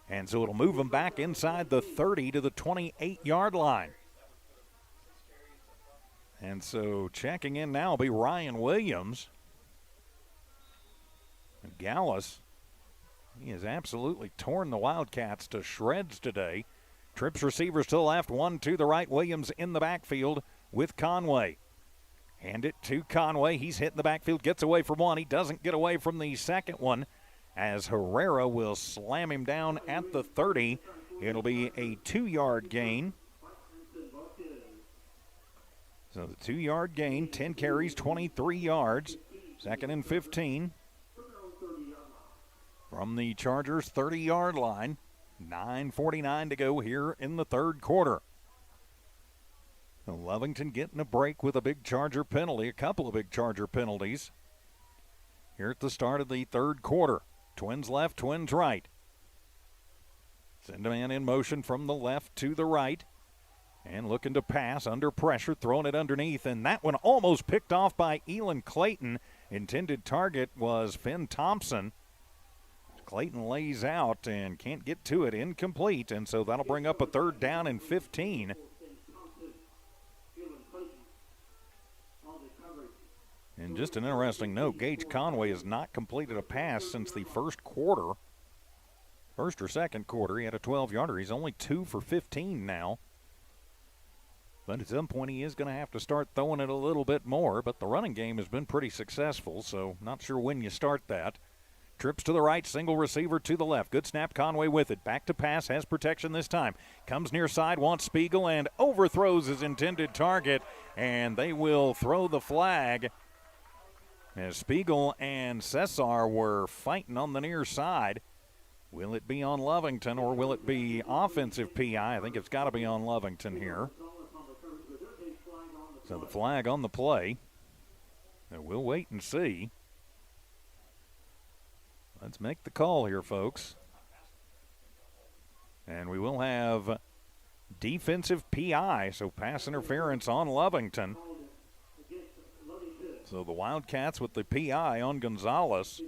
And so it'll move them back inside the 30 to the 28-yard line. And so checking in now will be Ryan Williams. And Gallus, he has absolutely torn the Wildcats to shreds today. Trips receivers to the left, 1 to the right. Williams in the backfield with Conway. Hand it to Conway. He's hit in the backfield, gets away from one. He doesn't get away from the second one as Herrera will slam him down at the 30. It'll be a 2-yard gain. So the 2-yard gain, 10 carries, 23 yards. 2nd and 15 from the Chargers' 30-yard line. 9:49 to go here in the third quarter. Lovington getting a break with a big Charger penalty, a couple of big Charger penalties here at the start of the third quarter. Twins left, Twins right. Send a man in motion from the left to the right. And looking to pass under pressure, throwing it underneath. And that one almost picked off by Elon Clayton. Intended target was Finn Thompson. Clayton lays out and can't get to it, incomplete. And so that'll bring up a 3rd down and 15. And just an interesting note, Gage Conway has not completed a pass since the first quarter. First or second quarter, he had a 12-yarder. He's only 2 for 15 now. But at some point, he is going to have to start throwing it a little bit more. But the running game has been pretty successful, so not sure when you start that. Trips to the right, single receiver to the left. Good snap, Conway with it. Back to pass, has protection this time. Comes near side, wants Spiegel, and overthrows his intended target. And they will throw the flag as Spiegel and Cesar were fighting on the near side. Will it be on Lovington or will it be offensive PI? I think it's got to be on Lovington here. So the flag on the play. And we'll wait and see. Let's make the call here, folks. And we will have defensive PI, so pass interference on Lovington. So the Wildcats with the PI on Gonzalez.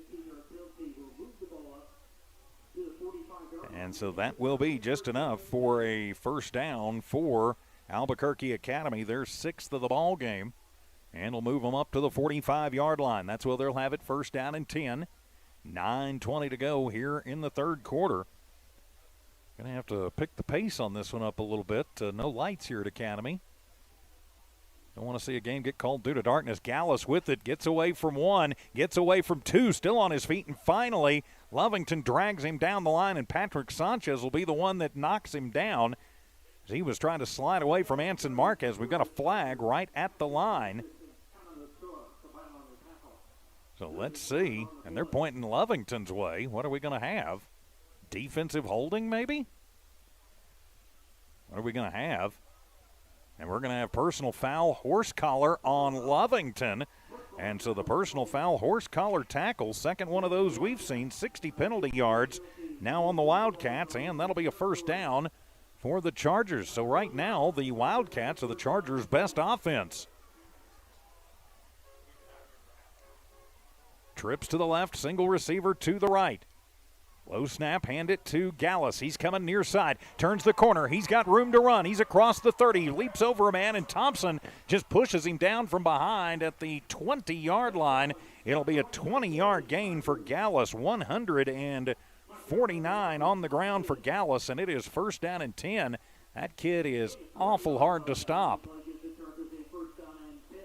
And so that will be just enough for a 1st down for Albuquerque Academy. They're 6th of the ball game. And will move them up to the 45-yard line. That's where they'll have it, 1st down and 10. 9:20 to go here in the 3rd quarter. Going to have to pick the pace on this one up a little bit. No lights here at Academy. Don't want to see a game get called due to darkness. Gallus with it, gets away from 1, gets away from 2, still on his feet, and finally Lovington drags him down the line, and Patrick Sanchez will be the one that knocks him down as he was trying to slide away from Anson Marquez. We've got a flag right at the line. So let's see, and they're pointing Lovington's way. What are we going to have? Defensive holding, maybe? What are we going to have? And we're going to have personal foul, horse collar on Lovington. And so the personal foul, horse collar tackle, second one of those we've seen, 60 penalty yards now on the Wildcats, and that'll be a 1st down for the Chargers. So right now, the Wildcats are the Chargers' best offense. Trips to the left, single receiver to the right. Low snap, hand it to Gallus. He's coming near side, turns the corner. He's got room to run. He's across the 30, leaps over a man, and Thompson just pushes him down from behind at the 20-yard line. It'll be a 20-yard gain for Gallus, 149 on the ground for Gallus, and it is 1st down and 10. That kid is awful hard to stop.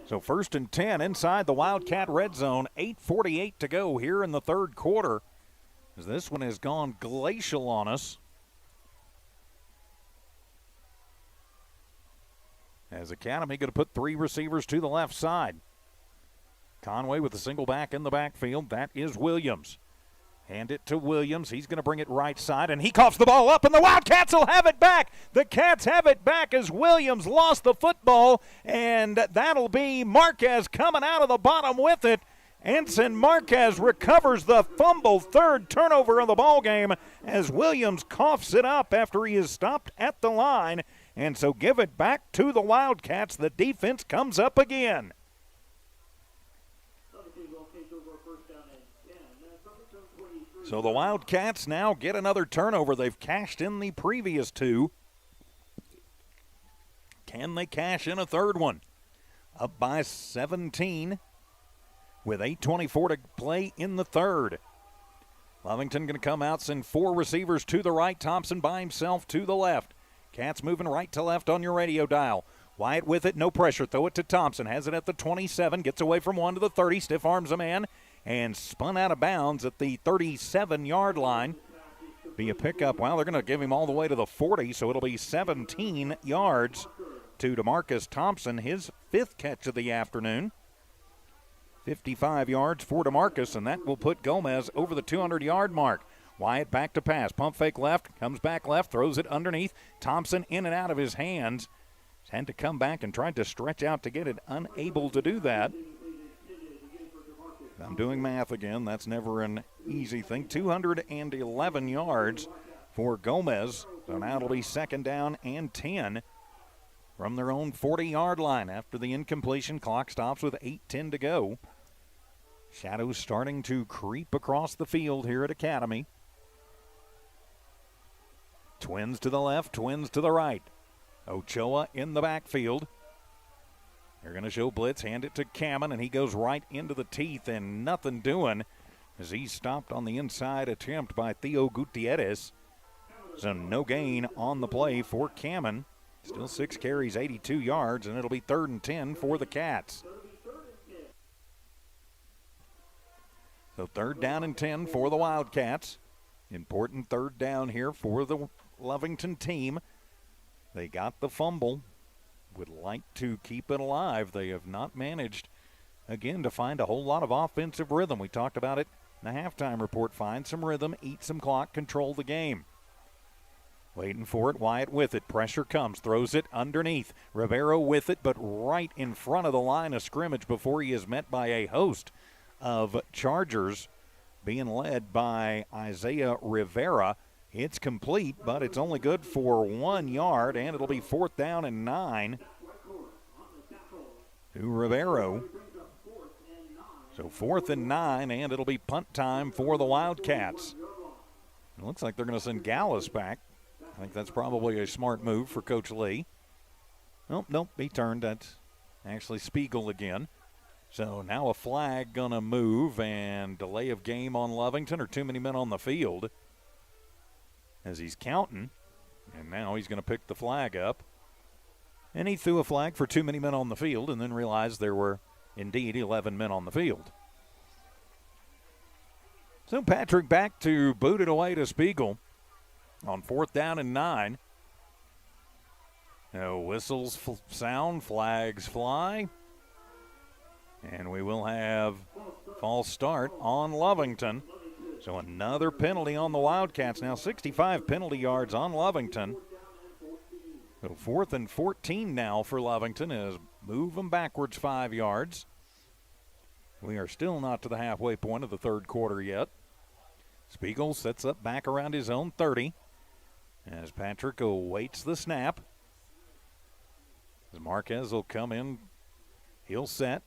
So 1st and 10 inside the Wildcat red zone, 8:48 to go here in the 3rd quarter. As this one has gone glacial on us. As Academy going to put 3 receivers to the left side. Conway with a single back in the backfield. That is Williams. Hand it to Williams. He's going to bring it right side, and he coughs the ball up, and the Wildcats will have it back. The Cats have it back as Williams lost the football, and that'll be Marquez coming out of the bottom with it. Anson Marquez recovers the fumble, 3rd turnover of the ball game as Williams coughs it up after he is stopped at the line. And so give it back to the Wildcats. The defense comes up again. So the Wildcats now get another turnover. They've cashed in the previous 2. Can they cash in a 3rd one? Up by 17. With 8:24 to play in the 3rd. Lovington going to come out, send 4 receivers to the right. Thompson by himself to the left. Cats moving right to left on your radio dial. Wyatt with it, no pressure. Throw it to Thompson. Has it at the 27. Gets away from 1 to the 30. Stiff arms a man. And spun out of bounds at the 37-yard line. Be a pickup. Well, they're going to give him all the way to the 40, so it'll be 17 yards to DeMarcus Thompson, his 5th catch of the afternoon. 55 yards for DeMarcus, and that will put Gomez over the 200-yard mark. Wyatt back to pass. Pump fake left, comes back left, throws it underneath. Thompson in and out of his hands. He's had to come back and tried to stretch out to get it, unable to do that. I'm doing math again. That's never an easy thing. 211 yards for Gomez. So now it'll be 2nd down and 10 from their own 40-yard line after the incompletion. Clock stops with 8:10 to go. Shadows starting to creep across the field here at Academy. Twins to the left, twins to the right. Ochoa in the backfield. They're going to show blitz, hand it to Cameron, and he goes right into the teeth and nothing doing as he's stopped on the inside attempt by Theo Gutierrez. So no gain on the play for Cameron. Still 6 carries, 82 yards, and it'll be 3rd and 10 for the Cats. So 3rd down and 10 for the Wildcats. Important 3rd down here for the Lovington team. They got the fumble. Would like to keep it alive. They have not managed, again, to find a whole lot of offensive rhythm. We talked about it in the halftime report. Find some rhythm, eat some clock, control the game. Waiting for it, Wyatt with it. Pressure comes, throws it underneath. Rivero with it, but right in front of the line of scrimmage before he is met by a host of Chargers being led by Isaiah Rivera. It's complete, but it's only good for 1 yard, and it'll be 4th down and 9 to Rivero. So 4th and 9, and it'll be punt time for the Wildcats. It looks like they're going to send Gallus back. I think that's probably a smart move for Coach Lee. Nope, he turned. That's actually Spiegel again. So now a flag going to move, and delay of game on Lovington, or too many men on the field as he's counting. And now he's going to pick the flag up. And he threw a flag for too many men on the field and then realized there were indeed 11 men on the field. So Patrick back to boot it away to Spiegel on 4th down and 9. No whistles sound, flags fly. And we will have false start on Lovington. So another penalty on the Wildcats. Now 65 penalty yards on Lovington. So 4th and 14 now for Lovington as move them backwards 5 yards. We are still not to the halfway point of the 3rd quarter yet. Spiegel sets up back around his own 30 as Patrick awaits the snap. As Marquez will come in, he'll set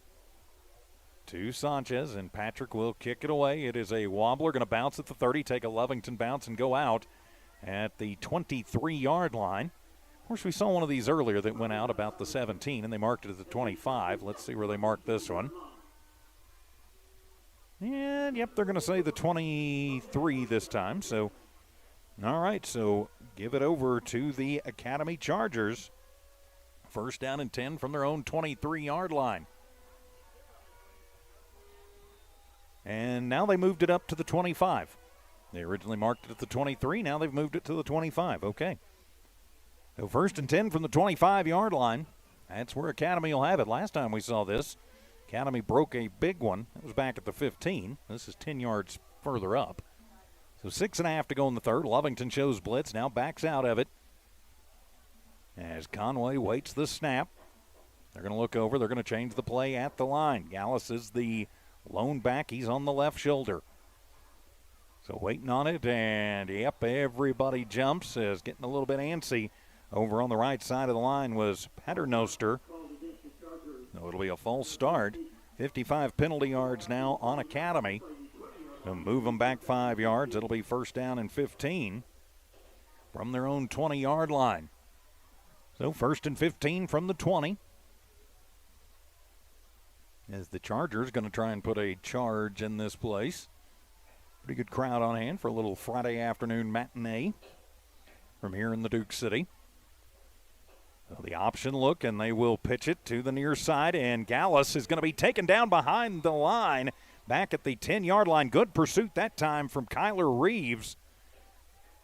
to Sanchez, and Patrick will kick it away. It is a wobbler, going to bounce at the 30, take a Lovington bounce, and go out at the 23-yard line. Of course, we saw one of these earlier that went out about the 17, and they marked it at the 25. Let's see where they marked this one. And, yep, they're going to say the 23 this time. So, all right, so give it over to the Academy Chargers. 1st down and 10 from their own 23-yard line. And now they moved it up to the 25. They originally marked it at the 23. Now they've moved it to the 25. Okay. So 1st and 10 from the 25-yard line. That's where Academy will have it. Last time we saw this, Academy broke a big one. It was back at the 15. This is 10 yards further up. So 6.5 to go in the 3rd. Lovington shows blitz, now backs out of it as Conway waits the snap. They're going to look over. They're going to change the play at the line. Gallus is the lone back. He's on the left shoulder. So waiting on it, and yep, everybody jumps. Is getting a little bit antsy. Over on the right side of the line was Paternoster. So it'll be a false start. 55 penalty yards now on Academy. So move them back 5 yards. It'll be 1st down and 15 from their own 20-yard line. So 1st and 15 from the 20. As the Chargers going to try and put a charge in this place. Pretty good crowd on hand for a little Friday afternoon matinee from here in the Duke City. So the option look, and they will pitch it to the near side, and Gallus is going to be taken down behind the line back at the 10-yard line. Good pursuit that time from Kyler Reeves.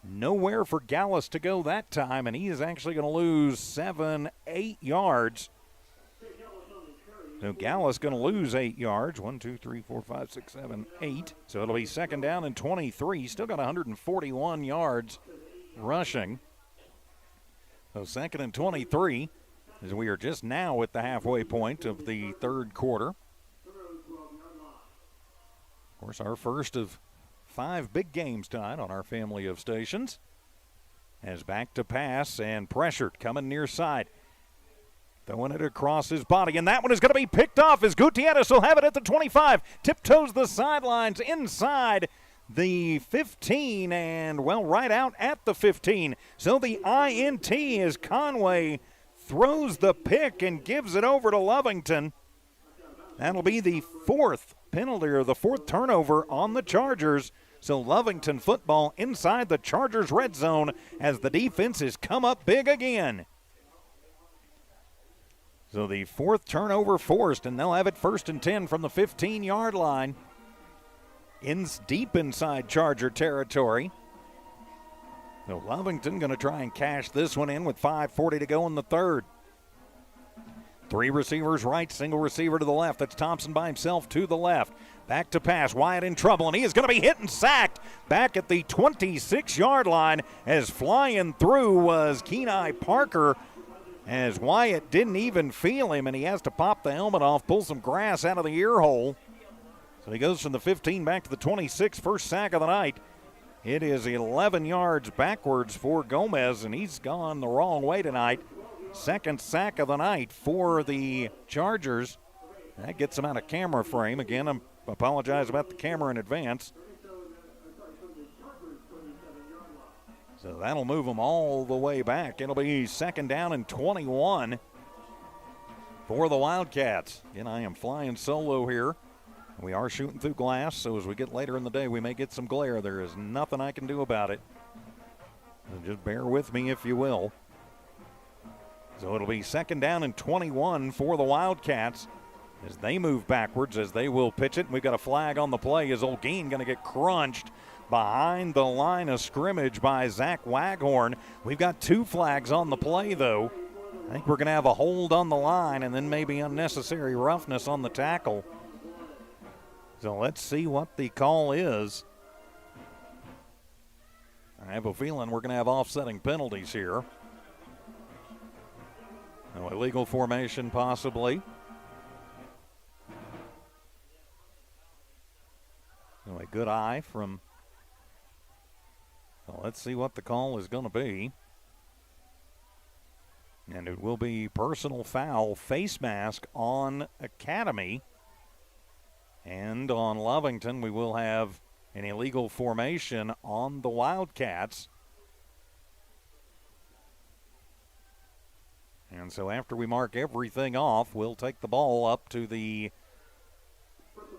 Nowhere for Gallus to go that time, and he is actually going to lose 7-8 yards. So Gallus going to lose 8 yards. 1, 2, 3, 4, 5, 6, 7, 8. So it'll be 2nd down and 23. Still got 141 yards rushing. So 2nd and 23 as we are just now at the halfway point of the 3rd quarter. Of course, our first of 5 big games tonight on our family of stations. as back to pass and pressured, coming near side. Throwing it across his body, and that one is going to be picked off as Gutierrez will have it at the 25. Tiptoes the sidelines inside the 15, and, well, right out at the 15. So the INT as Conway throws the pick and gives it over to Lovington. That'll be the fourth penalty or the fourth turnover on the Chargers. So Lovington football inside the Chargers red zone as the defense has come up big again. So the fourth turnover forced, and they'll have it 1st and 10 from the 15-yard line. Deep inside Charger territory. So Lovington going to try and cash this one in with 5:40 to go in the third. 3 receivers right, single receiver to the left. That's Thompson by himself to the left. Back to pass, Wyatt in trouble, and he is going to be hit and sacked back at the 26-yard line as flying through was Kenai Parker, as Wyatt didn't even feel him, and he has to pop the helmet off, pull some grass out of the ear hole. So he goes from the 15 back to the 26, first sack of the night. It is 11 yards backwards for Gomez, and he's gone the wrong way tonight. Second sack of the night for the Chargers. That gets him out of camera frame. Again, I apologize about the camera in advance. So that'll move them all the way back. It'll be 2nd down and 21 for the Wildcats. Again, I am flying solo here. We are shooting through glass, so as we get later in the day, we may get some glare. There is nothing I can do about it. So just bear with me if you will. So it'll be 2nd down and 21 for the Wildcats as they move backwards, as they will pitch it. We've got a flag on the play as Olguin going to get crunched behind the line of scrimmage by Zach Waghorn. We've got 2 flags on the play, though. I think we're going to have a hold on the line and then maybe unnecessary roughness on the tackle. So let's see what the call is. I have a feeling we're going to have offsetting penalties here. No illegal formation, possibly. So a good eye from. So let's see what the call is going to be. And it will be personal foul, face mask on Academy. And on Lovington, we will have an illegal formation on the Wildcats. And so after we mark everything off, we'll take the ball up to the,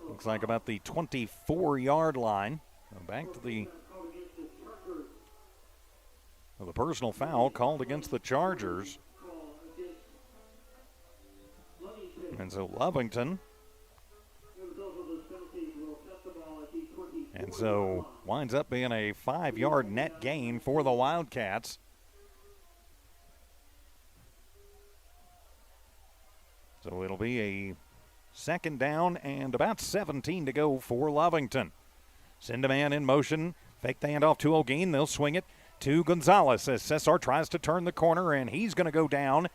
looks like about the 24-yard line. So back to the personal foul called against the Chargers. And so Lovington. And so winds up being a 5-yard net gain for the Wildcats. So it'll be a 2nd down and about 17 to go for Lovington. Send a man in motion. Fake the handoff to Olguin. They'll swing it to Gonzalez as Cesar tries to turn the corner, and he's going to go down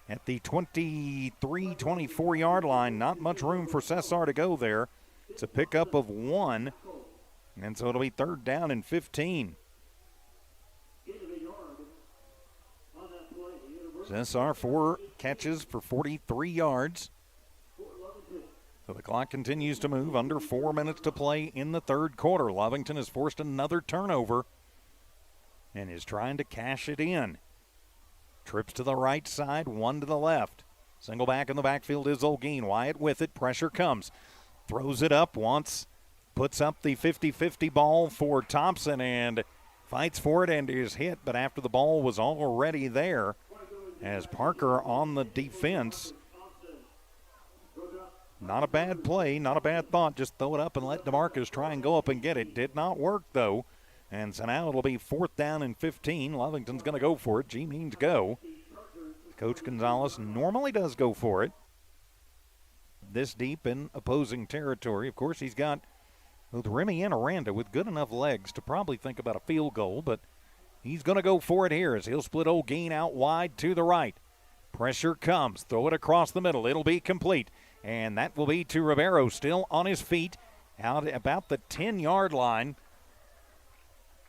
at the 23, 24-yard line. Not much room for Cesar to go there. It's a pickup of 1, and so it'll be 3rd down and 15. Cesar 4 catches for 43 yards. So the clock continues to move. Under 4 minutes to play in the 3rd quarter. Lovington has forced another turnover and is trying to cash it in. Trips to the right side, 1 to the left. Single back in the backfield is Olguin. Wyatt with it. Pressure comes. Throws it up once. Puts up the 50-50 ball for Thompson and fights for it and is hit. But after the ball was already there, as Parker on the defense. Not a bad play, not a bad thought. Just throw it up and let DeMarcus try and go up and get it. Did not work, though. And so now it'll be 4th down and 15. Lovington's going to go for it. G means go. Coach Gonzalez normally does go for it. This deep in opposing territory. Of course, he's got both Remy and Aranda with good enough legs to probably think about a field goal, but he's going to go for it here as he'll split Olguin out wide to the right. Pressure comes. Throw it across the middle. It'll be complete. And that will be to Rivero, still on his feet, out about the 10-yard line.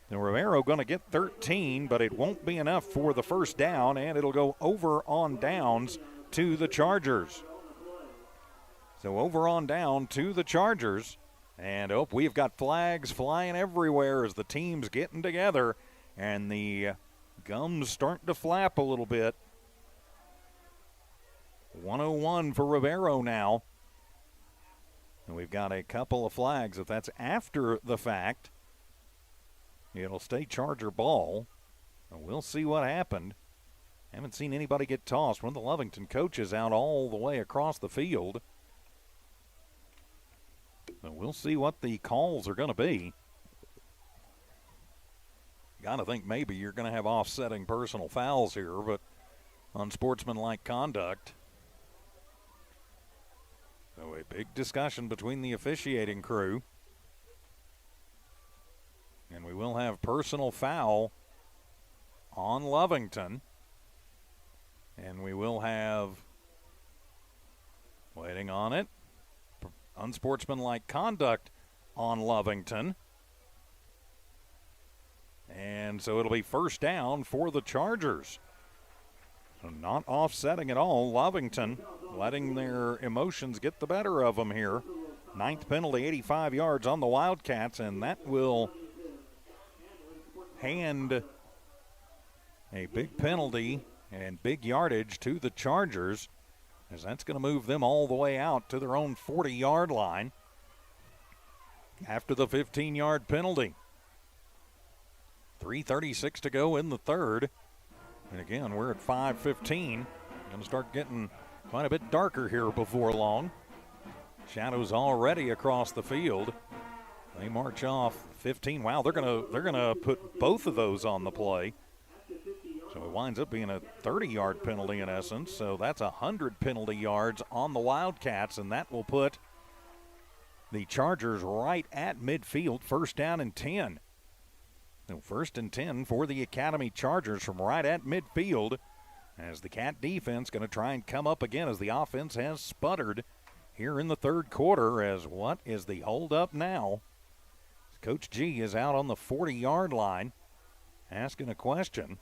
Now Romero going to get 13, but it won't be enough for the first down, and it'll go over on downs to the Chargers. So over on down to the Chargers. And we've got flags flying everywhere as the team's getting together, and the gums starting to flap a little bit. 101 for Rivero now. And we've got a couple of flags. If that's after the fact, it'll stay Charger ball. And we'll see what happened. Haven't seen anybody get tossed. One of the Lovington coaches out all the way across the field. So we'll see what the calls are going to be. Got to think maybe you're going to have offsetting personal fouls here, but unsportsmanlike conduct. So a big discussion between the officiating crew. And we will have personal foul on Lovington. And we will have, waiting on it, unsportsmanlike conduct on Lovington. And so it'll be first down for the Chargers. So not offsetting at all. Lovington letting their emotions get the better of them here. 9th penalty, 85 yards on the Wildcats, and that will hand a big penalty and big yardage to the Chargers, as that's going to move them all the way out to their own 40-yard line after the 15-yard penalty. 3:36 to go in the third. And again, we're at 5:15. Going to start getting quite a bit darker here before long. Shadows already across the field. They march off 15. Wow, they're gonna put both of those on the play. So it winds up being a 30-yard penalty in essence. So that's 100 penalty yards on the Wildcats, and that will put the Chargers right at midfield, first down and 10. So first and 10 for the Academy Chargers from right at midfield, as the Cat defense going to try and come up again as the offense has sputtered here in the third quarter. As what is the holdup now? Coach G is out on the 40-yard line asking a question.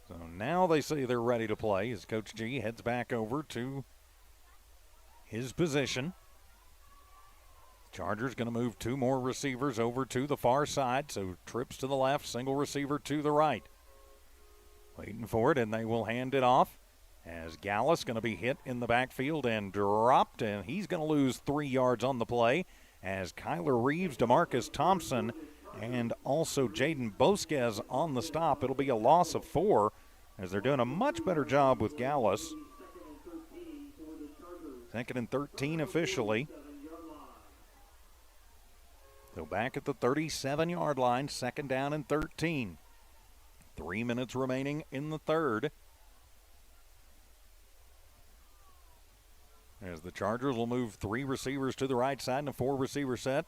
So now they say they're ready to play as Coach G heads back over to his position. Chargers going to move two more receivers over to the far side. So trips to the left, single receiver to the right. Waiting for it, and they will hand it off as Gallus going to be hit in the backfield and dropped, and he's going to lose 3 yards on the play as Kyler Reeves, DeMarcus Thompson, and also Jaden Bosquez on the stop. It'll be a loss of 4 as they're doing a much better job with Gallus. 2nd and 13 officially. So back at the 37-yard line, 2nd down and 13. 3 minutes remaining in the third. As the Chargers will move 3 receivers to the right side and a 4-receiver set.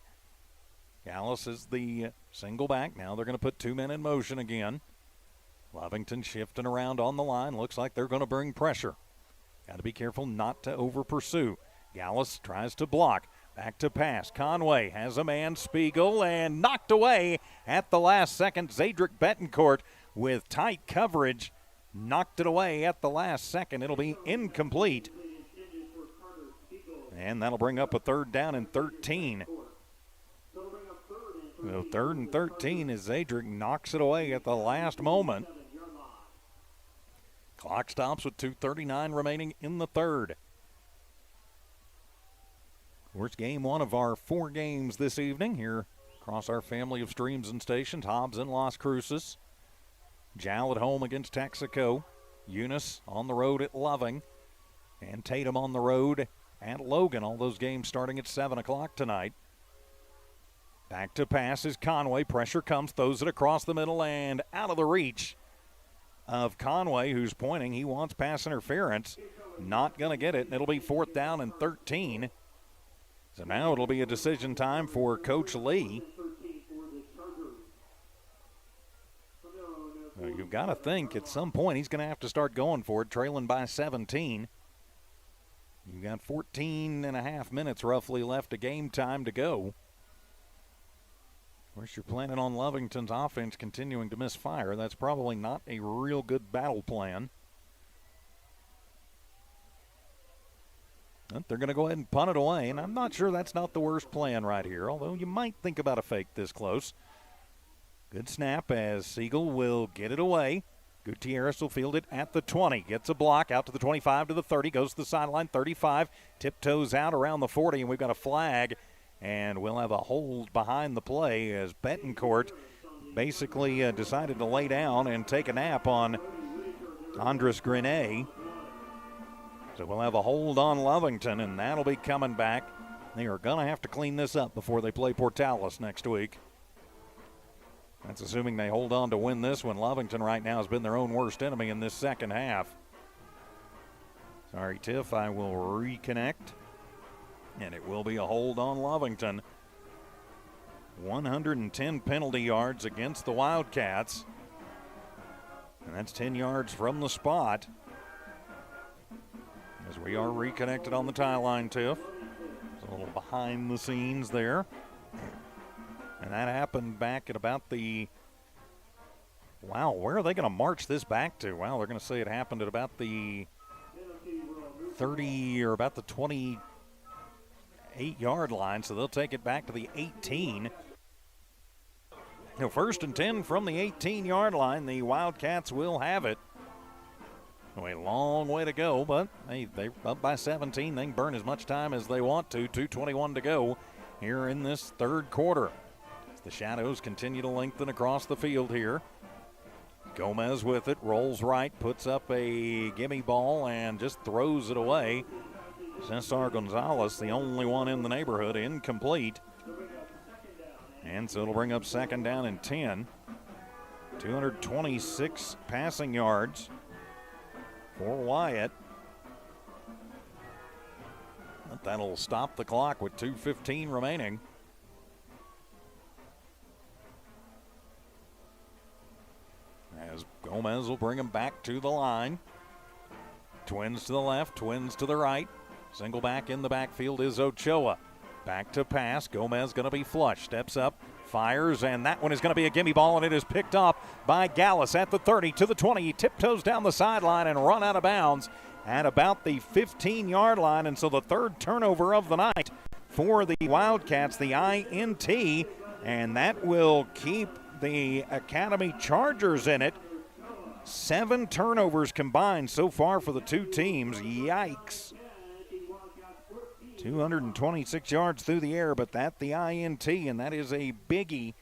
Gallus is the single back. Now they're going to put 2 men in motion again. Lovington shifting around on the line. Looks like they're going to bring pressure. Got to be careful not to over-pursue. Gallus tries to block. Back to pass. Conway has a man, Spiegel, and knocked away at the last second. Zadrick Betancourt with tight coverage knocked it away at the last second. It'll be incomplete. And that'll bring up a 3rd down and 13. So 3rd and 13 as Zadrick knocks it away at the last moment. Clock stops with 2:39 remaining in the third. Of course, game 1 of our 4 games this evening here across our family of streams and stations. Hobbs and Las Cruces. Jal at home against Texaco. Eunice on the road at Loving. And Tatum on the road at Logan. All those games starting at 7 o'clock tonight. Back to pass is Conway. Pressure comes, throws it across the middle and out of the reach of Conway, who's pointing. He wants pass interference. Not going to get it, and it'll be 4th down and 13. So now it'll be a decision time for Coach Lee. Well, you've got to think at some point he's going to have to start going for it, trailing by 17. You've got 14 and a half minutes roughly left of game time to go. course, you're planning on Lovington's offense continuing to misfire. That's probably not a real good battle plan. But they're going to go ahead and punt it away, and I'm not sure that's not the worst plan right here, although you might think about a fake this close. Good snap as Siegel will get it away. Gutierrez will field it at the 20. Gets a block out to the 25 to the 30. Goes to the sideline, 35. Tiptoes out around the 40, and we've got a flag. And we'll have a hold behind the play as Betancourt basically decided to lay down and take a nap on Andres Grenet. So we'll have a hold on Lovington, and that'll be coming back. They are going to have to clean this up before they play Portales next week. That's assuming they hold on to win this one. Lovington right now has been their own worst enemy in this second half. Sorry, Tiff, I will reconnect. And it will be a hold on Lovington. 110 penalty yards against the Wildcats. And that's 10 yards from the spot. As we are reconnected on the tie line, Tiff. It's a little behind the scenes there. And that happened back at about the... Wow, where are they going to march this back to? Wow, they're going to say it happened at about the 30 or about the 28-yard line, so they'll take it back to the 18. First and 10 from the 18-yard line. The Wildcats will have it. A long way to go, but hey, they're up by 17. They can burn as much time as they want to. 2:21 to go here in this third quarter. As the shadows continue to lengthen across the field here. Gomez with it, rolls right, puts up a gimme ball and just throws it away. Cesar Gonzalez, the only one in the neighborhood, incomplete. And so it'll bring up second down and 10. 226 passing yards for Wyatt. But that'll stop the clock with 2:15 remaining. As Gomez will bring him back to the line. Twins to the left, twins to the right. Single back in the backfield is Ochoa. Back to pass. Gomez going to be flush. Steps up, fires, and that one is going to be a gimme ball, and it is picked up by Gallus at the 30 to the 20. He tiptoes down the sideline and run out of bounds at about the 15-yard line. And so the third turnover of the night for the Wildcats, the INT, and that will keep the Academy Chargers in it. 7 turnovers combined so far for the two teams. Yikes. 226 yards through the air, but that the INT, and that is a biggie.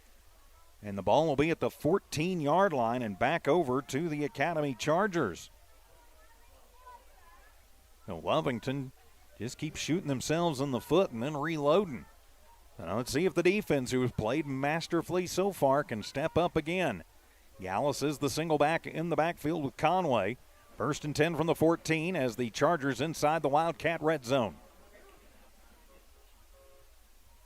And the ball will be at the 14-yard line and back over to the Academy Chargers. Now Lovington just keeps shooting themselves in the foot and then reloading. Now let's see if the defense, who has played masterfully so far, can step up again. Gallus is the single back in the backfield with Conway. First and 10 from the 14 as the Chargers inside the Wildcat red zone.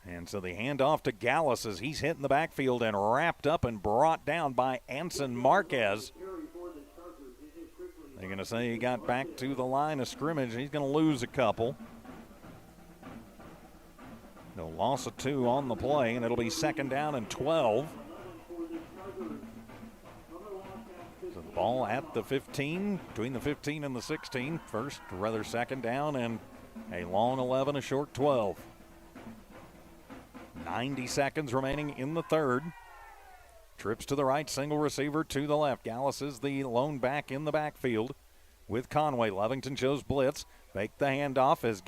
And so the handoff to Gallus as he's hit in the backfield and wrapped up and brought down by Anson Marquez. They're going to say he got back to the line of scrimmage. He's going to lose a couple. No loss of 2 on the play, and it'll be second down and 12. So the ball at the 15, between the 15 and the 16. First, rather second down, and a long 11, a short 12. 90 seconds remaining in the third. Trips to the right, single receiver to the left. Gallus is the lone back in the backfield with Conway. Lovington shows blitz. Fake the handoff as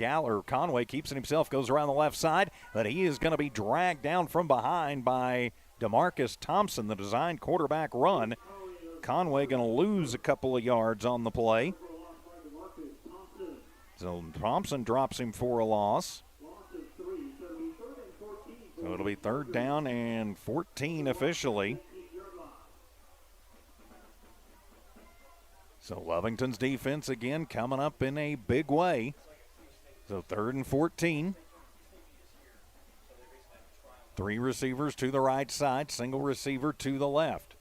Conway keeps it himself, goes around the left side, but he is going to be dragged down from behind by DeMarcus Thompson, the designed quarterback run. Conway going to lose a couple of yards on the play. So Thompson drops him for a loss. So it'll be third down and 14 officially. So Lovington's defense again coming up in a big way. So third and 14. 3 receivers to the right side, single receiver to the left.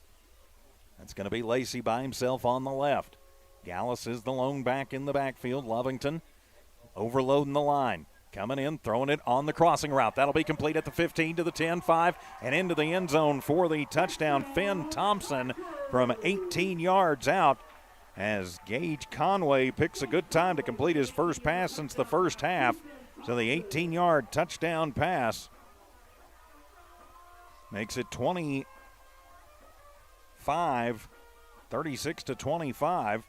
That's going to be Lacey by himself on the left. Gallus is the lone back in the backfield. Lovington overloading the line. Coming in, throwing it on the crossing route. That'll be complete at the 15 to the 10, 5, and into the end zone for the touchdown. Finn Thompson from 18 yards out as Gage Conway picks a good time to complete his first pass since the first half. So the 18-yard touchdown pass makes it 36 to 25.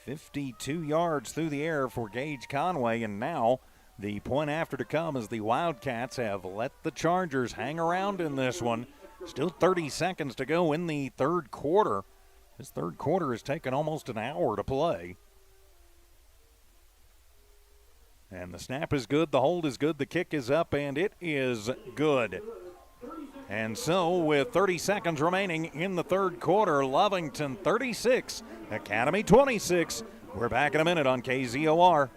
52 yards through the air for Gage Conway, and now the point after to come as the Wildcats have let the Chargers hang around in this one. Still 30 seconds to go in the third quarter. This third quarter has taken almost an hour to play. And the snap is good, the hold is good, the kick is up, and it is good. And so, with 30 seconds remaining in the third quarter, Lovington 36, Academy 26. We're back in a minute on KZOR.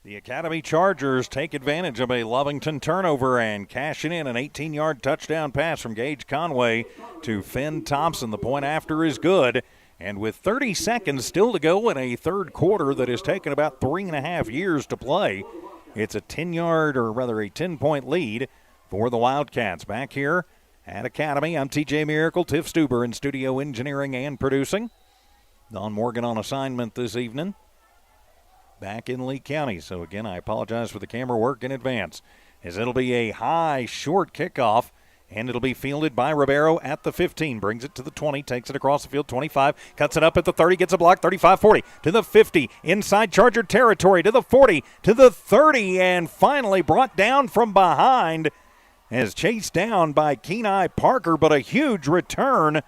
The Academy Chargers take advantage of a Lovington turnover and cashing in an 18-yard touchdown pass from Gage Conway to Finn Thompson. The point after is good. And with 30 seconds still to go in a third quarter that has taken about 3.5 years to play, it's a 10-point lead for the Wildcats. Back here at Academy, I'm TJ Miracle, Tiff Stuber in studio engineering and producing. Don Morgan on assignment this evening back in Lee County. So again, I apologize for the camera work in advance, as it'll be a high, short kickoff, and it'll be fielded by Ribeiro at the 15. Brings it to the 20, takes it across the field, 25, cuts it up at the 30, gets a block, 35, 40, to the 50, inside Charger territory, to the 40, to the 30, and finally brought down from behind as chased down by Kenai Parker, but a huge return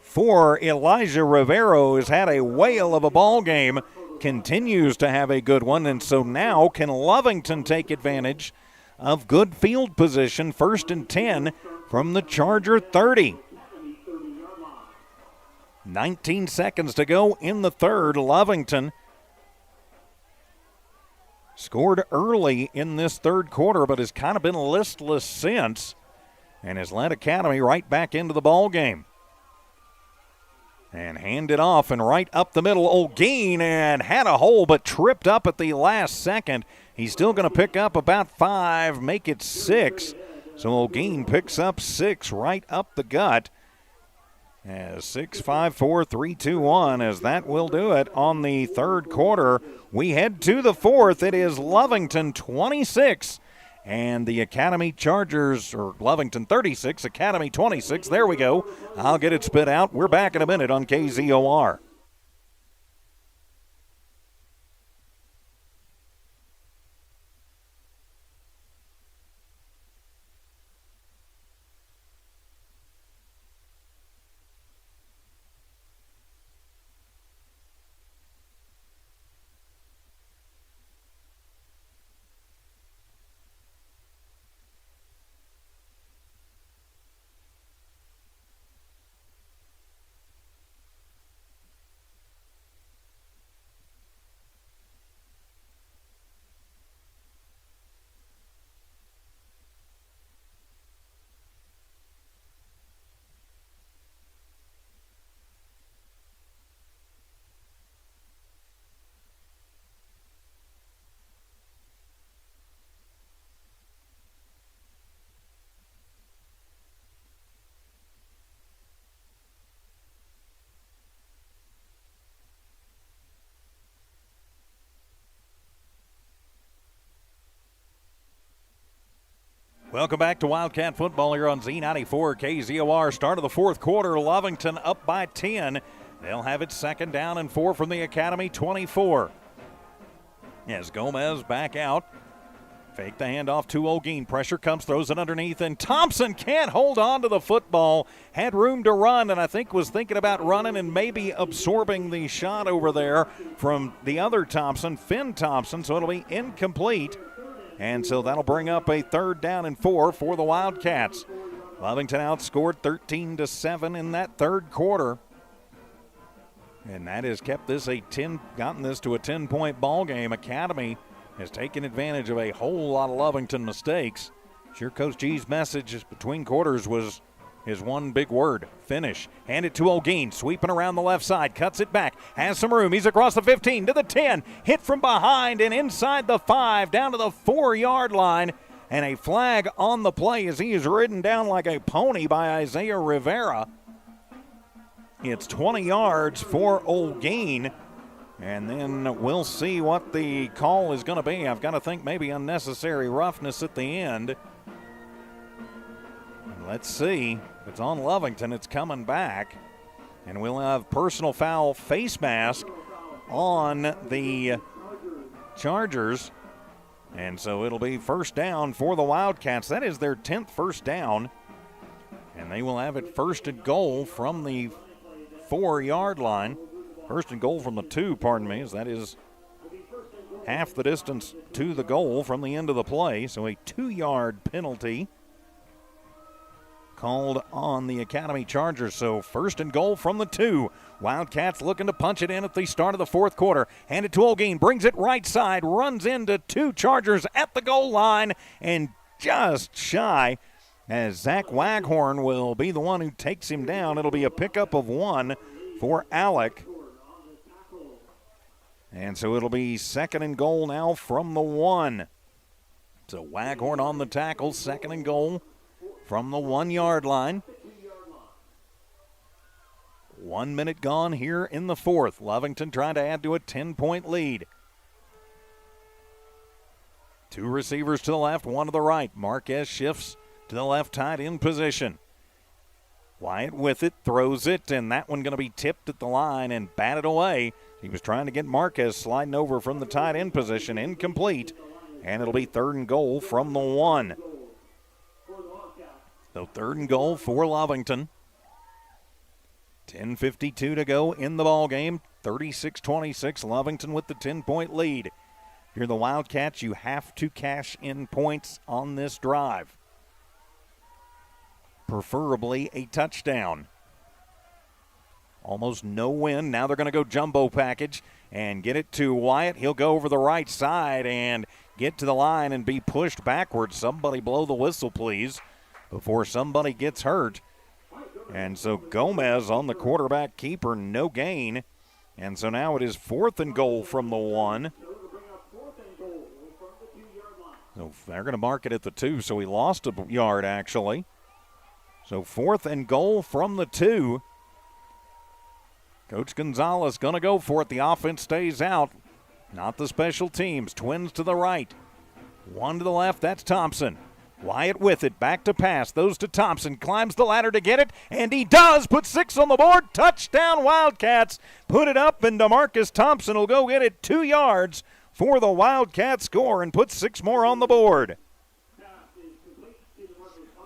for Elijah Rivero, who's had a whale of a ball game, continues to have a good one, and so now can Lovington take advantage of good field position, 1st and 10 from the Charger 30. 19 seconds to go in the third. Lovington scored early in this third quarter, but has kind of been listless since, and has led Academy right back into the ball game. And handed off and right up the middle, Olguin, and had a hole but tripped up at the last second. He's still going to pick up about 5, make it 6. So Olguin picks up 6 right up the gut. As 6, 5, 4, 3, 2, 1, as that will do it on the third quarter. We head to the fourth. It is Lovington 26. And the Academy Chargers, or Lovington 36, Academy 26. There we go. I'll get it spit out. We're back in a minute on KZOR. Welcome back to Wildcat Football here on Z94 KZOR. Start of the fourth quarter, Lovington up by 10. They'll have it second down and 4 from the Academy 24. As Gomez back out. Fake the handoff to Olguin. Pressure comes, throws it underneath, and Thompson can't hold on to the football. Had room to run, and I think was thinking about running and maybe absorbing the shot over there from the other Thompson, Finn Thompson, so it'll be incomplete. And so that'll bring up a third down and 4 for the Wildcats. Lovington outscored 13-7 in that third quarter. And that has kept this gotten this to a 10-point ball game. Academy has taken advantage of a whole lot of Lovington mistakes. Sure, Coach G's message between quarters was his one big word, finish. Hand it to Olguin, sweeping around the left side, cuts it back, has some room. He's across the 15 to the 10, hit from behind and inside the 5, down to the 4-yard line. And a flag on the play as he is ridden down like a pony by Isaiah Rivera. It's 20 yards for Olguin. And then we'll see what the call is going to be. I've got to think maybe unnecessary roughness at the end. Let's see. If it's on Lovington, it's coming back. And we'll have personal foul face mask on the Chargers. And so it'll be first down for the Wildcats. That is their 10th first down. And they will have it first and goal from the 4-yard line. First and goal from the 2, pardon me, as that is half the distance to the goal from the end of the play. So a 2-yard penalty called on the Academy Chargers. So first and goal from the 2. Wildcats looking to punch it in at the start of the fourth quarter. Hand it to Olguin, brings it right side, runs into 2 Chargers at the goal line, and just shy as Zach Waghorn will be the one who takes him down. It'll be a pickup of 1 for Alec. And so it'll be second and goal now from the 1. So Waghorn on the tackle, second and goal from the 1-yard line. 1 minute gone here in the fourth. Lovington trying to add to a 10-point lead. 2 receivers to the left, 1 to the right. Marquez shifts to the left tight end position. Wyatt with it, throws it, and that one going to be tipped at the line and batted away. He was trying to get Marquez sliding over from the tight end position, incomplete, and it'll be third and goal from the 1. So third and goal for Lovington. 10:52 to go in the ball game. 36-26, Lovington with the 10-point lead. If you're the Wildcats, you have to cash in points on this drive. Preferably a touchdown. Almost no win. Now they're going to go jumbo package and get it to Wyatt. He'll go over the right side and get to the line and be pushed backwards. Somebody blow the whistle, please, before somebody gets hurt. And so Gomez on the quarterback keeper, no gain. And so now it is fourth and goal from the 1. So they're going to mark it at the 2, so he lost a yard actually. So fourth and goal from the 2. Coach Gonzalez going to go for it. The offense stays out. Not the special teams. Twins to the right. 1 to the left. That's Thompson. Wyatt with it. Back to pass. Those to Thompson. Climbs the ladder to get it. And he does. Put 6 on the board. Touchdown Wildcats. Put it up and DeMarcus Thompson will go get it 2 yards for the Wildcat score and put 6 more on the board.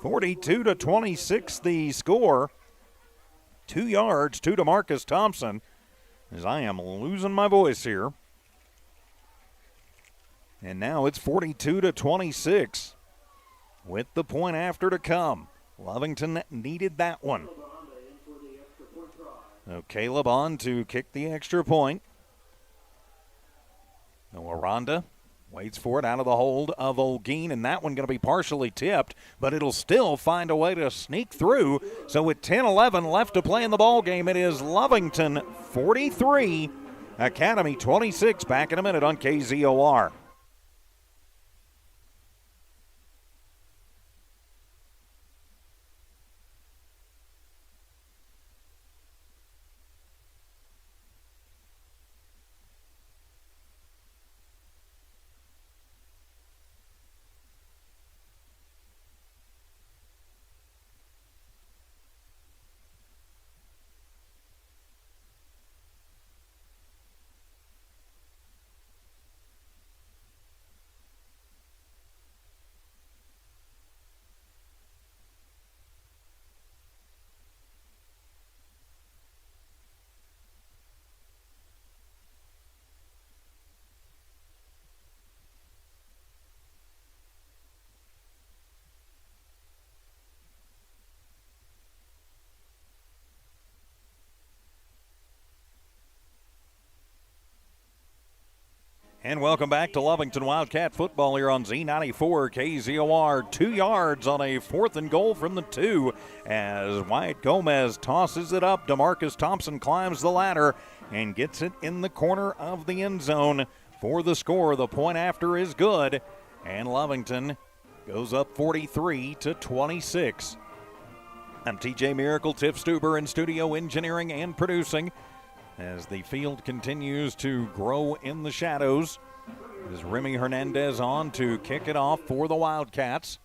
42-26 the score. 2 yards to DeMarcus Thompson, as I am losing my voice here. And now it's 42-26 with the point after to come. Lovington needed that one. So Caleb on to kick the extra point. Noah Ronda waits for it out of the hold of Olguin, and that one going to be partially tipped, but it'll still find a way to sneak through. So with 10-11 left to play in the ball game, it is Lovington 43, Academy 26. Back in a minute on KZOR. And welcome back to Lovington Wildcat football here on Z94 KZOR. 2 yards on a 4th and goal from the 2 as Wyatt Gomez tosses it up. DeMarcus Thompson climbs the ladder and gets it in the corner of the end zone for the score. The point after is good, and Lovington goes up 43-26. I'm TJ Miracle, Tiff Stuber in studio engineering and producing as the field continues to grow in the shadows. Is Remy Hernandez on to kick it off for the Wildcats.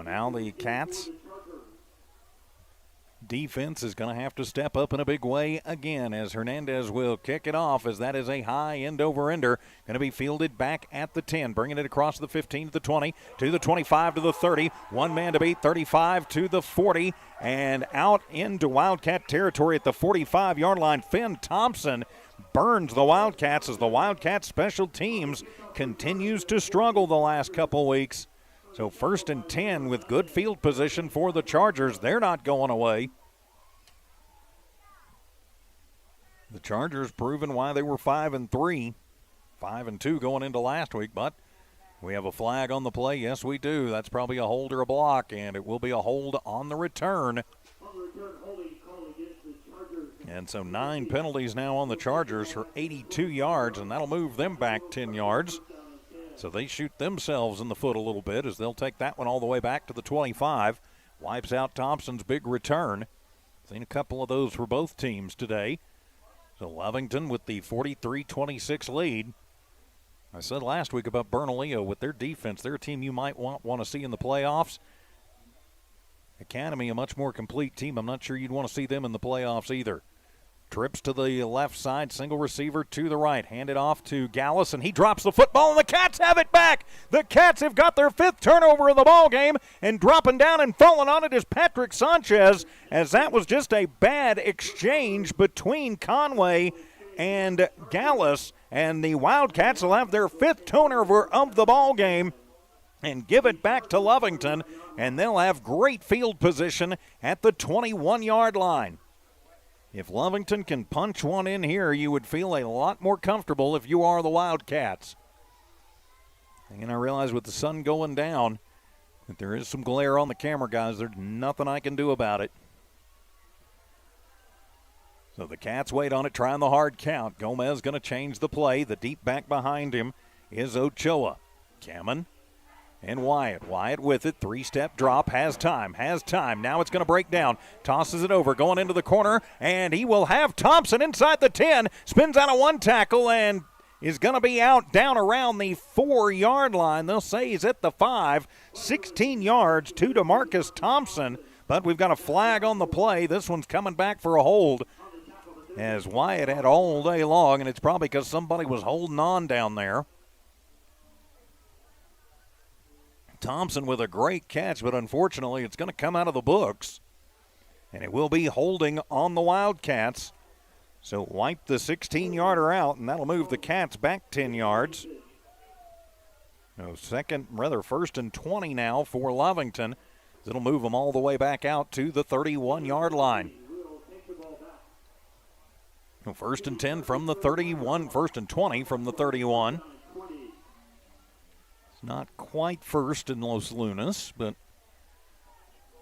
Now the Cats defense is going to have to step up in a big way again as Hernandez will kick it off, as that is a high end over ender. Going to be fielded back at the 10, bringing it across the 15 to the 20, to the 25 to the 30. One man to beat, 35 to the 40, and out into Wildcat territory at the 45-yard line. Finn Thompson burns the Wildcats as the Wildcat special teams continues to struggle the last couple weeks. So 1st and 10 with good field position for the Chargers. They're not going away. The Chargers proving why they were 5-3, 5-2 going into last week, but we have a flag on the play. Yes, we do. That's probably a hold or a block, and it will be a hold on the return. And so 9 penalties now on the Chargers for 82 yards, and that'll move them back 10 yards. So they shoot themselves in the foot a little bit as they'll take that one all the way back to the 25. Wipes out Thompson's big return. Seen a couple of those for both teams today. So Lovington with the 43-26 lead. I said last week about Bernalillo with their defense. They're a team you might want to see in the playoffs. Academy, a much more complete team. I'm not sure you'd want to see them in the playoffs either. Trips to the left side, single receiver to the right. Handed off to Gallus, and he drops the football, and the Cats have it back. The Cats have got their 5th turnover of the ball game, and dropping down and falling on it is Patrick Sanchez, as that was just a bad exchange between Conway and Gallus, and the Wildcats will have their 5th turnover of the ball game and give it back to Lovington, and they'll have great field position at the 21-yard line. If Lovington can punch one in here, you would feel a lot more comfortable if you are the Wildcats. And I realize with the sun going down that there is some glare on the camera, guys. There's nothing I can do about it. So the Cats wait on it, trying the hard count. Gomez going to change the play. The deep back behind him is Ochoa. Cameron and Wyatt. Wyatt with it. 3-step drop. Has time. Now it's going to break down. Tosses it over. Going into the corner. And he will have Thompson inside the 10. Spins out of one tackle and is going to be out down around the 4-yard line. They'll say he's at the 5. 16 yards to DeMarcus Thompson. But we've got a flag on the play. This one's coming back for a hold, as Wyatt had all day long, and it's probably because somebody was holding on down there. Thompson with a great catch, but unfortunately it's going to come out of the books, and it will be holding on the Wildcats. So wipe the 16-yarder out, and that'll move the Cats back 10 yards. No, 1st and 20 now for Lovington. It'll move them all the way back out to the 31-yard line. 1st and 10 from the 31, 1st and 20 from the 31. Not quite first in Los Lunas, but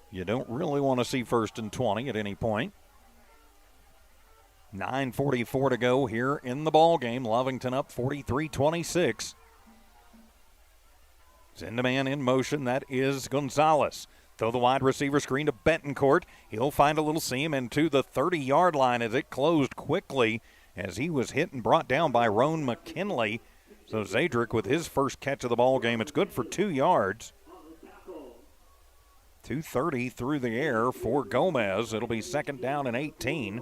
you don't really want to see 1st and 20 at any point. 9:44 to go here in the ball game. Lovington up 43-26. Send a man in motion. That is Gonzalez. Throw the wide receiver screen to Betancourt. He'll find a little seam and to the 30-yard line as it closed quickly as he was hit and brought down by Roan McKinley. So Zadrick with his first catch of the ball game. It's good for 2 yards. 2:30 through the air for Gomez. It'll be 2nd down and 18.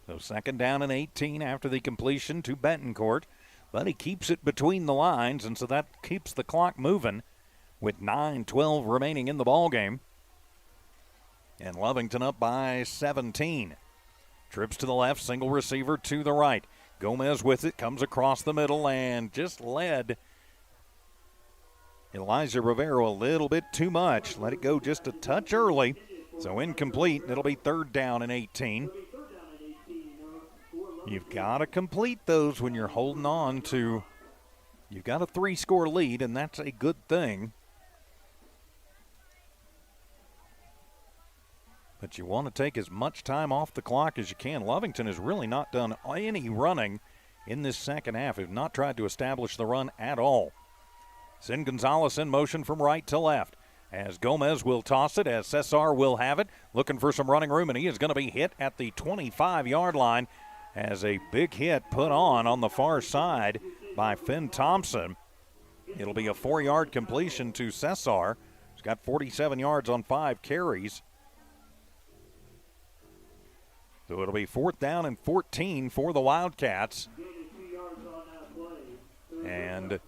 So 2nd down and 18 after the completion to Betancourt. But he keeps it between the lines, and so that keeps the clock moving with 9:12 remaining in the ball game. And Lovington up by 17. Trips to the left, single receiver to the right. Gomez with it, comes across the middle and just led Elijah Rivero a little bit too much. Let it go just a touch early. So incomplete. It'll be 3rd down and 18. You've got to complete those when you're holding on to, you've got a 3-score lead, and that's a good thing. But you want to take as much time off the clock as you can. Lovington has really not done any running in this second half. Have not tried to establish the run at all. Sin Gonzalez in motion from right to left, as Gomez will toss it, as Cesar will have it, looking for some running room, and he is going to be hit at the 25-yard line as a big hit put on the far side by Finn Thompson. It'll be a 4-yard completion to Cesar. He's got 47 yards on 5 carries. So it'll be 4th down and 14 for the Wildcats. And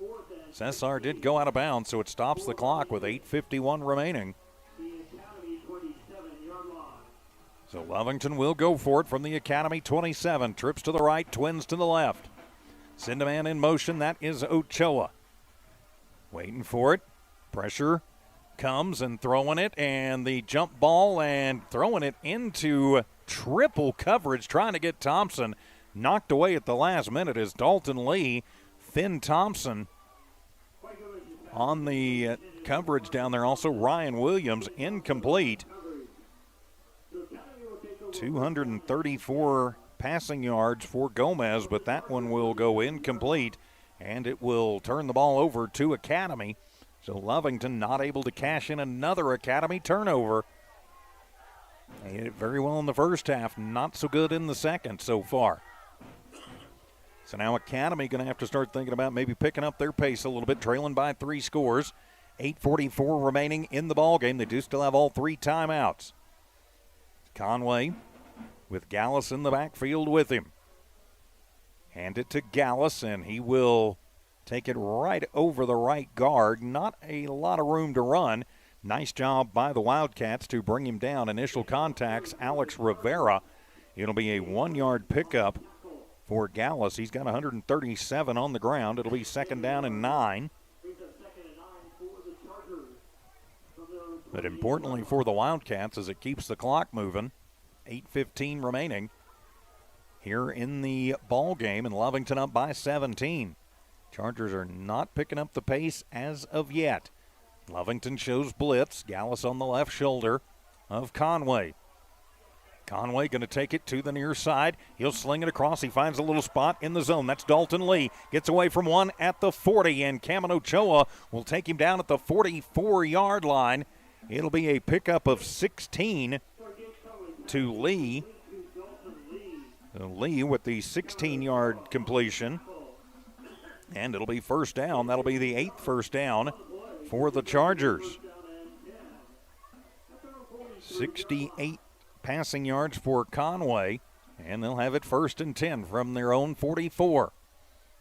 Cesar did go out of bounds, so it stops the clock with 8:51 remaining. So Lovington will go for it from the Academy 27. Trips to the right, twins to the left. Send a man in motion, that is Ochoa. Waiting for it. Pressure comes and throwing it, and the jump ball and throwing it into triple coverage, trying to get Thompson knocked away at the last minute as Dalton Lee, Finn Thompson on the coverage down there. Also Ryan Williams, incomplete. 234 passing yards for Gomez, but that one will go incomplete, and it will turn the ball over to Academy. So Lovington not able to cash in another Academy turnover. They hit it very well in the first half, not so good in the second so far. So now Academy going to have to start thinking about maybe picking up their pace a little bit, trailing by 3 scores. 8:44 remaining in the ballgame. They do still have all 3 timeouts. Conway with Gallus in the backfield with him. Hand it to Gallus, and he will take it right over the right guard. Not a lot of room to run. Nice job by the Wildcats to bring him down. Initial contacts, Alex Rivera. It'll be a 1-yard pickup for Gallus. He's got 137 on the ground. It'll be 2nd down and 9. But importantly for the Wildcats, as it keeps the clock moving, 8:15 remaining here in the ball game, and Lovington up by 17. Chargers are not picking up the pace as of yet. Lovington shows blitz. Gallus on the left shoulder of Conway. Conway going to take it to the near side. He'll sling it across. He finds a little spot in the zone. That's Dalton Lee. Gets away from one at the 40, and Cameron Ochoa will take him down at the 44-yard line. It'll be a pickup of 16 to Lee. Lee with the 16-yard completion. And it'll be 1st down. That'll be the 8th first down for the Chargers. 68 passing yards for Conway, and they'll have it 1st and 10 from their own 44.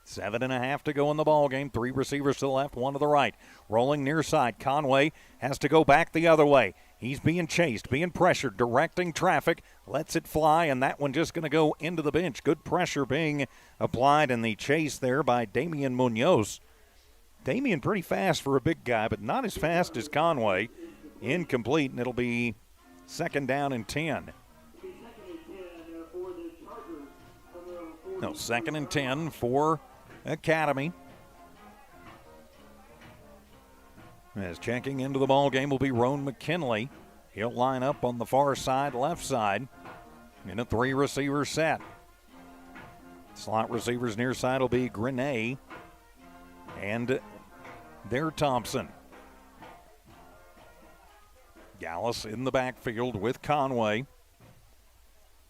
7.5 to go in the ball game. 3 receivers to the left, 1 to the right. Rolling near side. Conway has to go back the other way. He's being chased, being pressured, directing traffic, lets it fly, and that one just going to go into the bench. Good pressure being applied in the chase there by Damian Munoz. Damian pretty fast for a big guy, but not as fast as Conway. Incomplete, and it'll be 2nd down and 10. No, 2nd and 10 for Academy. As checking into the ball game will be Roan McKinley. He'll line up on the far side, left side, in a 3-receiver set. Slot receivers near side will be Grenay and there Thompson. Gallus in the backfield with Conway.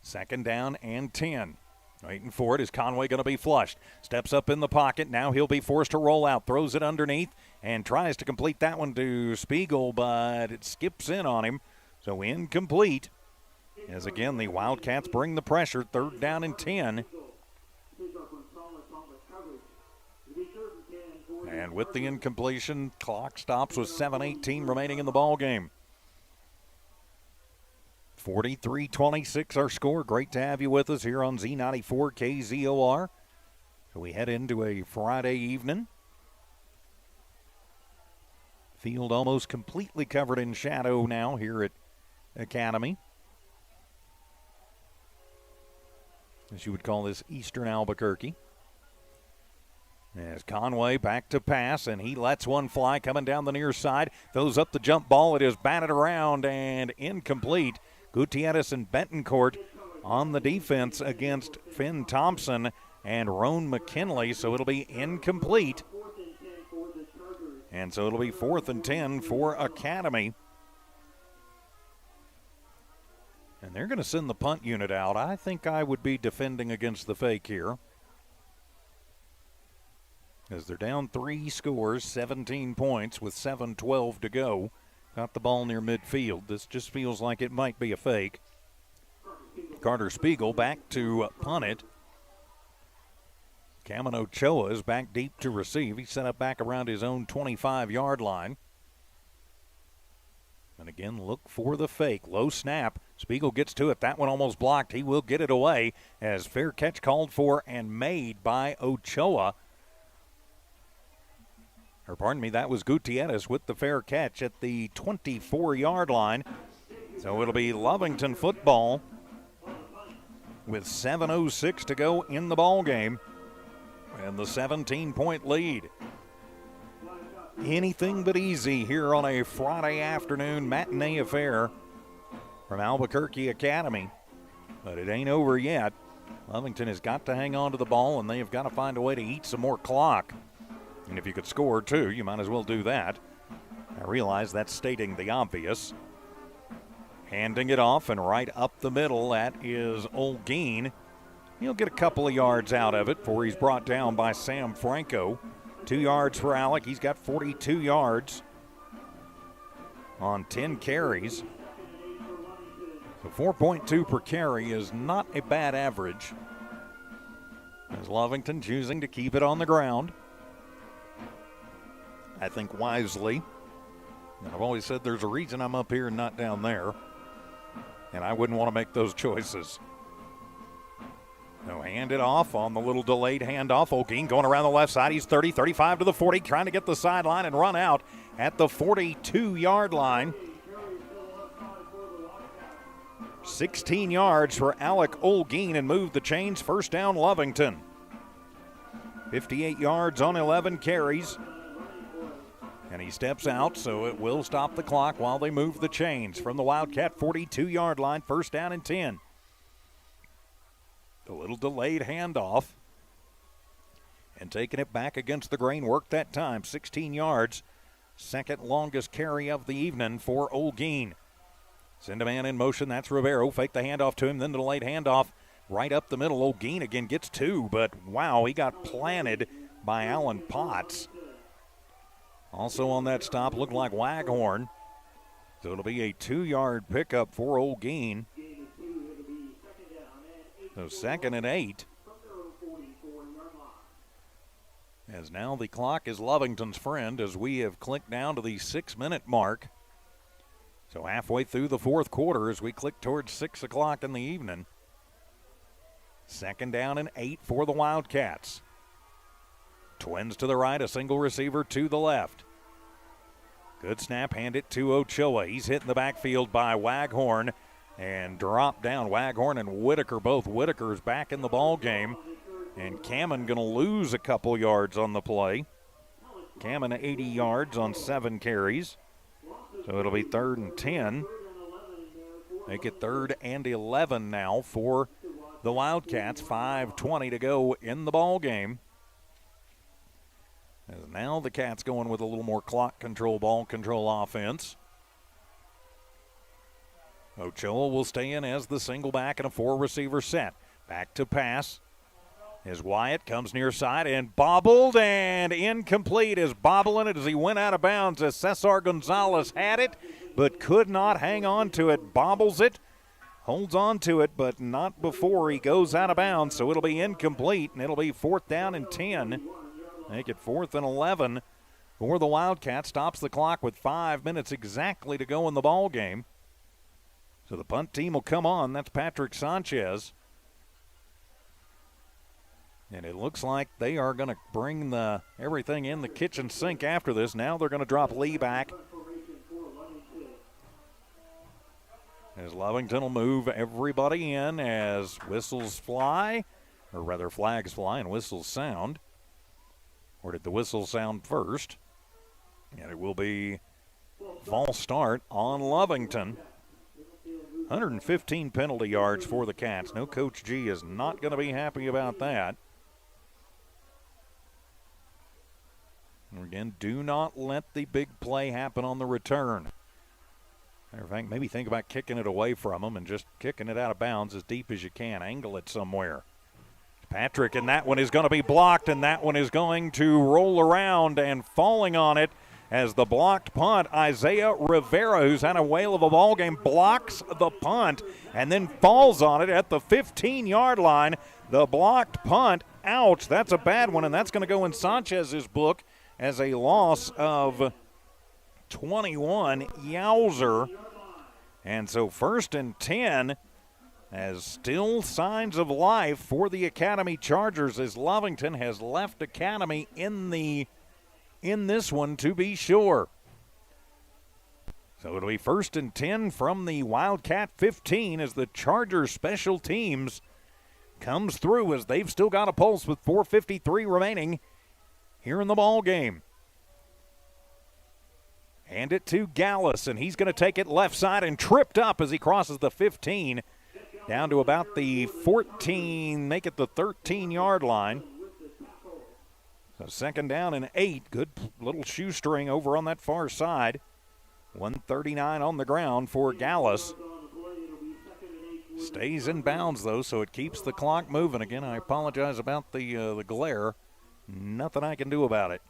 2nd down and 10. Waiting for it. Is Conway going to be flushed? Steps up in the pocket. Now he'll be forced to roll out. Throws it underneath and tries to complete that one to Spiegel, but it skips in on him. So incomplete. As again, the Wildcats bring the pressure. 3rd down and 10. And with the incompletion, clock stops with 7:18 remaining in the ball game. 43-26 our score. Great to have you with us here on Z94 KZOR. So we head into a Friday evening. Field almost completely covered in shadow now here at Academy. as you would call this Eastern Albuquerque. As Conway back to pass, and he lets one fly coming down the near side. Throws up the jump ball. It is batted around and incomplete. Gutierrez and Bentoncourt on the defense against Finn Thompson and Roan McKinley, so it'll be incomplete. And so it'll be 4th and 10 for Academy. And they're going to send the punt unit out. I think I would be defending against the fake here, as they're down 3 scores, 17 points with 7:12 to go. Got the ball near midfield. This just feels like it might be a fake. Carter Spiegel back to punt it. Cameron Ochoa is back deep to receive. He's set up back around his own 25-yard line. And again, look for the fake. Low snap. Spiegel gets to it. That one almost blocked. He will get it away as fair catch called for and made by Ochoa. Or pardon me, that was Gutierrez with the fair catch at the 24-yard line. So it'll be Lovington football with 7:06 to go in the ball game, and the 17-point lead. Anything but easy here on a Friday afternoon matinee affair from Albuquerque Academy, but it ain't over yet. Lovington has got to hang on to the ball, and they have got to find a way to eat some more clock. And if you could score too, you might as well do that. I realize that's stating the obvious. Handing it off and right up the middle, that is Olguin. He'll get a couple of yards out of it before he's brought down by Sam Franco. 2 yards for Alec. He's got 42 yards on 10 carries. So 4.2 per carry is not a bad average, as Lovington choosing to keep it on the ground. I think wisely. And I've always said there's a reason I'm up here and not down there, and I wouldn't want to make those choices. So hand it off on the little delayed handoff. Olguin going around the left side. He's 30, 35 to the 40, trying to get the sideline and run out at the 42-yard line. 16 yards for Alec Olguin and move the chains. First down, Lovington. 58 yards on 11 carries. And he steps out, so it will stop the clock while they move the chains from the Wildcat 42-yard line. First down and 10. A little delayed handoff. And taking it back against the grain, worked that time. 16 yards. Second longest carry of the evening for Olguin. Send a man in motion. That's Rivero. Fake the handoff to him. Then the delayed handoff right up the middle. Olguin again gets 2, but wow, he got planted by Alan Potts. Also on that stop looked like Waghorn. So it'll be a 2-yard pickup for Olguin. So 2nd and 8. As now the clock is Lovington's friend as we have clicked down to the 6-minute mark. So halfway through the 4th quarter as we click towards 6 o'clock in the evening. 2nd down and 8 for the Wildcats. Twins to the right, a single receiver to the left. Good snap, hand it to Ochoa. He's hit in the backfield by Waghorn and dropped down. Waghorn and Whitaker, both Whitaker's back in the ball game. And Cameron going to lose a couple yards on the play. Cameron 80 yards on 7 carries. So it'll be 3rd and 10. Make it 3rd and 11 now for the Wildcats. 5:20 to go in the ball game. As now the Cats going with a little more clock control, ball control offense. Ochoa will stay in as the single back in a 4-receiver set. Back to pass. As Wyatt comes near side and bobbled and incomplete, as bobbling it as he went out of bounds as Cesar Gonzalez had it but could not hang on to it. Bobbles it, holds on to it, but not before he goes out of bounds, so it'll be incomplete, and it'll be 4th down and 10. Make it 4th and 11 for the Wildcats. Stops the clock with 5 minutes exactly to go in the ball game. So the punt team will come on. That's Patrick Sanchez. And it looks like they are going to bring everything in the kitchen sink after this. Now they're going to drop Lee back. as Lovington will move everybody in as whistles fly, or rather flags fly and whistles sound. Or did the whistle sound first? And it will be false start on Lovington. 115 penalty yards for the Cats. No, Coach G is not going to be happy about that. And again, do not let the big play happen on the return. Matter of fact, maybe think about kicking it away from them and just kicking it out of bounds as deep as you can. Angle it somewhere. Patrick, and that one is going to be blocked, and that one is going to roll around, and falling on it as the blocked punt, Isaiah Rivera, who's had a whale of a ball game, blocks the punt and then falls on it at the 15-yard line. The blocked punt, ouch, that's a bad one, and that's going to go in Sanchez's book as a loss of 21. Yowzer. And so 1st and 10, as still signs of life for the Academy Chargers, as Lovington has left Academy in this one, to be sure. So it'll be 1st and 10 from the Wildcat 15 as the Chargers special teams comes through, as they've still got a pulse with 4:53 remaining here in the ball game. Hand it to Gallus, and he's going to take it left side and tripped up as he crosses the 15 down to about the 14, make it the 13-yard line. So 2nd down and 8. Good little shoestring over on that far side. 139 on the ground for Gallus. Stays in bounds, though, so it keeps the clock moving. Again, I apologize about the glare. Nothing I can do about it.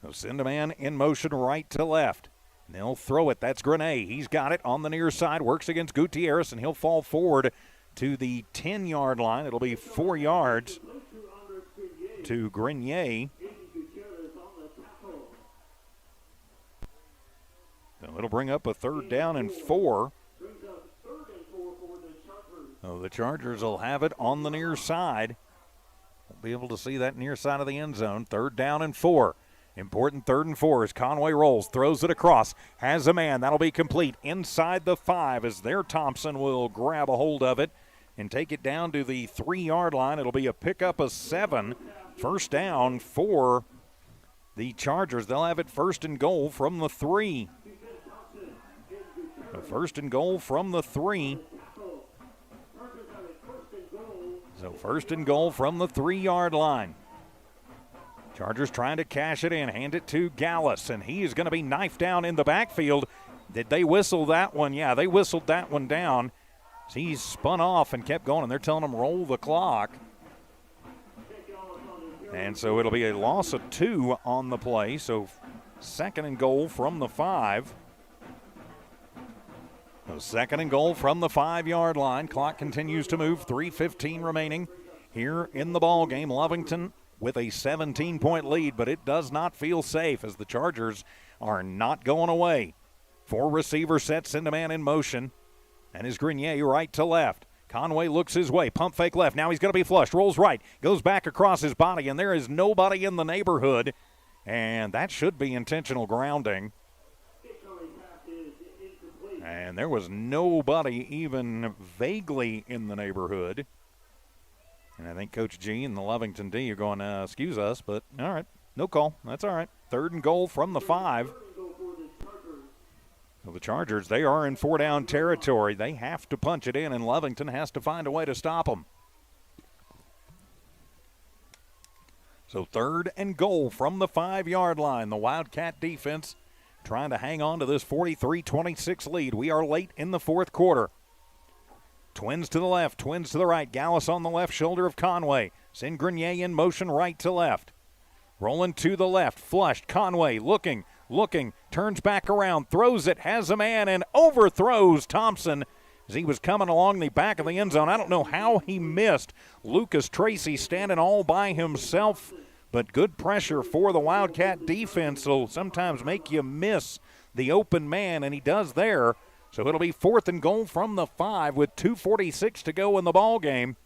So send a man in motion right to left. And they'll throw it. That's Grenay. He's got it on the near side. Works against Gutierrez, and he'll fall forward to the 10-yard line. It'll be 4 yards to Grenier. So it'll bring up a 3rd down and 4. So the Chargers will have it on the near side. Won't be able to see that near side of the end zone. 3rd down and 4. Important 3rd and 4 as Conway rolls, throws it across, has a man. That'll be complete inside the 5 as there Thompson will grab a hold of it and take it down to the 3-yard line. It'll be a pickup of 7. 1st down for the Chargers. They'll have it 1st and goal from the 3. So 1st and goal from the 3. So 1st and goal from the 3-yard line. Chargers trying to cash it in. Hand it to Gallus, and he is going to be knifed down in the backfield. Did they whistle that one? Yeah, they whistled that one down. So he's spun off and kept going, and they're telling him roll the clock. And so it'll be a loss of 2 on the play. So 2nd and goal from the 5. So 2nd and goal from the 5-yard line. Clock continues to move. 3:15 remaining here in the ball game. Lovington with a 17-point lead, but it does not feel safe as the Chargers are not going away. 4 receiver sets, send a man in motion, and is Grenier right to left. Conway looks his way, pump fake left. Now he's going to be flushed, rolls right, goes back across his body, and there is nobody in the neighborhood, and that should be intentional grounding. And there was nobody even vaguely in the neighborhood. And I think Coach G and the Lovington D are going, excuse us, but all right, no call. That's all right. 3rd and goal from the 5. So the Chargers, they are in 4-down territory. They have to punch it in, and Lovington has to find a way to stop them. So 3rd and goal from the 5-yard line. The Wildcat defense trying to hang on to this 43-26 lead. We are late in the 4th quarter. Twins to the left, twins to the right. Gallus on the left shoulder of Conway. Send Grenier in motion right to left. Rolling to the left, flushed. Conway looking, turns back around, throws it, has a man, and overthrows Thompson as he was coming along the back of the end zone. I don't know how he missed Lucas Tracy standing all by himself, but good pressure for the Wildcat defense will sometimes make you miss the open man, and he does there. So it'll be 4th and goal from the 5 with 2:46 to go in the ball game.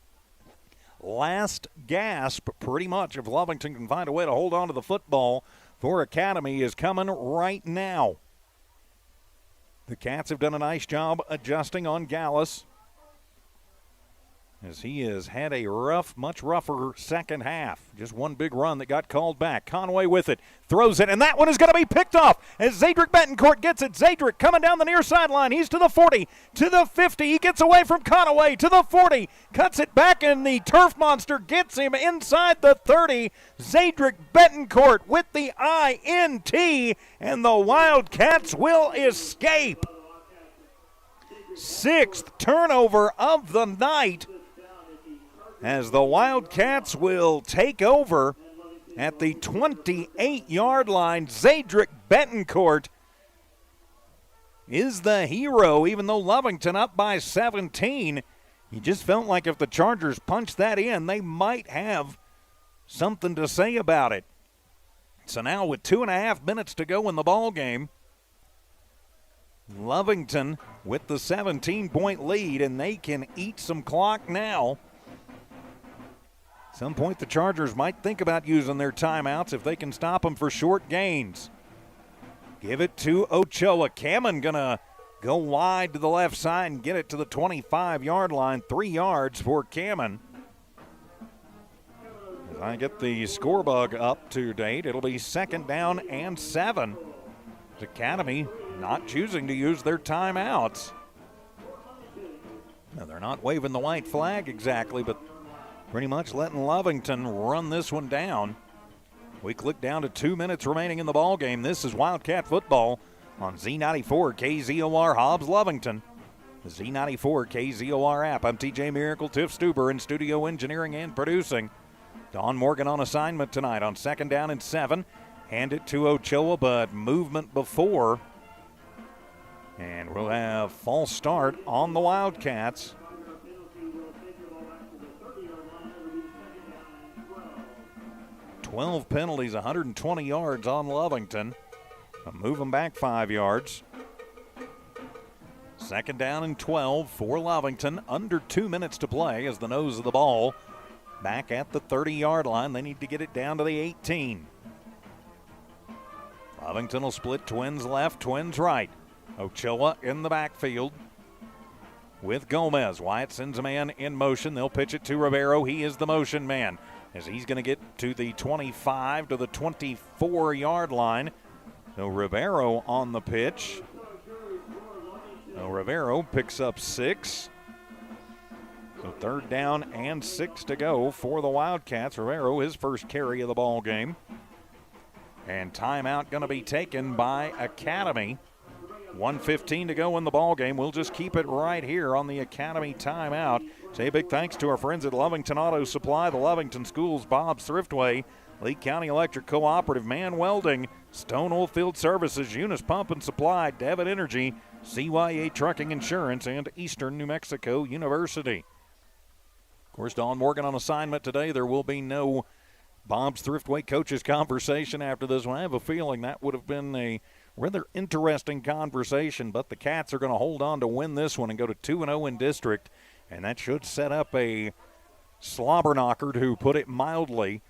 Last gasp, pretty much, if Lovington can find a way to hold on to the football for Academy, is coming right now. The Cats have done a nice job adjusting on Gallus, as he has had a much rougher second half. Just one big run that got called back. Conway with it, throws it, and that one is going to be picked off as Zadrick Betancourt gets it. Zadrick coming down the near sideline. He's to the 40, to the 50. He gets away from Conway to the 40, cuts it back, and the turf monster gets him inside the 30. Zadrick Betancourt with the INT, and the Wildcats will escape. 6th turnover of the night, as the Wildcats will take over at the 28-yard line. Zadrick Betancourt is the hero, even though Lovington up by 17. You just felt like if the Chargers punched that in, they might have something to say about it. So now with 2.5 minutes to go in the ball game, Lovington with the 17-point lead, and they can eat some clock now. At some point, the Chargers might think about using their timeouts if they can stop them for short gains. Give it to Ochoa. Cameron going to go wide to the left side and get it to the 25-yard line. 3 yards for Cameron. As I get the score bug up to date, it'll be 2nd down and 7. The Academy not choosing to use their timeouts. Now, they're not waving the white flag exactly, but pretty much letting Lovington run this one down. We click down to 2 minutes remaining in the ball game. This is Wildcat football on Z94 KZOR Hobbs Lovington. The Z94 KZOR app. I'm TJ Miracle, Tiff Stuber in studio engineering and producing. Don Morgan on assignment tonight on 2nd down and 7. Hand it to Ochoa, but movement before. And we'll have false start on the Wildcats. 12 penalties, 120 yards on Lovington. Move them back 5 yards. 2nd down and 12 for Lovington. Under 2 minutes to play as the nose of the ball back at the 30-yard line. They need to get it down to the 18. Lovington will split twins left, twins right. Ochoa in the backfield with Gomez. Wyatt sends a man in motion. They'll pitch it to Rivero. He is the motion man as he's going to get to the 25 to the 24-yard line. So Rivero on the pitch. So Rivero picks up 6. So 3rd down and 6 to go for the Wildcats. Rivero, his first carry of the ball game. And timeout going to be taken by Academy. 1:15 to go in the ball game. We'll just keep it right here on the Academy timeout. Say a big thanks to our friends at Lovington Auto Supply, the Lovington Schools, Bob's Thriftway, Lee County Electric Cooperative, Man Welding, Stone Oilfield Services, Eunice Pump and Supply, Devitt Energy, CYA Trucking Insurance, and Eastern New Mexico University. Of course, Don Morgan on assignment today. There will be no Bob's Thriftway coaches conversation after this one. I have a feeling that would have been a rather interesting conversation, but the Cats are going to hold on to win this one and go to 2-0 in district, and that should set up a slobber knocker, to put it mildly,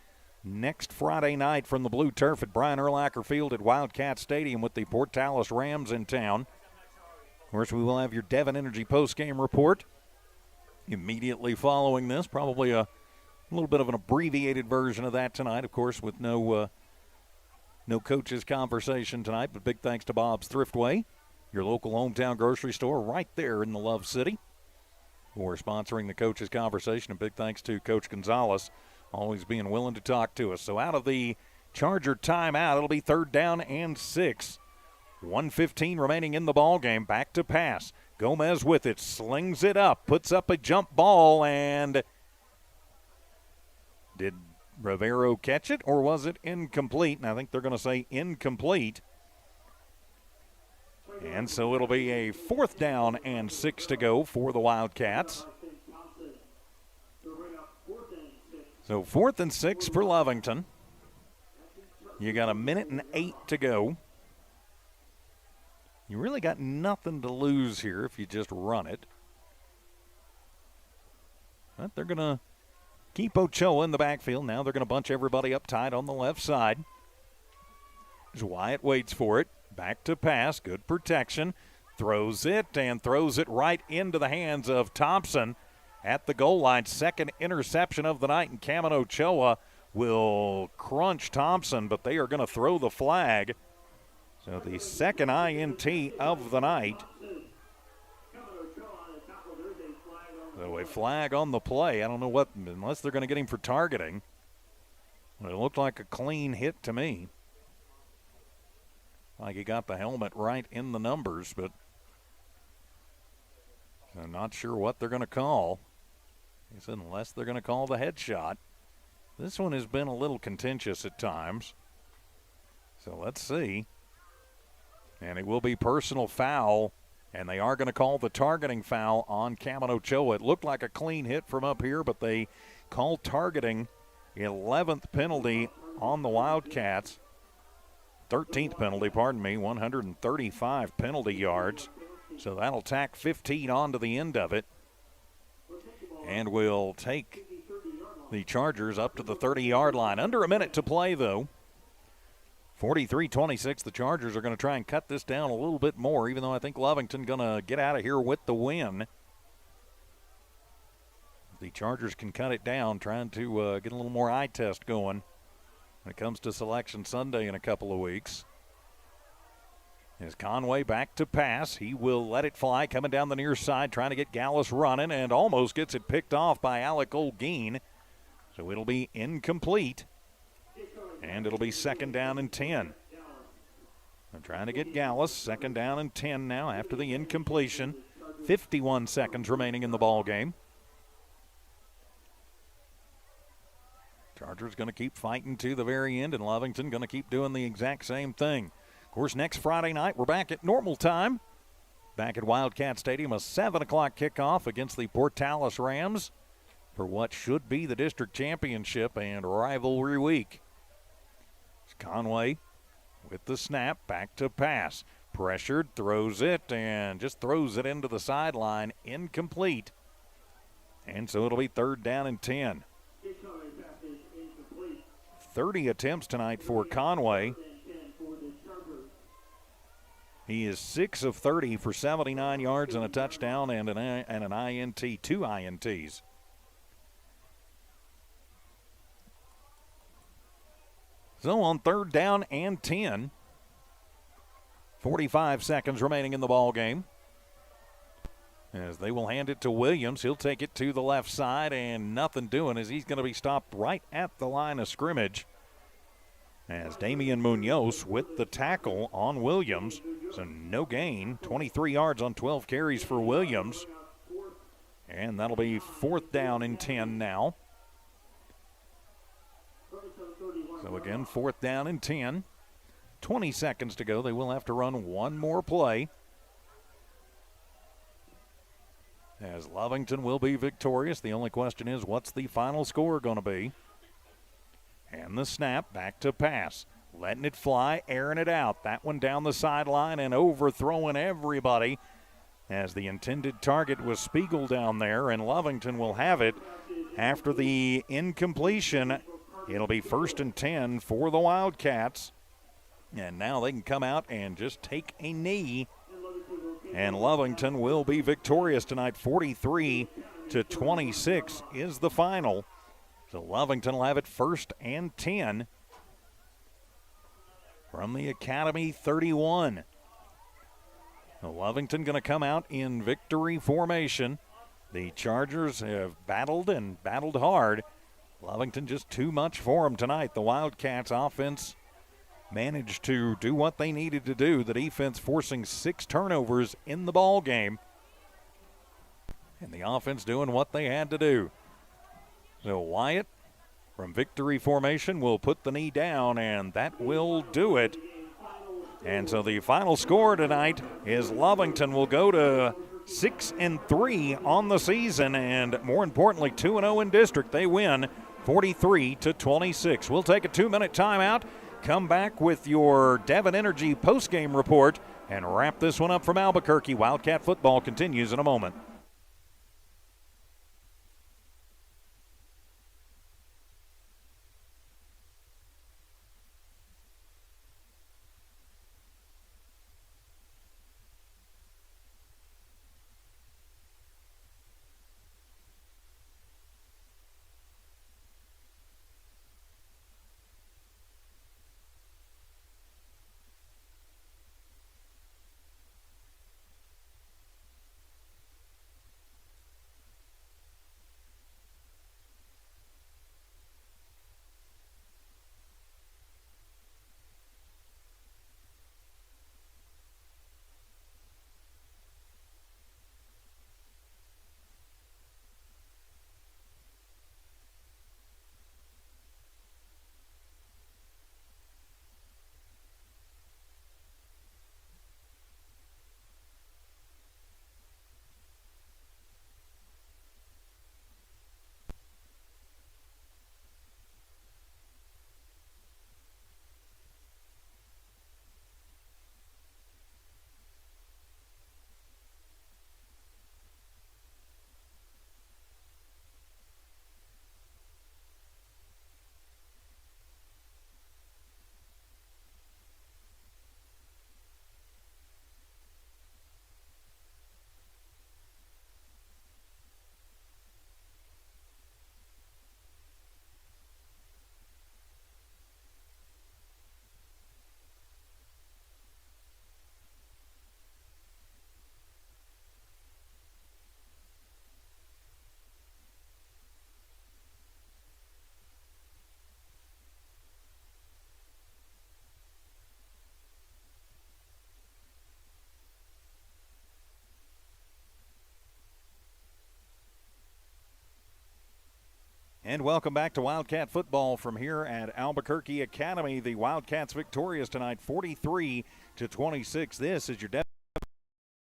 next Friday night from the blue turf at Brian Urlacher Field at Wildcat Stadium with the Portales Rams in town. Of course, we will have your Devon Energy postgame report immediately following this, probably a little bit of an abbreviated version of that tonight, of course, with no coaches conversation tonight, but big thanks to Bob's Thriftway, your local hometown grocery store right there in the Love City, for sponsoring the coaches conversation. And big thanks to Coach Gonzalez, always being willing to talk to us. So out of the Charger timeout, it'll be 3rd down and 6. 1:15 remaining in the ball game. Back to pass. Gomez with it, slings it up, puts up a jump ball, and did Rivero catch it, or was it incomplete? And I think they're going to say incomplete. And so it'll be a 4th down and 6 to go for the Wildcats. So 4th and 6 for Lovington. You got 1:08 to go. You really got nothing to lose here if you just run it. But they're going to keep Ochoa in the backfield. Now they're going to bunch everybody up tight on the left side. As Wyatt waits for it. Back to pass. Good protection. throws it right into the hands of Thompson at the goal line. Second interception of the night, and Cameron Ochoa will crunch Thompson, but they are going to throw the flag. So the second INT of the night. So a flag on the play. I don't know what, unless they're going to get him for targeting. It looked like a clean hit to me. Like he got the helmet right in the numbers, but I'm not sure what they're going to call. He said unless they're going to call the headshot. This one has been a little contentious at times. So let's see. And it will be personal foul, and they are going to call the targeting foul on Cameron Ochoa. It looked like a clean hit from up here, but they called targeting. 11th penalty on the Wildcats. 13th penalty, 135 penalty yards. So that'll tack 15 onto the end of it. And we'll take the Chargers up to the 30-yard line. Under a minute to play, though. 43-26, the Chargers are going to try and cut this down a little bit more, even though I think Lovington going to get out of here with the win. The Chargers can cut it down, trying to get a little more eye test going when it comes to Selection Sunday in a couple of weeks. As Conway back to pass, he will let it fly, coming down the near side, trying to get Gallus running, and almost gets it picked off by Alec Olguin. So it'll be incomplete, and it'll be second down and 10. They're trying to get Gallus, second down and 10 now after the incompletion. 51 seconds remaining in the ball game. Chargers going to keep fighting to the very end, and Lovington going to keep doing the exact same thing. Of course, next Friday night, we're back at normal time. Back at Wildcat Stadium, a 7 o'clock kickoff against the Portales Rams for what should be the district championship and rivalry week. It's Conway with the snap, back to pass. Pressured, throws it, and just throws it into the sideline. Incomplete. And so it'll be third down and 10. 30 attempts tonight for Conway. He is 6 of 30 for 79 yards and a touchdown and an INT, 2 INTs. So on third down and 10, 45 seconds remaining in the ball game. As they will hand it to Williams. He'll take it to the left side, and nothing doing as he's going to be stopped right at the line of scrimmage. As Damian Munoz with the tackle on Williams. So no gain. 23 yards on 12 carries for Williams. And that'll be fourth down and 10 now. So again, fourth down and 10. 20 seconds to go. They will have to run one more play. As Lovington will be victorious. The only question is, what's the final score going to be? And the snap, back to pass. Letting it fly, airing it out. That one down the sideline and overthrowing everybody. As the intended target was Spiegel down there, and Lovington will have it after the incompletion. It'll be first and 10 for the Wildcats. And now they can come out and just take a knee. And Lovington will be victorious tonight. 43-26 is the final. So Lovington will have it first and 10 from the Academy 31. So Lovington going to come out in victory formation. The Chargers have battled and battled hard. Lovington just too much for them tonight. The Wildcats offense managed to do what they needed to do. The defense forcing 6 turnovers in the ball game. And the offense doing what they had to do. So Wyatt from victory formation will put the knee down, and that will do it. And so the final score tonight is Lovington will go to 6-3 on the season, and more importantly, 2-0 in district. They win 43-26. We'll take a 2-minute timeout. Come back with your Devon Energy postgame report and wrap this one up from Albuquerque. Wildcat football continues in a moment. And welcome back to Wildcat football from here at Albuquerque Academy. The Wildcats victorious tonight, 43-26. This is your depth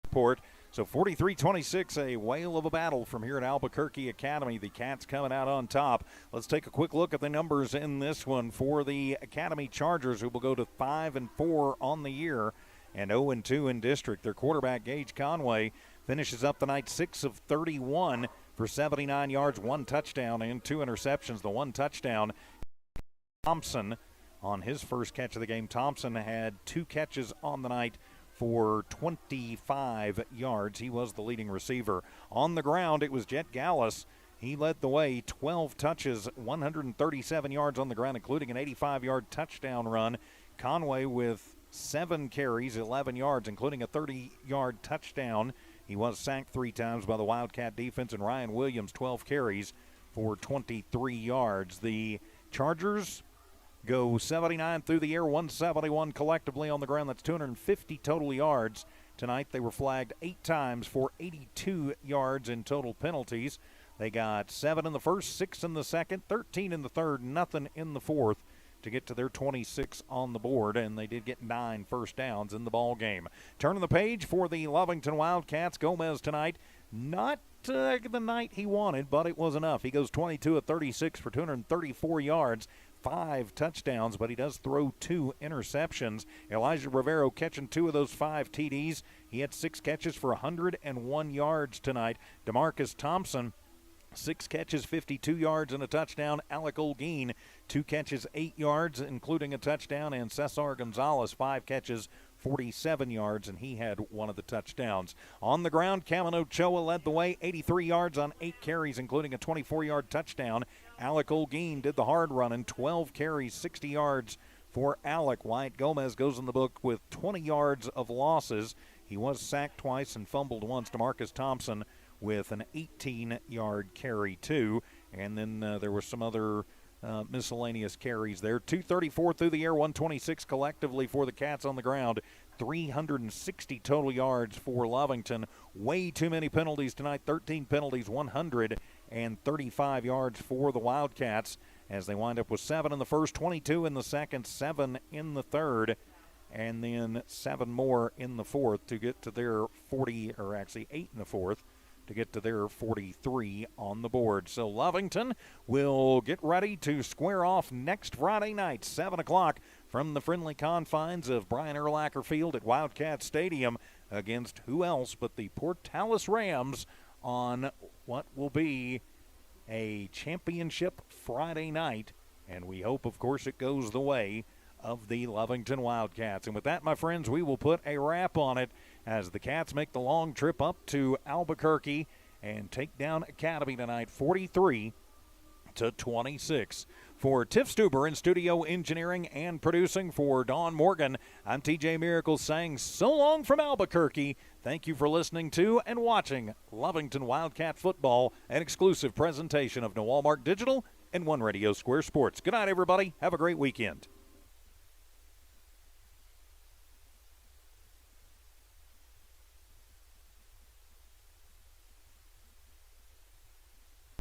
report. So 43-26, a whale of a battle from here at Albuquerque Academy. The Cats coming out on top. Let's take a quick look at the numbers in this one for the Academy Chargers, who will go to 5-4 on the year and 0-2 in district. Their quarterback, Gage Conway, finishes up the night 6 of 31 for 79 yards, 1 touchdown, and 2 interceptions. The 1 touchdown, Thompson, on his first catch of the game. Thompson had 2 catches on the night for 25 yards. He was the leading receiver. On the ground, it was Jet Gallus. He led the way, 12 touches, 137 yards on the ground, including an 85-yard touchdown run. Conway with 7 carries, 11 yards, including a 30-yard touchdown. He was sacked 3 times by the Wildcat defense, and Ryan Williams, 12 carries for 23 yards. The Chargers go 79 through the air, 171 collectively on the ground. That's 250 total yards. Tonight they were flagged 8 times for 82 yards in total penalties. They got 7 in the first, 6 in the second, 13 in the third, nothing in the fourth to get to their 26 on the board, and they did get 9 first downs in the ball game. Turning the page for the Lovington Wildcats. Gomez tonight, not the night he wanted, but it was enough. He goes 22 of 36 for 234 yards, 5 touchdowns, but he does throw 2 interceptions. Elijah Rivero catching 2 of those 5 TDs. He had 6 catches for 101 yards tonight. DeMarcus Thompson, 6 catches, 52 yards, and a touchdown. Alec Olguin, 2 catches, 8 yards, including a touchdown. And Cesar Gonzalez, 5 catches, 47 yards, and he had 1 of the touchdowns. On the ground, Calvin Ochoa led the way, 83 yards on 8 carries, including a 24-yard touchdown. Alec Olguin did the hard run in 12 carries, 60 yards for Alec. Wyatt Gomez goes in the book with 20 yards of losses. He was sacked twice and fumbled once. DeMarcus Thompson with an 18-yard carry, too. And then there were some other miscellaneous carries there. 234 through the air, 126 collectively for the Cats on the ground. 360 total yards for Lovington. Way too many penalties tonight. 13 penalties, 135 yards for the Wildcats as they wind up with 7 in the first, 22 in the second, 7 in the third, and then 7 more in the fourth to get to their 8 in the fourth to get to their 43 on the board. So Lovington will get ready to square off next Friday night, 7 o'clock, from the friendly confines of Brian Urlacher Field at Wildcat Stadium against who else but the Portales Rams on what will be a championship Friday night. And we hope, of course, it goes the way of the Lovington Wildcats. And with that, my friends, we will put a wrap on it as the Cats make the long trip up to Albuquerque and take down Academy tonight, 43-26. For Tiff Stuber in studio engineering and producing, for Dawn Morgan, I'm TJ Miracle saying so long from Albuquerque. Thank you for listening to and watching Lovington Wildcat Football, an exclusive presentation of Walmart Digital and One Radio Square Sports. Good night, everybody. Have a great weekend.